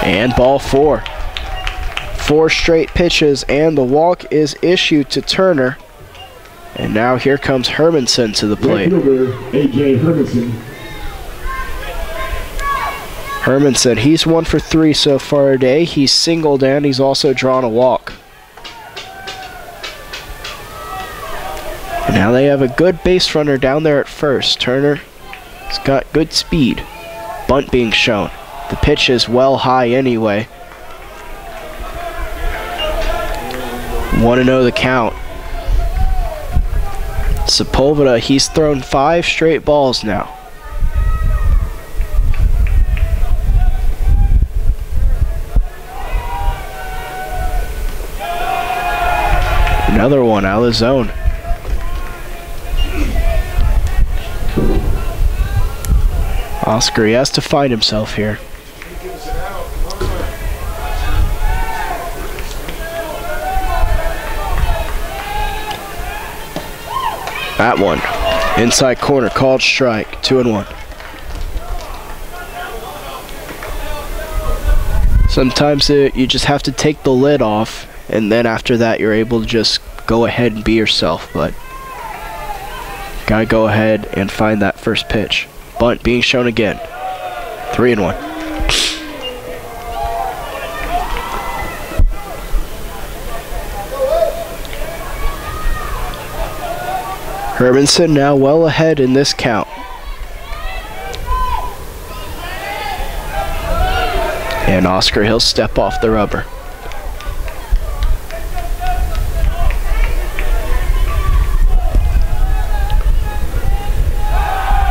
Speaker 1: And ball 4. 4 straight pitches, and the walk is issued to Turner. And now here comes Hermanson to the plate.
Speaker 2: AJ Hermanson.
Speaker 1: Hermanson, he's 1 for 3 so far today. He's singled and he's also drawn a walk. And now they have a good base runner down there at first. Turner has got good speed. Bunt being shown. The pitch is well high anyway. 1-0 the count. Sepulveda, he's thrown 5 straight balls now. Another one out of the zone. Oscar, he has to find himself here. That one. Inside corner, called strike. 2-1. Sometimes you just have to take the lid off, and then after that you're able to just go ahead and be yourself, but gotta go ahead and find that first pitch. Bunt being shown again. 3-1. Hermanson now well ahead in this count. And Oscar, he'll step off the rubber.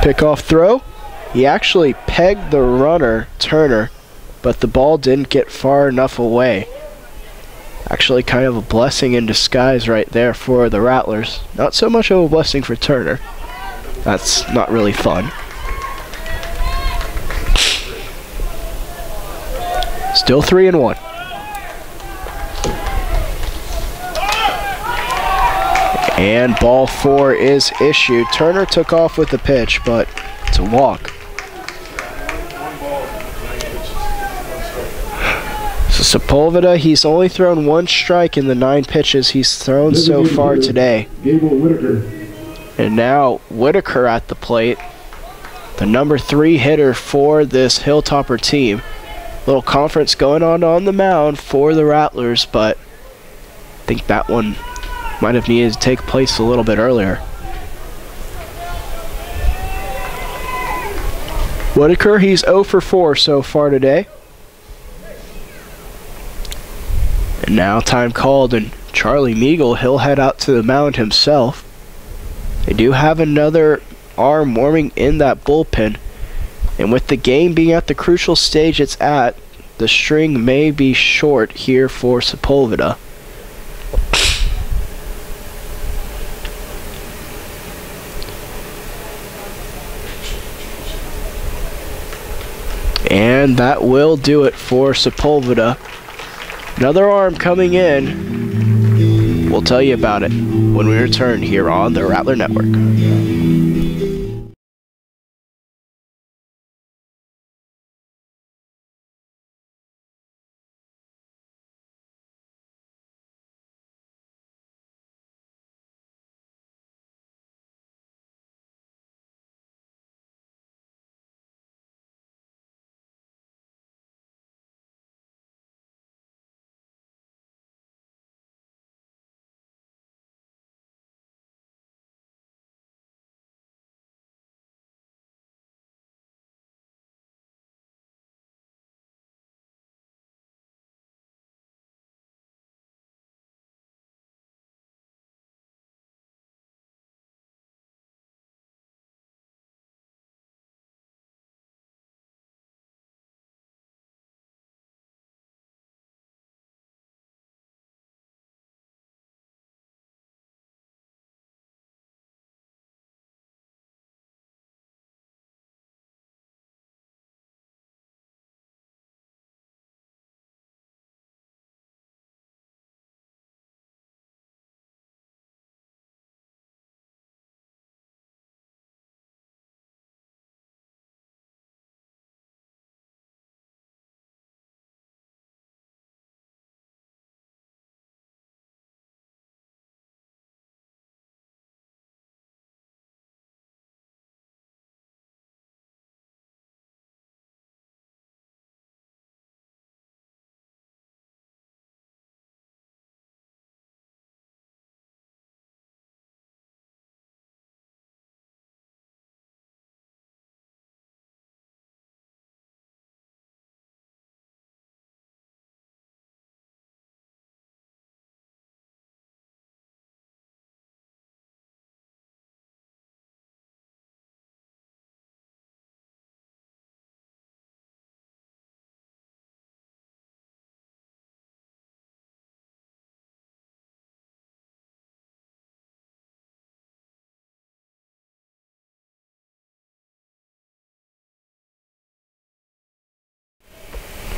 Speaker 1: Pickoff throw. He actually pegged the runner, Turner, but the ball didn't get far enough away. Actually kind of a blessing in disguise right there for the Rattlers. Not so much of a blessing for Turner. That's not really fun. Still 3-1. And ball 4 is issued. Turner took off with the pitch, but it's a walk. So Sepulveda, he's only thrown 1 strike in the 9 pitches he's thrown so far today. And now Whitaker at the plate. The number 3 hitter for this Hilltopper team. Little conference going on the mound for the Rattlers, but I think that one might have needed to take place a little bit earlier. Whitaker, he's 0 for 4 so far today. And now time called, and Charlie Meagle, he'll head out to the mound himself. They do have another arm warming in that bullpen. And with the game being at the crucial stage it's at, the string may be short here for Sepulveda. And that will do it for Sepulveda. Another arm coming in. We'll tell you about it when we return here on the Rattler Network.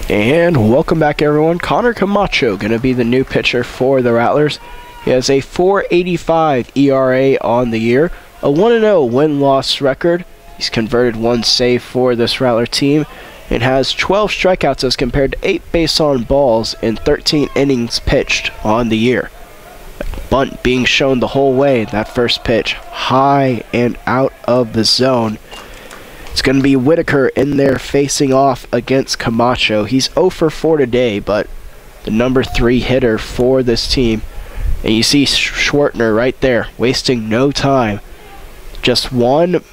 Speaker 1: And welcome back, everyone. Connor Camacho going to be the new pitcher for the Rattlers. He has a 4.85 ERA on the year, a 1-0 win-loss record. He's converted 1 save for this Rattler team and has 12 strikeouts as compared to 8 base on balls in 13 innings pitched on the year. Bunt being shown the whole way. That first pitch high and out of the zone. It's going to be Whitaker in there facing off against Camacho. He's 0 for 4 today, but the number 3 hitter for this team. And you see Schwartner right there, wasting no time. Just 1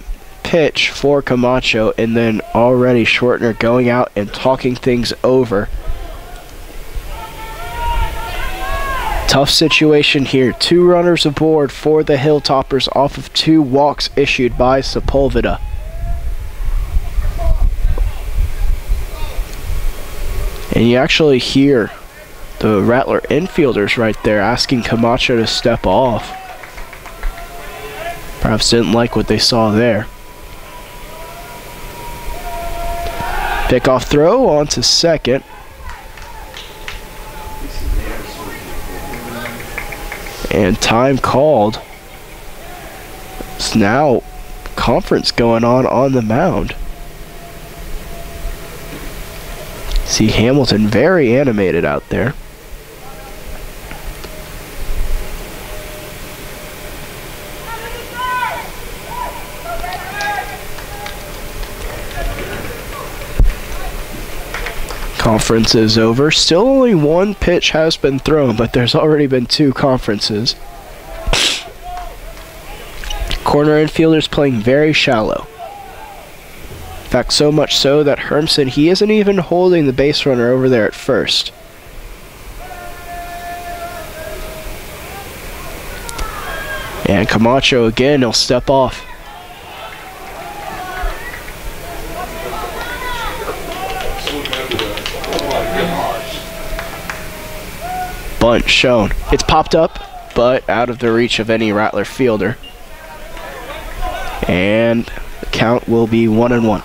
Speaker 1: pitch for Camacho, and then already Schwartner going out and talking things over. Tough situation here. 2 runners aboard for the Hilltoppers off of 2 walks issued by Sepulveda. And you actually hear the Rattler infielders right there asking Camacho to step off. Perhaps didn't like what they saw there. Pickoff throw onto second. And time called. It's now conference going on the mound. See Hamilton very animated out there. Conference is over. Still only 1 pitch has been thrown, but there's already been 2 conferences. Corner infielders playing very shallow. In fact, so much so that Hermson, he isn't even holding the base runner over there at first. And Camacho again, he'll step off. Bunt shown. It's popped up, but out of the reach of any Rattler fielder. And the count will be 1-1.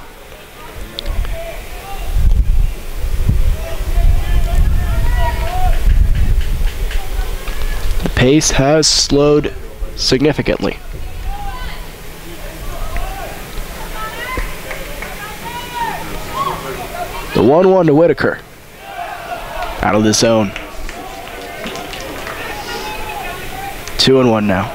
Speaker 1: The pace has slowed significantly. The 1-1 to Whitaker. Out of the zone. 2-1 now.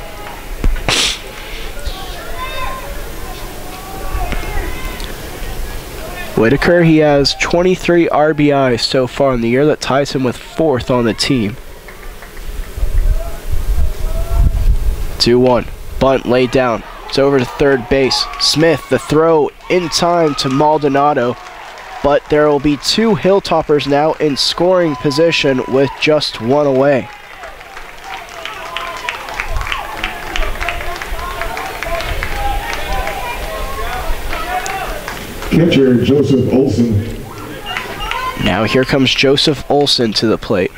Speaker 1: Whitaker, he has 23 RBIs so far in the year. That ties him with 4th on the team. 2-1. Bunt laid down. It's over to third base. Smith, the throw in time to Maldonado. But there will be 2 Hilltoppers now in scoring position with just 1 away.
Speaker 2: Catcher Joseph Olson.
Speaker 1: Now here comes Joseph Olson to the plate.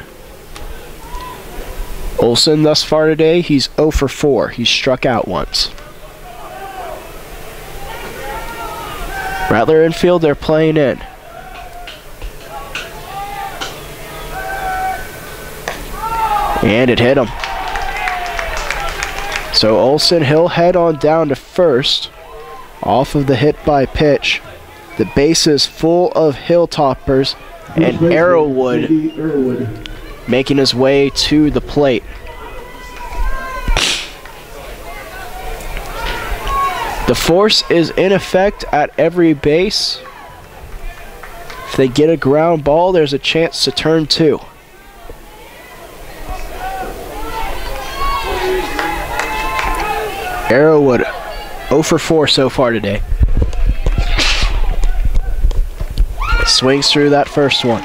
Speaker 1: Olson thus far today, he's 0 for 4. He's struck out once. Rattler infield, they're playing in. And it hit him. So Olson, he'll head on down to first off of the hit by pitch. The base is full of Hilltoppers, and Arrowwood making his way to the plate. The force is in effect at every base. If they get a ground ball, there's a chance to turn 2. Arrowwood 0 for 4 so far today. Swings through that first one.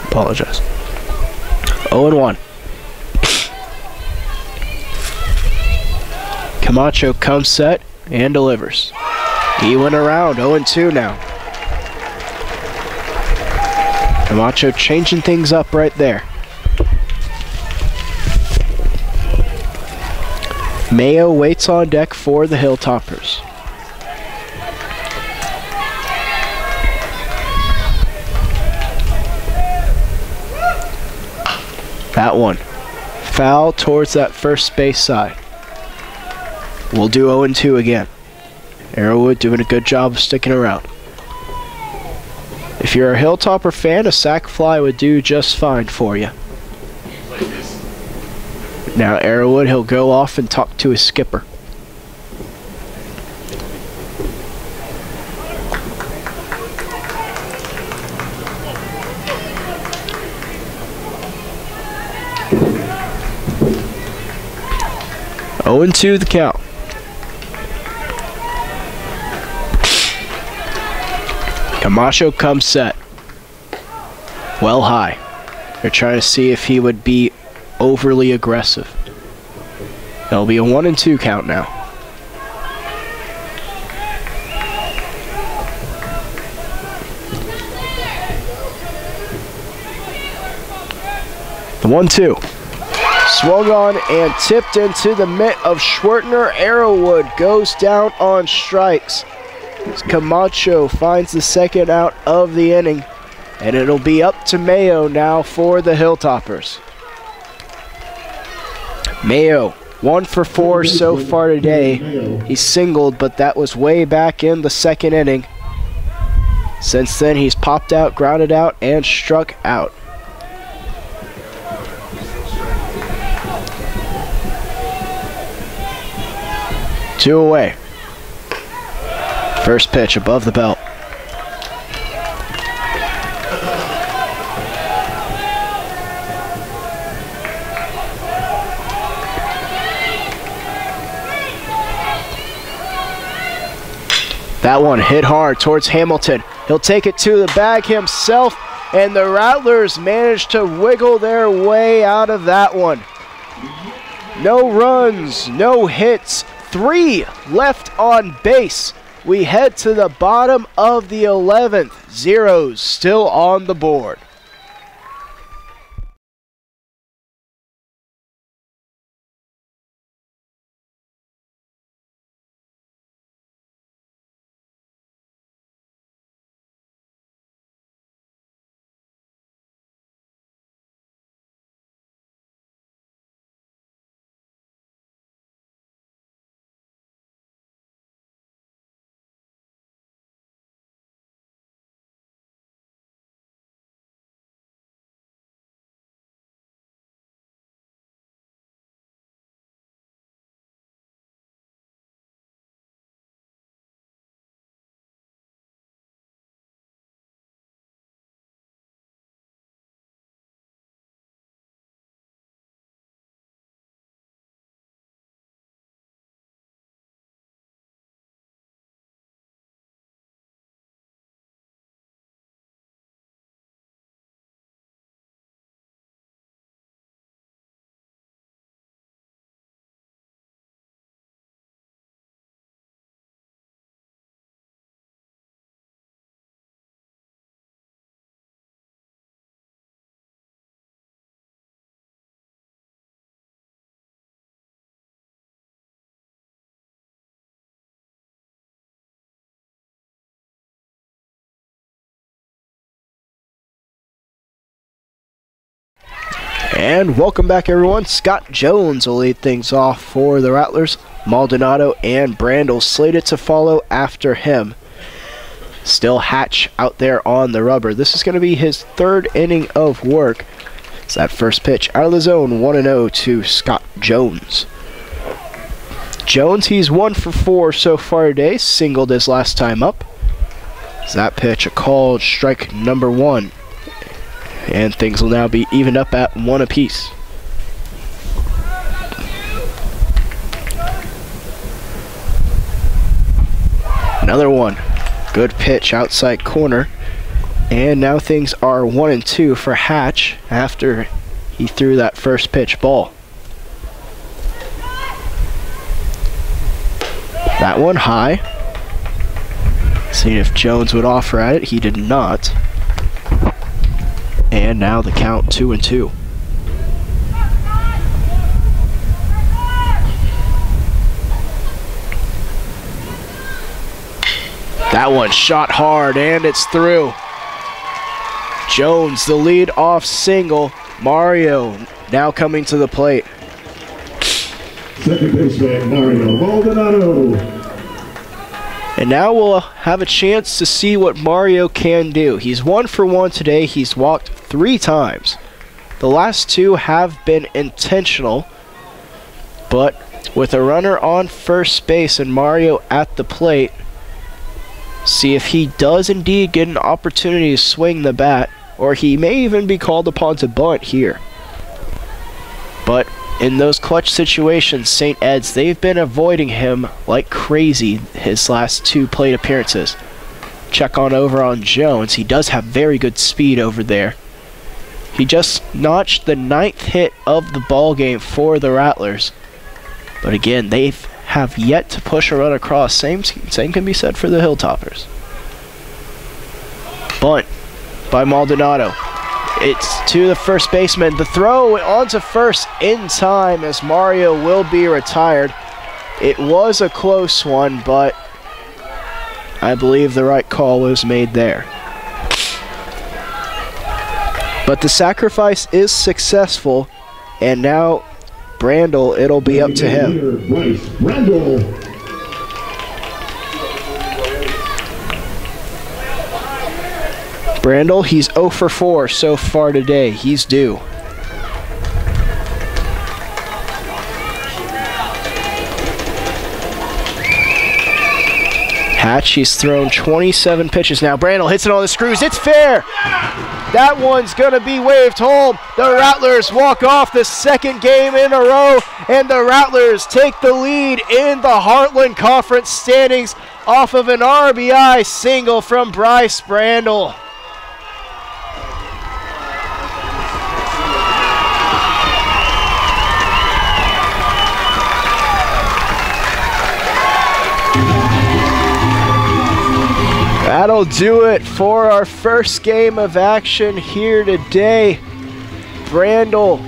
Speaker 1: Apologize. 0-1. Camacho comes set and delivers. He went around. 0-2 now. Camacho changing things up right there. Mayo waits on deck for the Hilltoppers. That one. Foul towards that first base side. We'll do 0-2 again. Arrowwood doing a good job of sticking around. If you're a Hilltopper fan, a sac fly would do just fine for you. Now Arrowwood, he'll go off and talk to his skipper. Oh, and 2 the count. Camacho comes set. Well high. They're trying to see if he would be overly aggressive. There'll be a 1-2 count now. The 1-2. Swung on and tipped into the mitt of Schwertner. Arrowwood goes down on strikes. Camacho finds the second out of the inning, and it'll be up to Mayo now for the Hilltoppers. Mayo, 1 for 4 so far today. He singled, but that was way back in the second inning. Since then, he's popped out, grounded out, and struck out. Two away. First pitch above the belt. That one hit hard towards Hamilton. He'll take it to the bag himself, and the Rattlers manage to wiggle their way out of that one. No runs, no hits, 3 left on base. We head to the bottom of the 11th. Zeros still on the board. And welcome back, everyone. Scott Jones will lead things off for the Rattlers. Maldonado and Brandel slated to follow after him. Still Hatch out there on the rubber. This is going to be his 3rd inning of work. It's that first pitch out of the zone, 1-0 to Scott Jones. Jones, he's 1 for 4 so far today. Singled his last time up. It's that pitch, a called strike number 1. And things will now be evened up at 1 apiece. Another one. Good pitch outside corner. And now things are 1-2 for Hatch after he threw that first pitch ball. That one high. Seeing if Jones would offer at it. He did not. And now the count 2-2. That one shot hard, and it's through. Jones, the lead-off single. Mario now coming to the plate.
Speaker 2: Second baseman Mario Maldonado.
Speaker 1: And now we'll have a chance to see what Mario can do. He's 1 for 1 today. He's walked 3 times. The last 2 have been intentional, but with a runner on first base and Mario at the plate, see if he does indeed get an opportunity to swing the bat, or he may even be called upon to bunt here. But in those clutch situations, St. Ed's, they've been avoiding him like crazy his last 2 plate appearances. Check on over on Jones. He does have very good speed over there. He just notched the 9th hit of the ball game for the Rattlers. But again, they have yet to push a run across. Same can be said for the Hilltoppers. Bunt by Maldonado. It's to the first baseman. The throw onto first in time as Mario will be retired. It was a close one, but I believe the right call was made there. But the sacrifice is successful, and now Brandel, it'll be up to him. Brandel, he's 0 for 4 so far today. He's due. Hatch, he's thrown 27 pitches now. Brandel hits it on the screws. It's fair. That one's going to be waved home. The Rattlers walk off the 2nd game in a row, and the Rattlers take the lead in the Heartland Conference standings off of an RBI single from Bryce Brandel. That'll do it for our first game of action here today. Brandel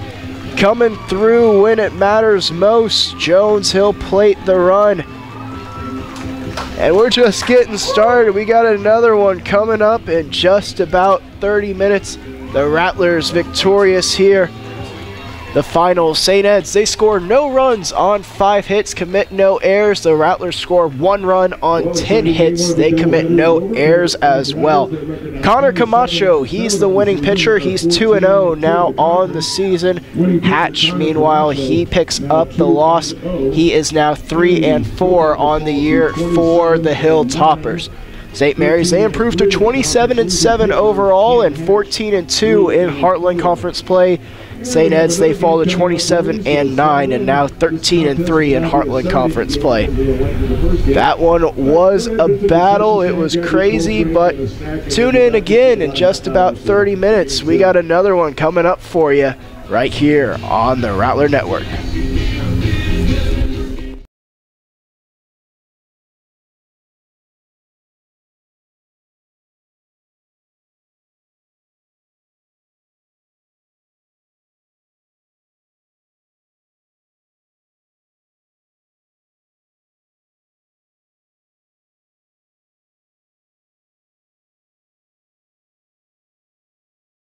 Speaker 1: coming through when it matters most. Jones, he'll plate the run. And we're just getting started. We got another one coming up in just about 30 minutes. The Rattlers victorious here. The final, St. Ed's, they score no runs on 5 hits, commit no errors. The Rattlers score 1 run on 10 hits. They commit no errors as well. Connor Camacho, he's the winning pitcher. He's 2-0 now on the season. Hatch, meanwhile, he picks up the loss. He is now 3-4 on the year for the Hilltoppers. St. Mary's, they improved to 27-7 overall and 14-2 in Heartland Conference play. St. Ed's, they fall to 27-9 and now 13-3 in Heartland Conference play. That one was a battle. It was crazy, but tune in again in just about 30 minutes. We got another one coming up for you right here on the Rattler Network.